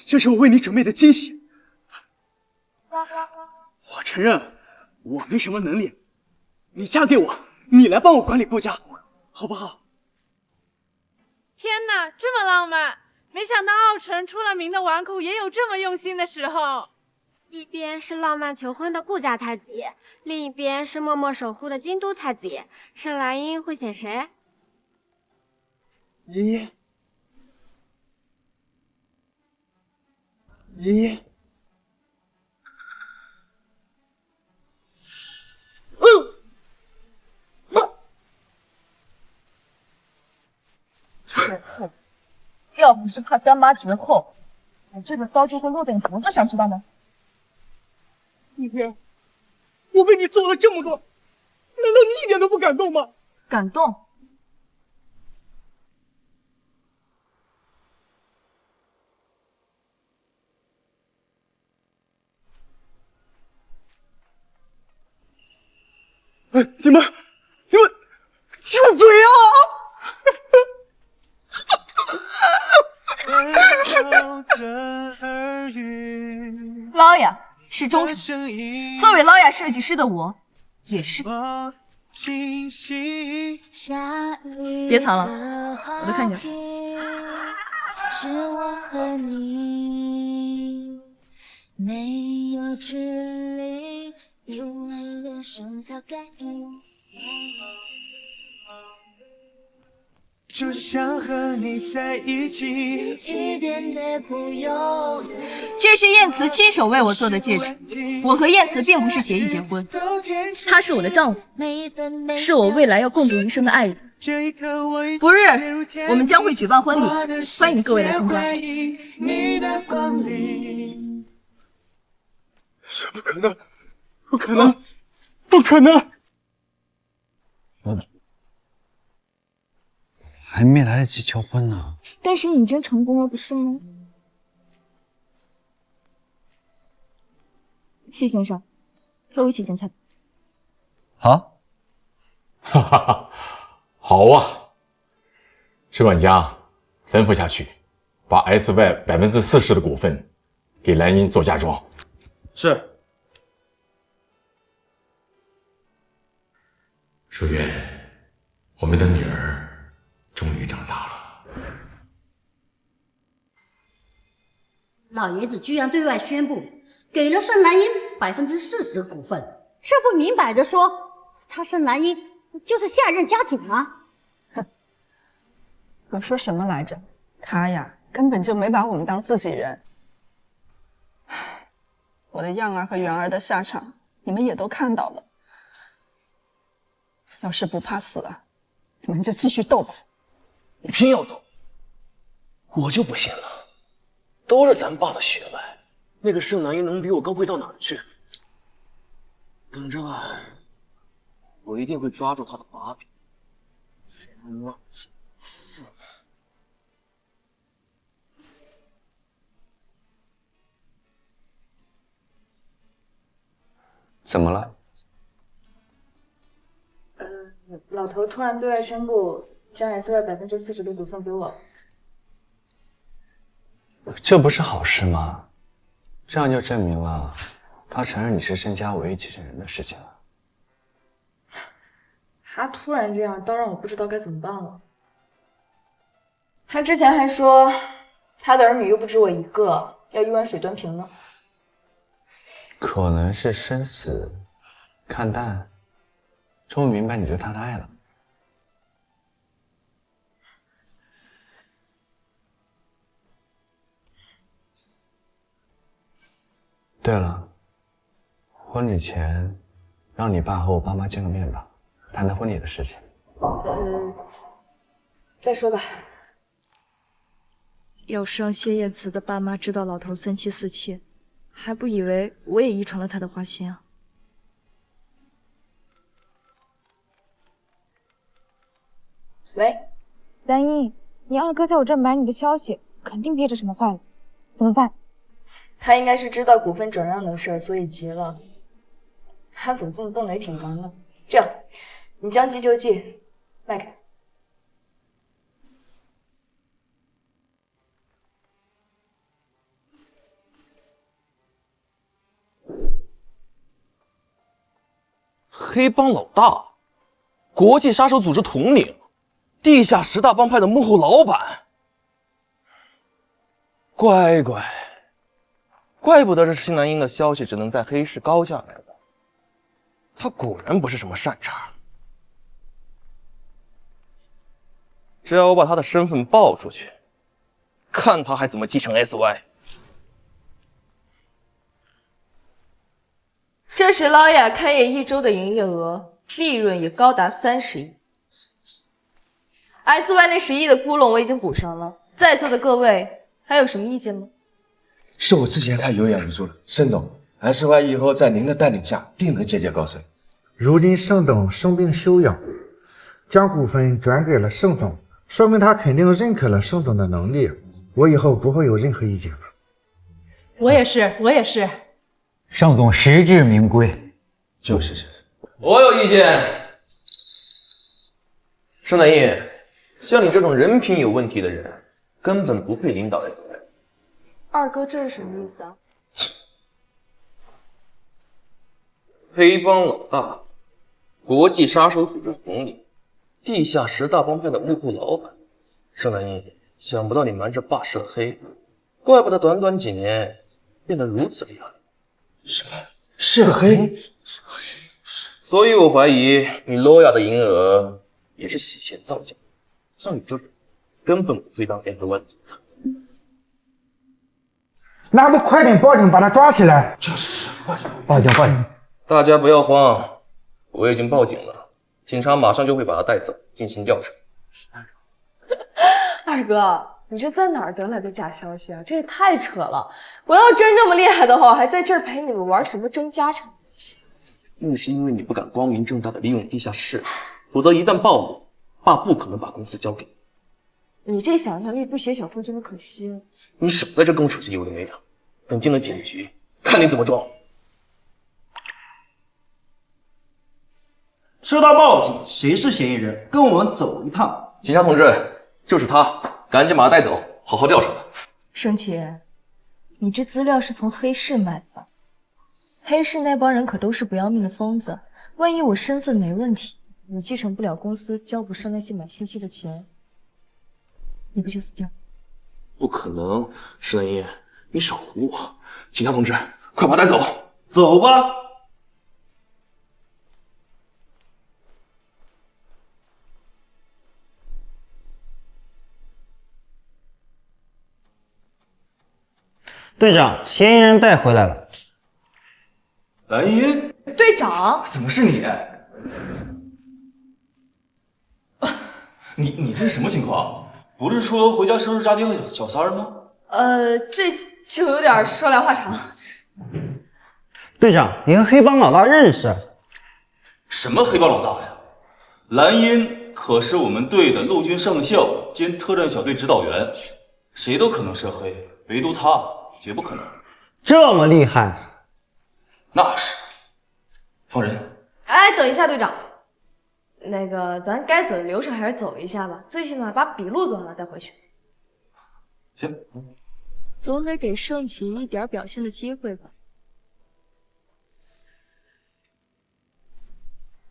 这是我为你准备的惊喜。我承认我没什么能力，你嫁给我，你来帮我管理顾家，好不好？天哪，这么浪漫！没想到傲城出了名的纨绔也有这么用心的时候。一边是浪漫求婚的顾家太子爷，另一边是默默守护的京都太子爷，盛兰英会选谁？茵茵，茵茵，之后，要不是怕干妈绝后，我这个刀就会落在你脖子上，知道吗？雨天，我为你做了这么多，难道你一点都不感动吗？感动。你们住嘴啊！拉雅是忠诚，作为拉雅设计师的我，也是。别藏了，我都看见了。是我和你没有距离，因为连声道感应。就想和你在一起，一点也不犹豫。这是燕慈亲手为我做的戒指，我和燕慈并不是协议结婚，他是我的丈夫，是我未来要共度余生的爱人。不日，我们将会举办婚礼，欢迎各位来参加。不可能，不可能，不可能！还没来得及求婚呢。但是你已经成功了，不是吗？谢先生，陪我一起剪彩。好，哈哈哈，好啊！石管家，吩咐下去，把 SY 40%的股份给蓝茵做嫁妆。是。书媛，我们的女儿终于长大了。老爷子居然对外宣布，给了盛兰英40%的股份，这不明摆着说他盛兰英就是下任家主吗？哼，我说什么来着？他呀，根本就没把我们当自己人。我的样儿和圆儿的下场，你们也都看到了。要是不怕死啊，你们就继续斗吧。你偏要斗，我就不信了。都是咱爸的血脉，那个盛南英能比我高贵到哪儿去？等着吧，我一定会抓住他的把柄，谁能忘记父母？怎么了？老头突然对外宣布将 SY 40%的股份给我。这不是好事吗？这样就证明了他承认你是盛家唯一继承人的事情了。他突然这样，倒让我不知道该怎么办了。他之前还说他的儿女又不止我一个，要一碗水端平呢。可能是生死看淡，终于明白你对他的爱了。对了，婚礼前让你爸和我爸妈见个面吧，谈谈婚礼的事情。再说吧。要是让谢燕慈的爸妈知道老头3妻4妾，还不以为我也遗传了他的花心啊？喂，蓝英，你二哥在我这儿瞒你的消息，肯定憋着什么坏了，怎么办？他应该是知道股份转让的事儿，所以急了。他怎么这么笨呢？也挺忙的。这样，你将急救剂卖给他。黑帮老大，国际杀手组织统领，地下10大帮派的幕后老板。乖乖，怪不得这新南英的消息只能在黑市高价买到，他果然不是什么善茬。只要我把他的身份爆出去，看他还怎么继承 SY。这时捞雅开业1周的营业额，利润也高达30亿。SY 那10亿的窟窿我已经补上了，在座的各位还有什么意见吗？是我之前太有眼无珠了，盛总 ，SY 以后在您的带领下定能节节高升。如今盛董生病休养，将股份转给了盛总，说明他肯定认可了盛董的能力，我以后不会有任何意见了。我也是。盛总实至名归。就是。我有意见。盛南印，像你这种人品有问题的人，根本不配领导 SY。二哥，这是什么意思啊？黑帮老大，国际杀手组织统领，地下10大帮派的幕后老板。盛南印，想不到你瞒着爸涉黑，怪不得短短几年变得如此厉害。涉黑？所以我怀疑你罗亚的银额也是洗钱造假。像你这种根本不配当 SY 总裁。那不快点报警把他抓起来！就是报警！大家不要慌，我已经报警了，警察马上就会把他带走进行调查。二哥，你这在哪儿得来的假消息啊？这也太扯了！我要真这么厉害的话，我还在这儿陪你们玩什么争家产游戏？那是因为你不敢光明正大的利用地下室，否则一旦暴露，爸不可能把公司交给你。你这想象力不写小说真的可惜了。你少在这跟我扯些有的没的，等进了警局，看你怎么装。收到报警，谁是嫌疑人？跟我们走一趟。警察同志，就是他，赶紧把他带走，好好调查他。盛奇，你这资料是从黑市买的吧？黑市那帮人可都是不要命的疯子，万一我身份没问题，你继承不了公司，交不上那些买信息的钱，你不就死掉？不可能，石南一，你少唬我！警察同志，快把他带走！走吧。队长，嫌疑人带回来了。蓝音，队长，怎么是你？你这是什么情况？不是说回家收拾家丁和小三儿吗？这就有点说来话长。队长，你和黑帮老大认识？什么黑帮老大呀？蓝音可是我们队的陆军上校兼特战小队指导员，谁都可能涉黑，唯独他绝不可能。这么厉害？那是。放人。哎，等一下，队长。那个，咱该走的流程还是走一下吧，最起码把笔录做好带回去。行。总得给盛奇一点表现的机会吧。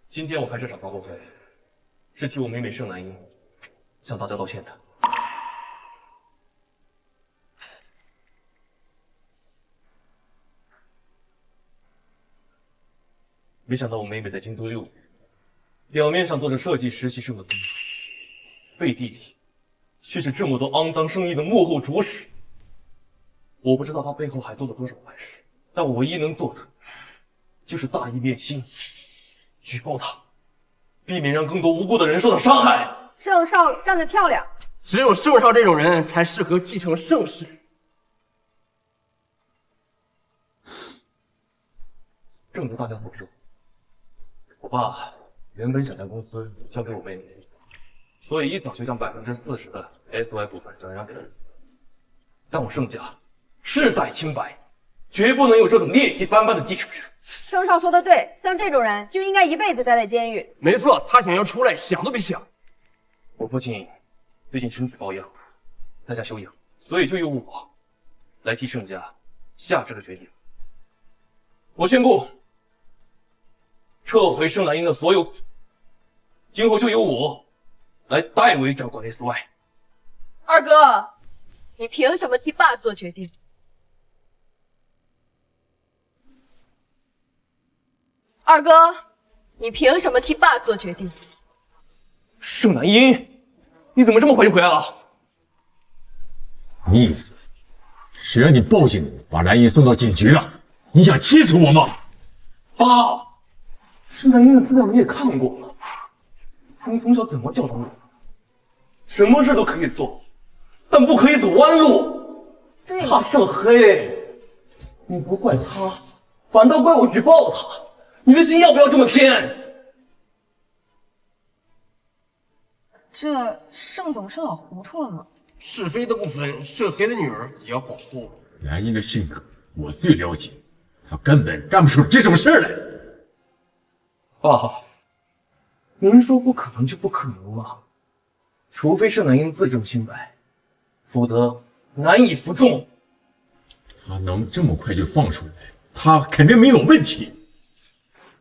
今天我开这场发布会，是替我妹妹盛南英向大家道歉的。没想到我妹妹在京都6年，表面上做着设计实习生的工作，背地里却是这么多肮脏生意的幕后主使。我不知道她背后还做了多少坏事，但我唯一能做的就是大义灭亲，举报她，避免让更多无辜的人受到伤害。盛少站得漂亮，只有盛少这种人才适合继承盛世。正如大家所说，我爸原本想将公司交给我妹妹，所以一早就将40%的 SY 股份转让给了我。但我盛家世代清白，绝不能有这种劣迹斑斑的继承人。盛少说的对，像这种人就应该一辈子待在监狱。没错，他想要出来，想都别想。我父亲最近身体抱恙，在家休养，所以就由我来替盛家下这个决定。我宣布，撤回盛南英的所有，今后就由我来代为掌管 SY。二哥，你凭什么替爸做决定？二哥，你凭什么替爸做决定？盛南英，你怎么这么快就回来了？逆子，谁让你报警把蓝英送到警局了？你想气死我吗？爸，盛南英的资料你也看过了，您从小怎么教导我？什么事都可以做，但不可以走弯路。他涉黑，你不怪他，反倒怪我举报了他。你的心要不要这么偏？这盛董是老糊涂了吗？是非都不分，涉黑的女儿也要保护。兰英的性格我最了解，她根本干不出这种事来。爸，您说不可能就不可能吗？除非盛南英自证清白，否则难以服众。他能这么快就放出来，他肯定没有问题。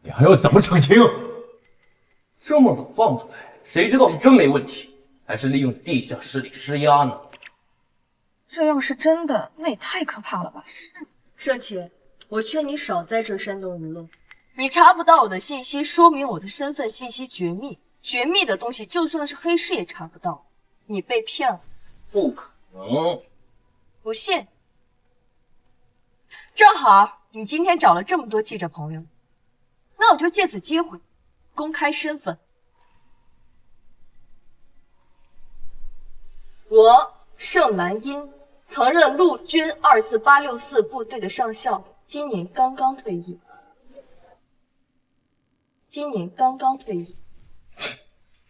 你还要怎么澄清？这么早放出来，谁知道是真没问题，还是利用地下势力施压呢？这要是真的，那也太可怕了吧！盛启，我劝你少在这煽动舆论。你查不到我的信息，说明我的身份信息绝密。绝密的东西，就算是黑市也查不到。你被骗了。不可能。不信。正好你今天找了这么多记者朋友，那我就借此机会公开身份。我盛兰英曾任陆军24864部队的上校，今年刚刚退役。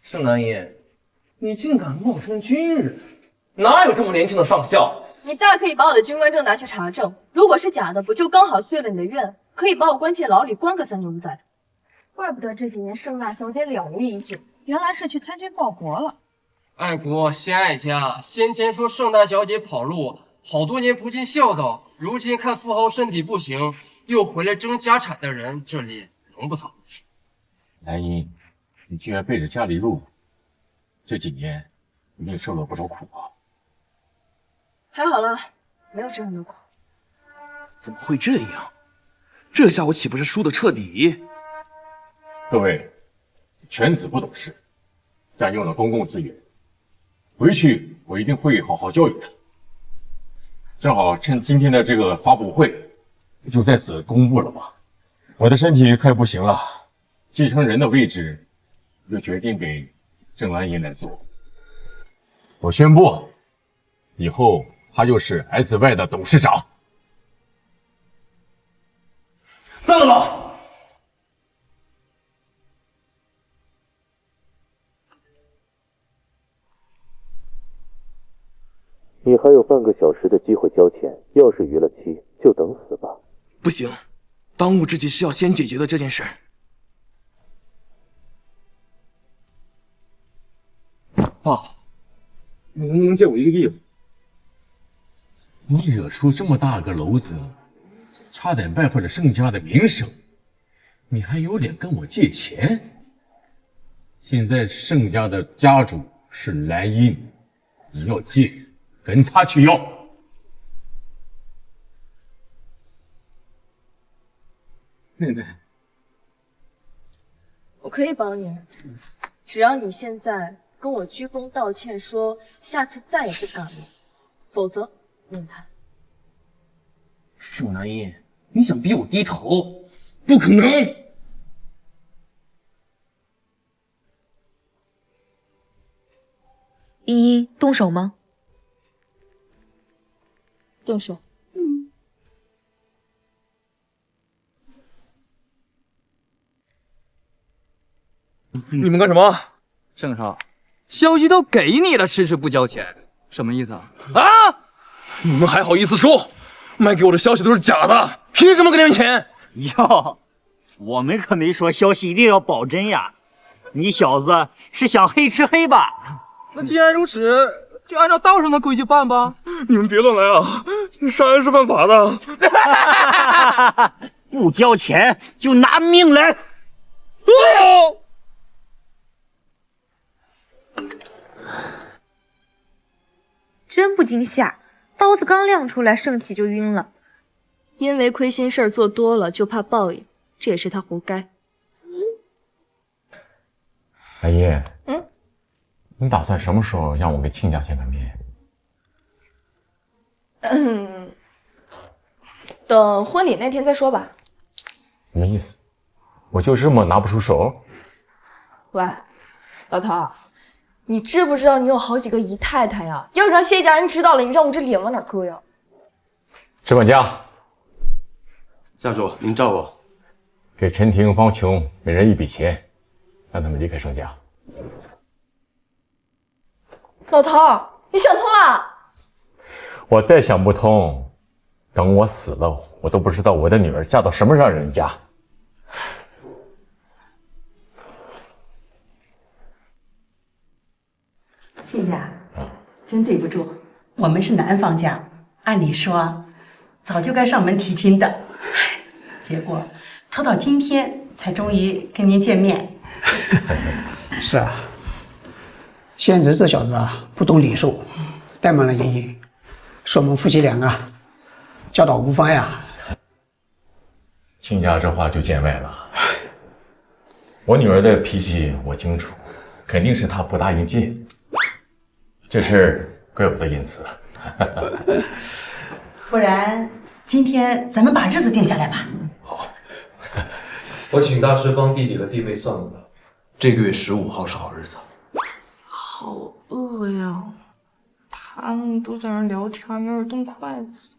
盛南英，你竟敢冒充军人，哪有这么年轻的上校？你大可以把我的军官证拿去查证，如果是假的，不就刚好遂了你的愿，可以把我关进牢里关个3年5载的。怪不得这几年盛大小姐了无音讯，原来是去参军报国了。爱国先爱家，先前说盛大小姐跑路，好多年不尽孝道，如今看富豪身体不行，又回来争家产的人，这里容不他。兰英，你居然背着家里入伍，这几年一定受了不少苦啊！还好了，没有这样的苦。怎么会这样？这下我岂不是输得彻底？各位，犬子不懂事，占用了公共资源，回去我一定会好好教育他。正好趁今天的这个发布会，就在此公布了吧。我的身体快不行了，继承人的位置就决定给郑兰英来做。我宣布，以后他就是 SY 的董事长。散了吧。你还有半个小时的机会交钱，要是逾了期，就等死吧。不行，当务之急是要先解决的这件事。爸，你能不能借我1个亿？你惹出这么大个篓子，差点败坏了盛家的名声，你还有脸跟我借钱？现在盛家的家主是兰英，你要借，跟他去要。妹妹，我可以帮你，只要你现在跟我鞠躬道歉，说下次再也不敢了，否则免谈。盛南英，你想逼我低头？不可能！依依，动手吗？动手。你们干什么？盛少，消息都给你了，迟迟不交钱，什么意思啊？啊！你们还好意思说，卖给我的消息都是假的，凭什么给你们钱？哟，我们可没说消息一定要保真呀。你小子是想黑吃黑吧？那既然如此，就按照道上的规矩办吧。你们别乱来啊！杀人是犯法的。不交钱就拿命来！真不禁吓，刀子刚亮出来，盛启就晕了。因为亏心事儿做多了，就怕报应，这也是他活该。兰英，你打算什么时候让我给亲家见个面？等婚礼那天再说吧。什么意思？我就这么拿不出手？喂，老头，你知不知道你有好几个姨太太呀？要是让谢家人知道了，你让我这脸往哪搁呀？石管家，家主，您找我。给陈婷、方琼每人一笔钱，让他们离开盛家。老头儿，你想通了？我再想不通，等我死了，我都不知道我的女儿嫁到什么样人家。亲家，真对不住，我们是男方家，按理说早就该上门提亲的，结果拖到今天才终于跟您见面。是啊，现在这小子啊不懂礼数，怠慢了爷爷，是我们夫妻俩啊教导无方呀。亲家这话就见外了。我女儿的脾气我清楚，肯定是她不答应借。这事怪我的隐私。不然今天咱们把日子定下来吧。我请大师帮弟弟和弟妹算了吧，这个月15号是好日子。好饿呀！他们都在那聊天，没人动筷子。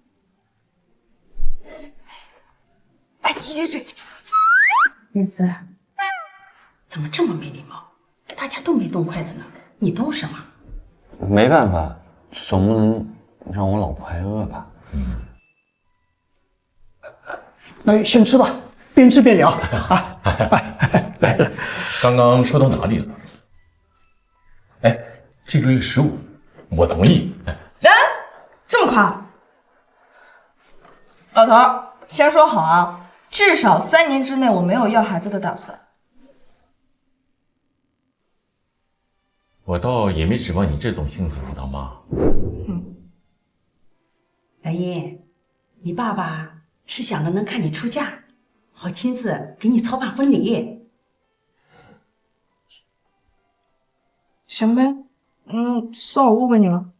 哎，这燕子，怎么这么没礼貌？大家都没动筷子呢，你动什么？没办法，总不能让我老婆挨饿吧？那先吃吧，边吃边聊啊！来了，刚刚说到哪里了？哎，这个月15，我同意。这么快？老头儿，先说好啊，至少3年之内我没有要孩子的打算。我倒也没指望你这种性子能当妈。兰英，你爸爸是想着能看你出嫁，好亲自给你操办婚礼。行呗，算我误会你了。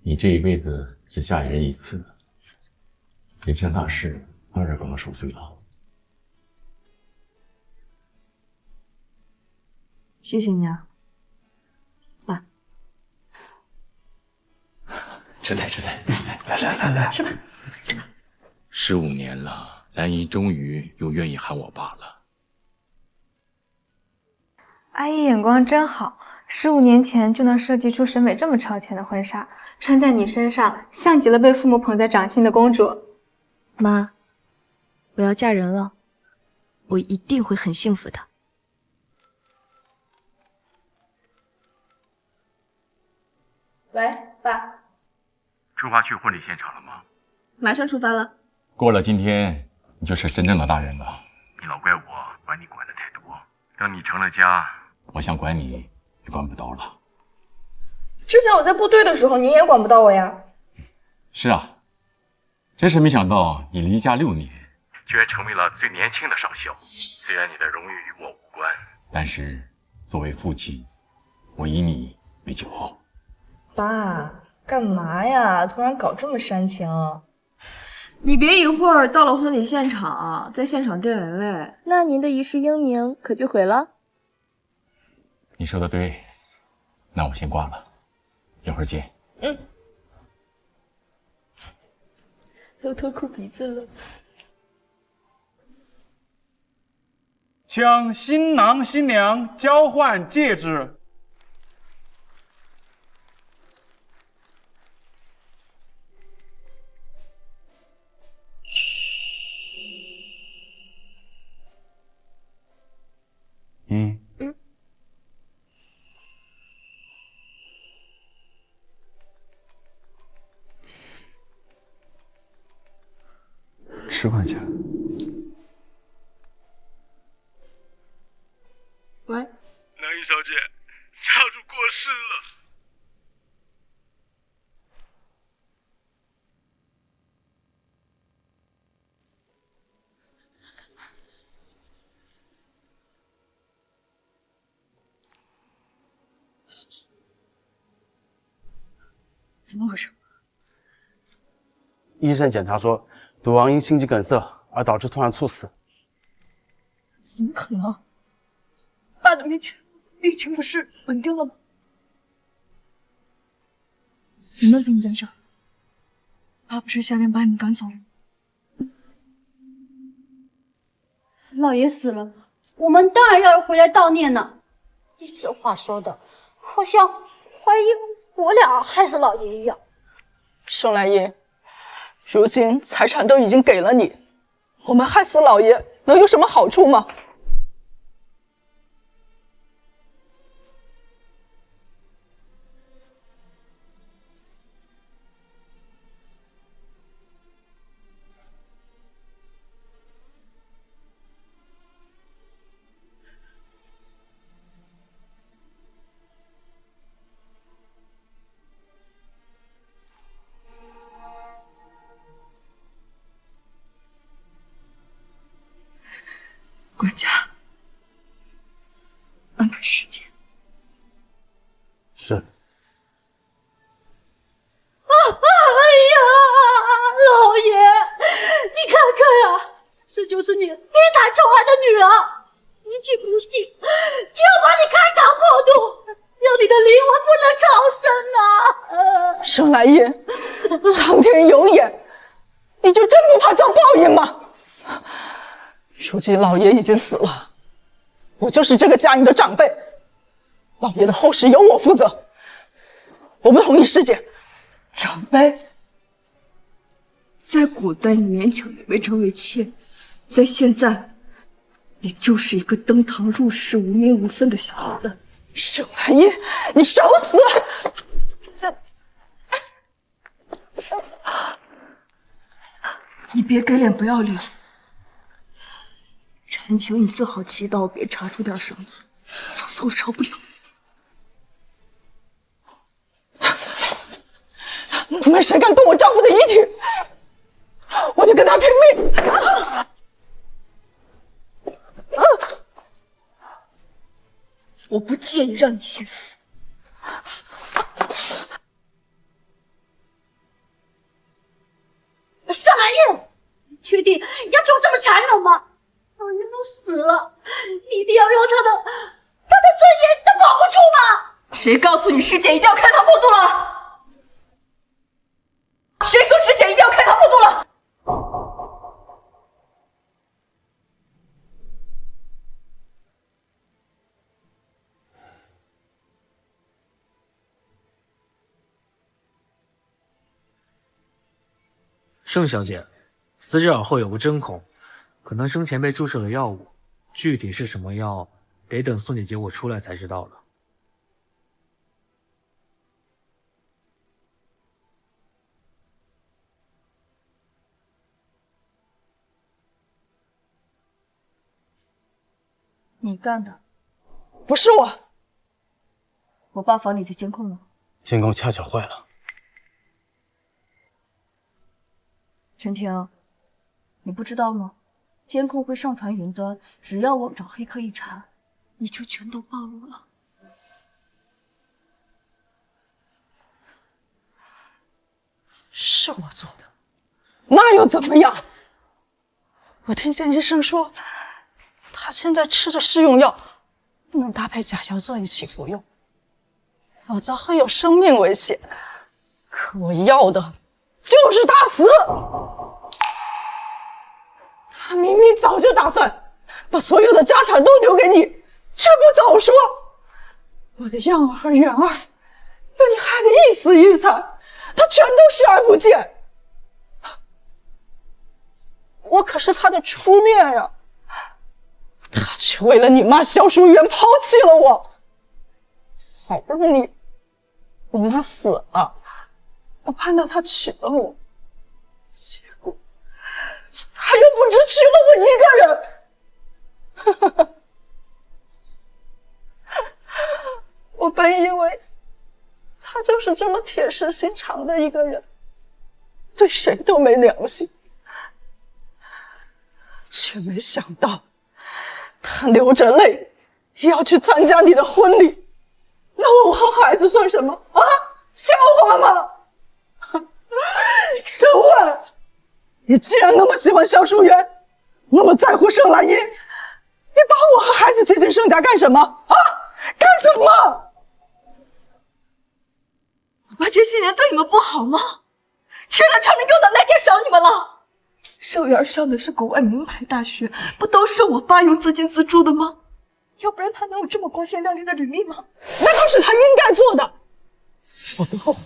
你这一辈子只嫁人一次，人生大事当然帮我守岁了。谢谢你啊，爸。吃菜吃菜，来，吃吧。 15年了，兰姨终于又愿意喊我爸了。阿姨眼光真好，15年前就能设计出审美这么超前的婚纱，穿在你身上像极了被父母捧在掌心的公主。妈，我要嫁人了，我一定会很幸福的。喂，爸。出发去婚礼现场了吗？马上出发了。过了今天，你就是真正的大人了。你老怪我管你管的太多，等你成了家，我想管你也管不到了。之前我在部队的时候，你也管不到我呀。是啊，真是没想到你离家6年，居然成为了最年轻的上校。虽然你的荣誉与我无关，但是作为父亲，我以你为骄傲。爸，干嘛呀？突然搞这么煽情？你别一会儿到了婚礼现场，在现场掉眼泪，那您的一世英名可就毁了。你说的对，那我先挂了，一会儿见。偷偷哭鼻子了。请新郎新娘交换戒指。吃饭去。喂，南玉小姐，家主过世了。怎么回事？医生检查说，赌王因心肌梗塞而导致突然猝死。怎么可能？爸的面前，病情不是稳定了吗？你们怎么在这？爸不是下令把你们赶走了？老爷死了，我们当然要回来悼念呢。你这话说的，好像怀疑我俩害死老爷一样。盛兰英，如今财产都已经给了你，我们害死老爷能有什么好处吗？管家，安排时间。是。哎呀，老爷，你看看呀，这就是你一谈宠爱的女儿，一句不信就要把你开膛破肚，让你的灵魂不能超生啊！盛兰英，苍天有眼，你就真不怕遭报应吗？如今老爷已经死了，我就是这个家里的长辈，老爷的后事由我负责，我不同意师姐。长辈，在古代你勉强也被称为妾，在现在，你就是一个登堂入室、无名无分的小孩子。盛兰英，你找死！你别给脸不要脸。陈婷，你最好祈祷我别查出点什么，否则我饶不了你。你们谁敢动我丈夫的遗体，我就跟他拼命！我不介意让你先死。盛兰英，你确定要就这么残忍吗？老爷都死了，你一定要让他的尊严都保不住吗？谁告诉你师姐一定要开膛破肚了？谁说师姐一定要开膛破肚了？盛小姐，死者耳后有个针孔，可能生前被注射了药物，具体是什么药，得等送检结果出来才知道了。你干的？不是我。我爸房里的监控呢？监控恰巧坏了。陈婷，你不知道吗？监控会上传云端，只要我找黑客一查，你就全都暴露了。是我做的，那又怎么样？我听见医生说，他现在吃着试用药，不能搭配甲硝唑一起服用，否则会有生命危险。可我要的就是他死。他明明早就打算把所有的家产都留给你，却不早说。我的样儿和元儿被你害得一死一残，他全都视而不见。我可是他的初恋呀，他却为了你妈萧淑媛抛弃了我。好不容易我妈死了，我盼到他娶了我，结果他又不只娶了我一个人。我本以为他就是这么铁石心肠的一个人，对谁都没良心，却没想到他流着泪也要去参加你的婚礼。那我和孩子算什么啊？笑话吗？申焕，你既然那么喜欢萧淑媛，那么在乎盛兰英，你把我和孩子接进盛家干什么啊？干什么？我爸这些年对你们不好吗？吃的穿的用的哪点少你们了？寿元上的是国外名牌大学，不都是我爸用资金资助的吗？要不然他能有这么光鲜亮丽的履历吗？那都是他应该做的。我不后悔，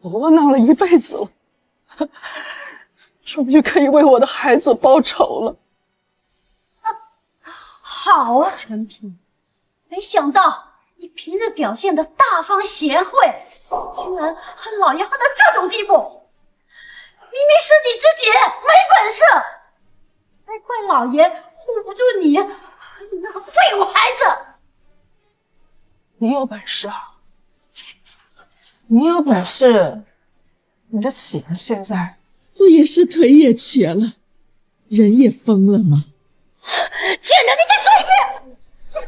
我窝囊了一辈子了，终于可以为我的孩子报仇了。好啊，陈婷，没想到你平日表现的大方贤惠，居然和老爷混到这种地步。明明是你自己没本事，还怪老爷护不住你和你那个废物孩子。你有本事啊！你有本事，你的媳妇现在不也是腿也瘸了，人也疯了吗？见着你再说一遍！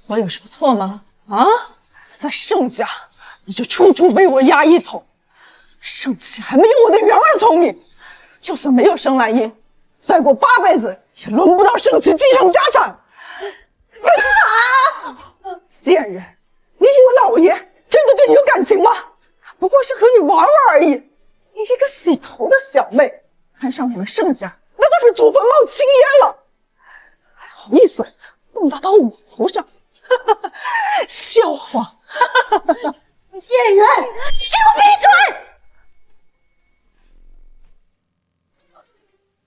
我有什么错吗？啊，在盛家你就处处被我压一头，盛气还没有我的元儿聪明，就算没有盛兰英，再过8辈子也轮不到盛气继承家产。贱人，你以为老爷真的对你有感情吗？不过是和你玩玩而已。你一个洗头的小妹，攀上你们盛家，那都是祖坟冒青烟了，还好意思动到我头上，笑话！贱人，给我闭嘴！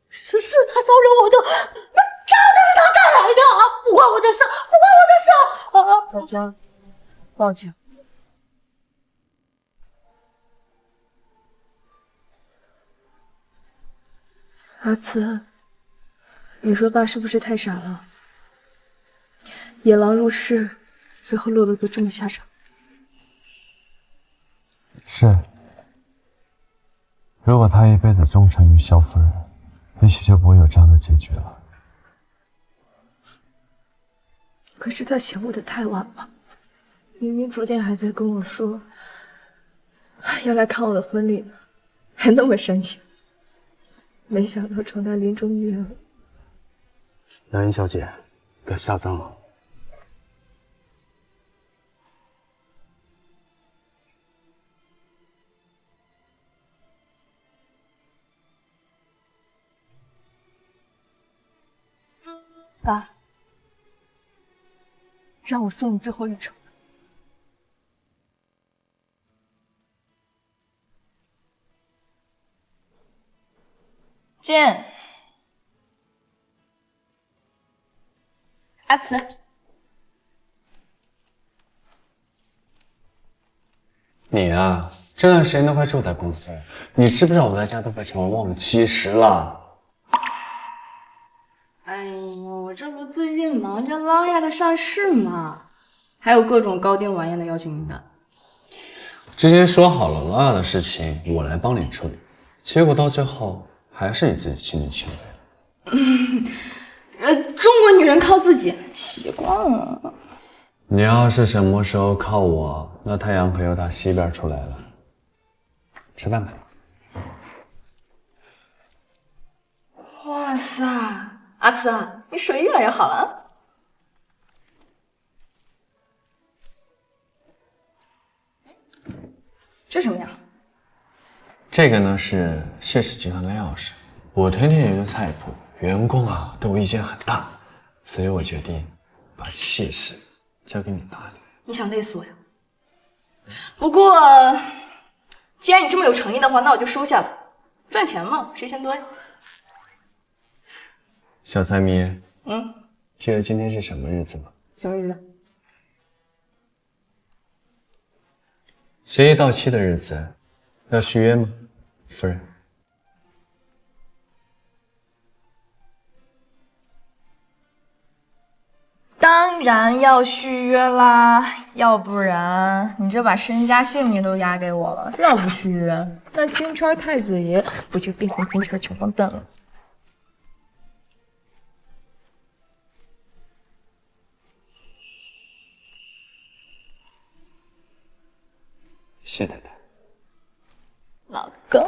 是他招惹我的，那当然是他带来的，不关我的事，不关我的事啊！大家，报警。阿慈，你说爸是不是太傻了？野狼入室，最后落了个这么下场。是，如果他一辈子忠诚于萧夫人，也许就不会有这样的结局了。可是他醒悟的太晚了，明明昨天还在跟我说要来看我的婚礼呢，还那么煽情，没想到冲他临终遗言了。兰英小姐，该下葬了。爸，让我送你最后一程。见，阿慈，你啊，这段时间都快住在公司了，你知不知道我在家都快成了忘妻石了？哎呦，我这不最近忙着捞亚的上市嘛，还有各种高定晚宴的邀请名单。之前说好了拉雅的事情我来帮你处理，结果到最后还是你自己亲力亲为。中国女人靠自己，习惯了。你要是什么时候靠我，那太阳可又打西边出来了。吃饭吧。哇塞，阿慈，你手艺越来越好了啊！这什么呀？这个呢是谢氏集团的钥匙，我天天研究菜谱，员工啊对我意见很大，所以我决定把谢氏交给你打理。你想累死我呀？不过，既然你这么有诚意的话，那我就收下了。赚钱嘛，谁钱多呀？小财迷，记得今天是什么日子吗？什么日子？协议到期的日子，要续约吗，夫人？当然要续约啦，要不然你这把身家性命都押给我了，要不续约，那金圈太子爷不就变成金圈穷光蛋了？谢太太。老公。